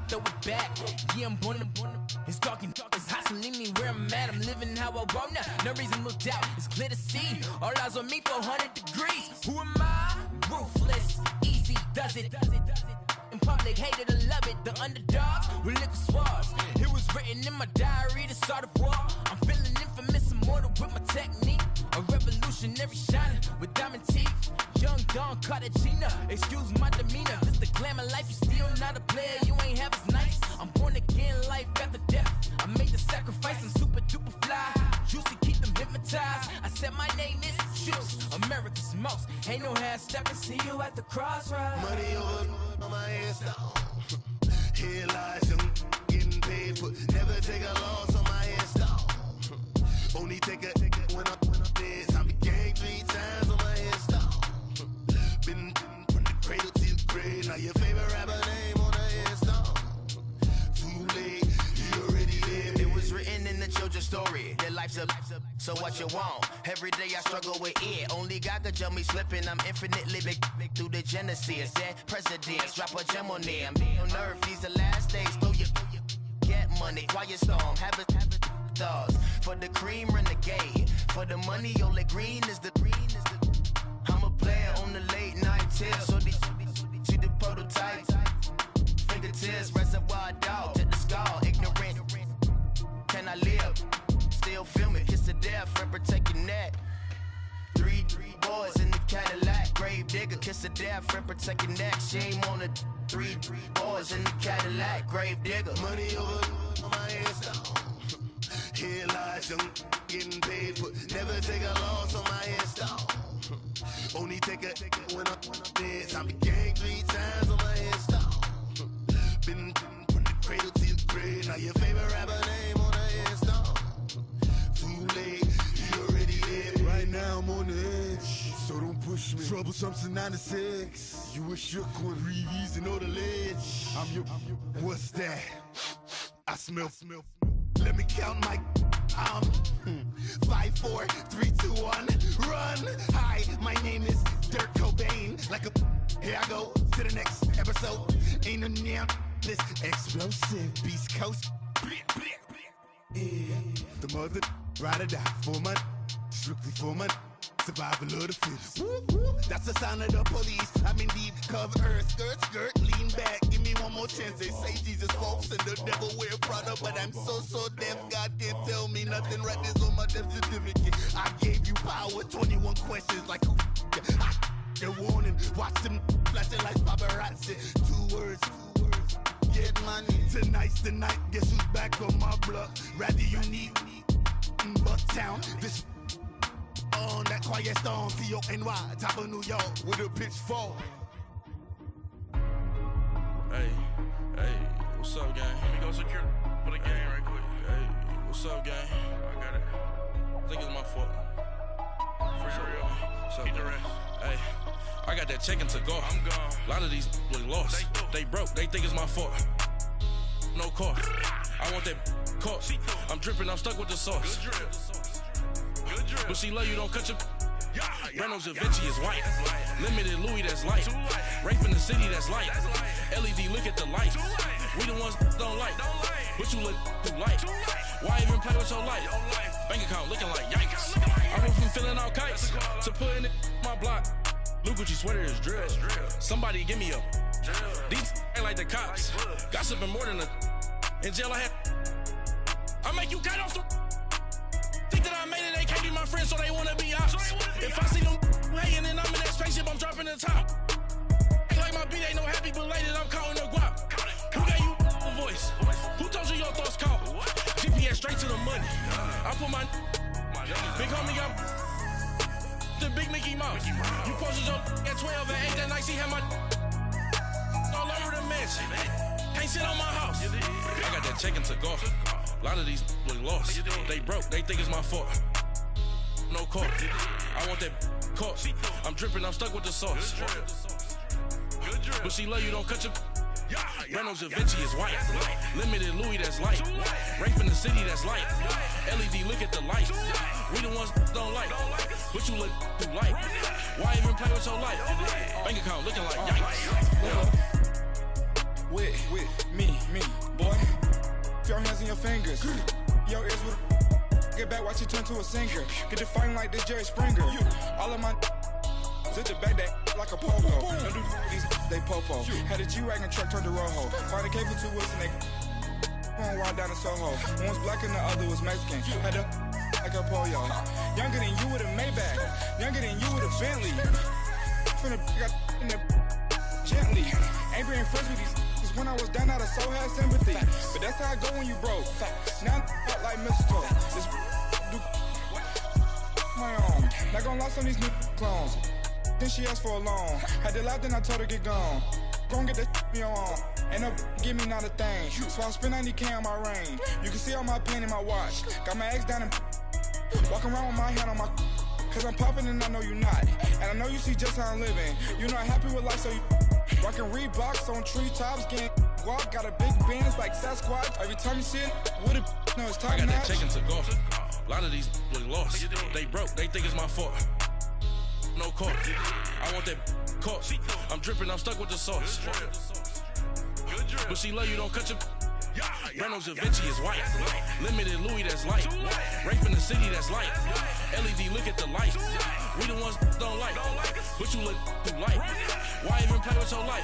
Throw it back, yeah, I'm born to. It's talking, it's hustling me where I'm at. I'm living how I want now. No reason to look out, it's clear to see. All eyes on me, 400 degrees. Who am I? Ruthless, easy, does it. In public, hated or love it. The underdogs with liquor swabs. It was written in my diary to start a war. I'm feeling infamous, immortal with my technique. A revolutionary shining with diamond teeth. Young Don Cartagena, excuse my demeanor. This the glamour life, you still not a player. You ain't half as nice. I'm born again, life after death. I made the sacrifice, I'm super duper fly. Used to keep them hypnotized. I said my name is Juice, America's most. Ain't no half stepping, see you at the crossroads. Money over on my headstone. Here lies them getting paid for. Never take a loss on my headstone. Only take a when I'm dead. I be gang 3 times on my headstone. Been from the cradle to the grave. Now your favorite rapper name on a headstone. Too late, you already dead. It was written in the children's So what you want? Every day I struggle with it. Only God could jump me slipping. I'm infinitely big through the Genesis. That presidents drop a gem on them. On earth, these the last days. Throw your get money. Quiet storm. Have a thoughts. For the cream renegade. For the money, only green is the I'm a player on the late night till. So these the prototype. Fingertips, reservoir dog. To the skull. Ignorant. Can I live? Still film it, kiss to death, friend protect your neck. Three boys in the Cadillac, grave digger, kiss to death, friend protect your neck. Shame on the three boys in the Cadillac, grave digger. Money over on my headstone. Here lies young, getting paid, but never take a loss on my headstone. Only take a when I'm dead. Time to gang 3 times on my headstone. Been from the cradle to the grave. Now your favorite rapper name on the headstone. Too late, you already dead. Right now I'm on the edge, so don't push me. Troublesome to 96. You a shook one, Reeves and all the ledge. I'm your. What's that? I smell. Let me count my. 5, 4, 3, 2, 1, run. Hi, my name is Dirk Cobain. Like a. Here I go to the next episode. Ain't no damn this explosive Beast Coast. Yeah. The mother ride or die for money, strictly for money. Survival of the fittest. That's the sign of the police. I'm in deep cover earth, skirt, lean back. Give me one more chance. They say Jesus walks and the devil wear Prada, but I'm so deaf. God can't tell me nothing. Right there's on my death certificate. I gave you power. 21 questions like who? The warning. Watch them flashing like paparazzi. 2 words. Get money. Tonight's the night. Guess who's back on my block? Rather unique. Bucktown. This. On that quiet storm, T-O-N-Y, top of New York, with a pitchfork. Hey, what's up, gang? Let me go secure for the game right quick. Hey, what's up, gang? I got it. I think it's my fault. For real. What's up, Keep the rest. Hey, I got that chicken to go. I'm gone. A lot of these look lost. They broke, they think it's my fault. No car. I want that caught. I'm dripping, I'm stuck with the sauce. Good drip. But she love you, don't cut your. Reynolds Da Vinci is white. Limited Louis, that's light. Rape in the city, that's light. LED, look at the light. We the ones don't like. But you look too light. Why even play with your life? Bank account looking like yikes. I went from filling out kites to putting it my block. Blue Gucci sweater is drill. Somebody give me a. These ain't like the cops. Gossiping more than a. In jail I had. I make you cut off the. Think that I made it, they can't be my friends, so they wanna be ops. If I see them hating and I'm in that spaceship, I'm dropping the top. Ain't like my beat, ain't no happy belated, I'm counting the guap. Who gave you a voice? Who told you your thoughts count? GPS straight to the money. I put my big homie got the big Mickey Mouse. You posted your at 12 and 8 that night, she had my all over the mansion. Can't sit on my house. I got that chicken to go. A lot of these look lost. They broke, they think it's my fault. No car. I want that caught. I'm dripping, I'm stuck with the sauce. But she love you, don't cut your. Reynolds Da Vinci is white. Limited Louis, that's light. Rape in the city, that's light. LED, look at the light. We the ones don't like. But you look too light. Why even play with your life? Bank account looking like yikes. With me, boy. Your hands and your fingers. Your ears with get back, watch you turn to a singer. Get to fighting like this Jerry Springer. All of my sit the back that like a pogo. Don't do these they popo. Had a G-Wagon truck turned to Rojo. Find a cable 2 wheels and they going wild down in Soho. One was black and the other was Mexican. Had a like a pollo. Younger than you with a Maybach. Younger than you with a Bentley. From the got in the gently. Ain't being friends with these. When I was down, I so had sympathy. But that's how I go when you broke. Now I'm like mistletoe. This do my own. Not gonna lost on these new clones. Then she asked for a loan. Had to laugh, then I told her get gone. Gon' get that me on. Ain't no give me not a thing. So I spend 90K on my ring. You can see all my pain in my watch. Got my ex down and walking around with my hand on my. Cause I'm popping and I know you not. And I know you see just how I'm living. You're not happy with life, so you. Rockin' Reeboks on treetops, getting guap. Got a big Benz like Sasquatch. Every time you see it, with it, no, it's I top got notch. that chicken to go. A A lot of these look lost. They broke, they think it's my fault. No court. I want that caught. I'm dripping, I'm stuck with the sauce. But she love you, don't cut your. Reynolds Da Vinci is white. Limited Louis, that's light. Rape in the city, that's light. LED, look at the light. We the ones don't like. But you look too light. Why even play with your life?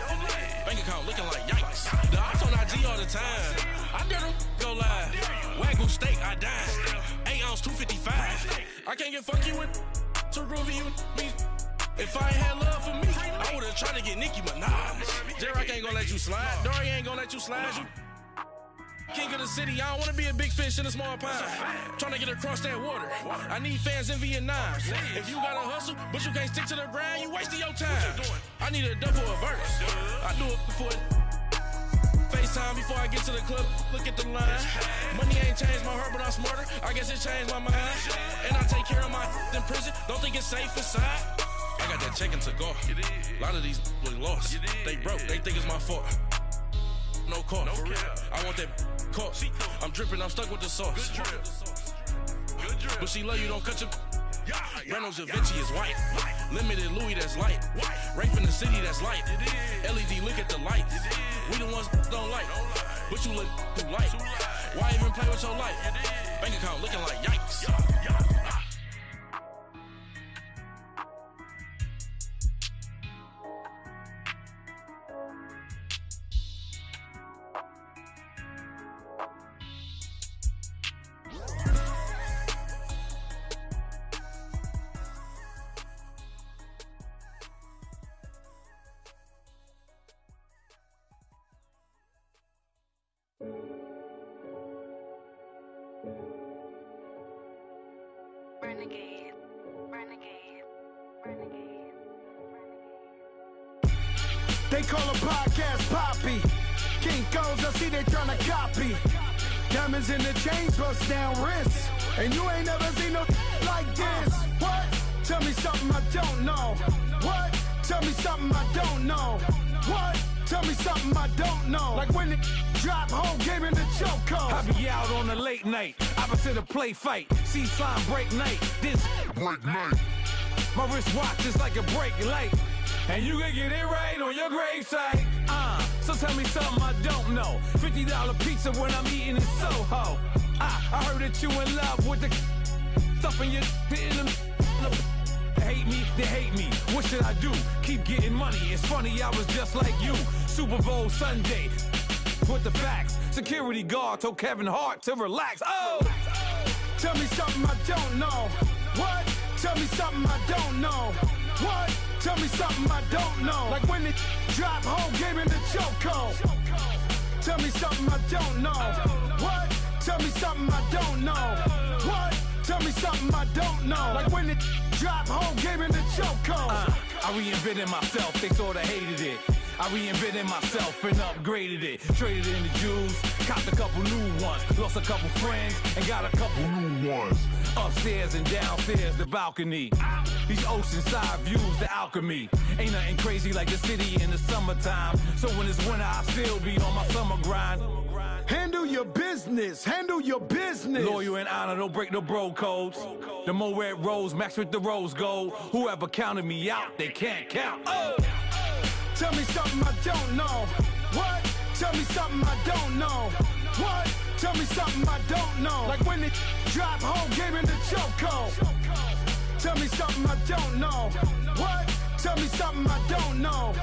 Bank account looking like yikes. The ops on IG all the time. I dare them go live. Wagyu steak, I dine. 8 ounce, 255. I can't get fuck you with too groovy you me. If I ain't had love for me, I would've tried to get Nicki Minaj. J-Rock ain't gonna let you slide. Dory ain't gonna let you slide. You king of the city, I don't wanna be a big fish in a small pond. Trying to get across that water. I need fans in Vietnam. If you gotta hustle, but you can't stick to the grind, you wasting your time. I need a double a verse. I do it before FaceTime before I get to the club. Look at the line. Money ain't changed my heart, but I'm smarter. I guess it changed my mind. And I take care of my in prison. Don't think it's safe inside. I got that check to go. A lot of these look lost. They broke, they think it's my fault. No court. I want that caught. I'm dripping, I'm stuck with the sauce. But she love you, don't cut your. Reynolds Da Vinci is white. Limited Louis, that's light. Rape in the city, that's light. LED, look at the lights. We the ones don't like. But you look too light. Why even play with your life? Bank account looking like yikes. Renegade, renegade, renegade. They call a podcast Poppy. Kinkos, I see they tryna copy. Diamonds in the chains, bust down wrists. And you ain't never seen no like this. What? Tell me something I don't know. What? Tell me something I don't know. What? Tell me something I don't know. Like when it drop, whole game in the chokehold. I be out on a late night, opposite a play fight. See slime break night, this break night. My wristwatch is like a brake light. And you can get it right on your gravesite. So tell me something I don't know. $50 pizza when I'm eating in Soho. I heard that you in love with the stuff in your in them. Hate me, they hate me. What should I do? Keep getting money. It's funny, I was just like you. Super Bowl Sunday. With the facts. Security guard told Kevin Hart to relax. Oh! Tell me something I don't know. What? Tell me something I don't know. What? Tell me something I don't know. Like when it drop, whole game in the chokehold. Tell me something I don't know. What? Tell me something I don't know. What? Tell me something I don't know. Like when it drop, whole game in the chokehold. I reinvented myself, they sorta hated it. I reinvented myself and upgraded it. Traded in the Jews, copped a couple new ones. Lost a couple friends and got a couple new ones. Upstairs and downstairs, the balcony. These oceanside views, the alchemy. Ain't nothing crazy like the city in the summertime. So when it's winter, I still be on my summer grind. Handle your business, handle your business. Loyal and honor, don't break no bro codes. The Mo Red Rose, match with the rose gold. Whoever counted me out, they can't count. Oh! Tell me something I don't know. What? Tell me something I don't know. What? Tell me something I don't know. Like when it drop, whole game in the chokehold. Tell me something I don't know. What? Tell me something I don't know.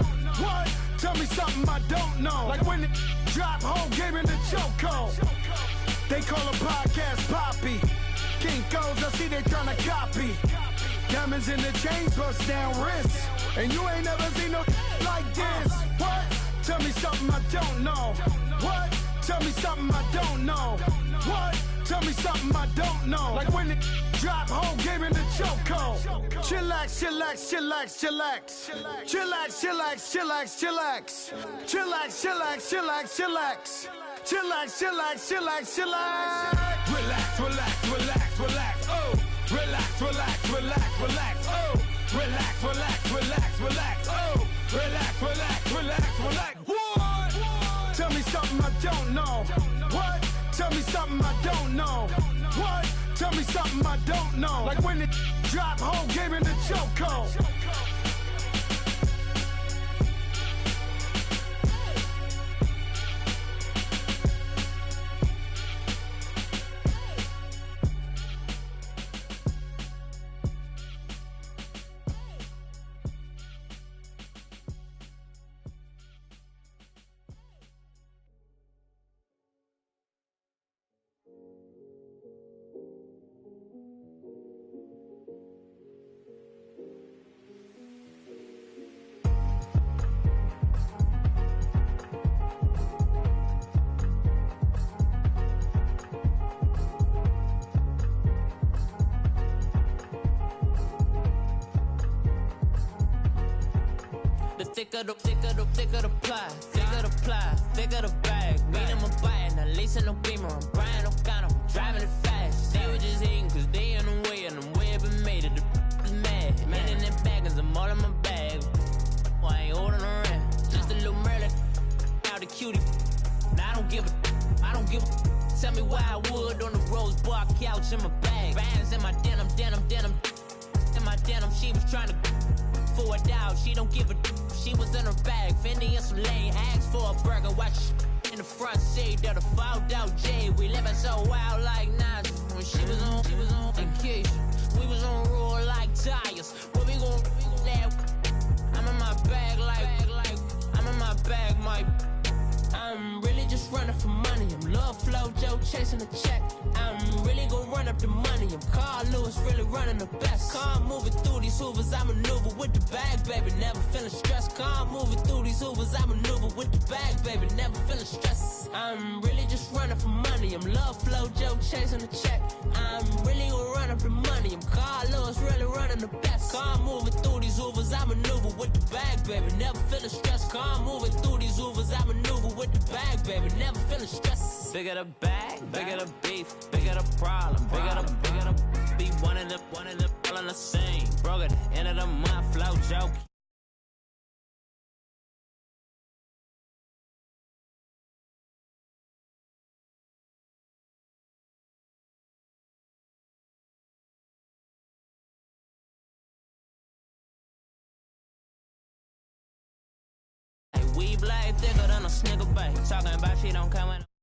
What? Tell me something I don't know. Like when it drop, whole game in the chokehold. They call a podcast Poppy. Kinkos, I see they tryna copy. Diamonds in the chains, bust down wrists. And you ain't never seen no like this. What? Tell me something I don't know. What? Tell me something I don't know. What? Tell me something I don't know. Like when it drop, whole game in the chokehold. Chillax, chillax, chillax, chillax. Chillax, chillax, chillax, chillax. Chillax, chillax, chillax, chillax. Chillax, chillax, chillax, chillax. Relax, relax, relax, relax. Oh! Relax, relax, relax, relax. Oh! Relax, relax, relax, relax. Oh! Relax, relax, relax, relax. What? Tell me something I don't know. What? Tell me something I don't know. What? Tell me something I don't know. Like when it drop, whole game in the chokehold. Thicker the ply, thicker the bag. Meet them a bite, now lace in the beamer. I'm Brian O'Connor, driving it fast. They were just hating cause they in the way, and the way I've been made it. The is mad. Man in that bag, cause I'm all in my bag. Well, I ain't holding around. Just a little Merlin, out the cutie. Now I don't give a. Tell me why I would on the rose bar couch in my bag. Bands in my denim. In my denim, she was trying to for it out. She don't give a. She was in her bag, Fendi and some lane. Asked for a burger, watch in the front seat of the fouled out J. We living so wild like Nas. When she was on vacation, we was on roll like tires. Where we gon' let? I'm in my bag like I'm in my bag, Mike. I'm really just running for money. I'm Love Flow Joe chasing the check. I'm really gon' run up the money. I'm Carl Lewis, really running the best. Car moving through these Hoovers, I maneuver with the bag, baby. Never feeling stressed. Car moving through these Hoovers, I maneuver with the bag, baby. Never feeling stressed. I'm really just running for money. I'm Love Flow Joe chasing the check. I'm really gon' run up the money. I'm Carl Lewis, really running the best. Car moving through these Hoovers, I maneuver with the bag, baby. Never feeling stressed. Car moving through these Hoovers, I maneuver with the bag, baby. Never feeling stressed. Bigger the bag, bigger the beef, bigger the problem, bigger the be one in the all in the same. Broke at the end of the month, Flow Joke. We black thicker than a Snicker bite. Talking about she don't come in.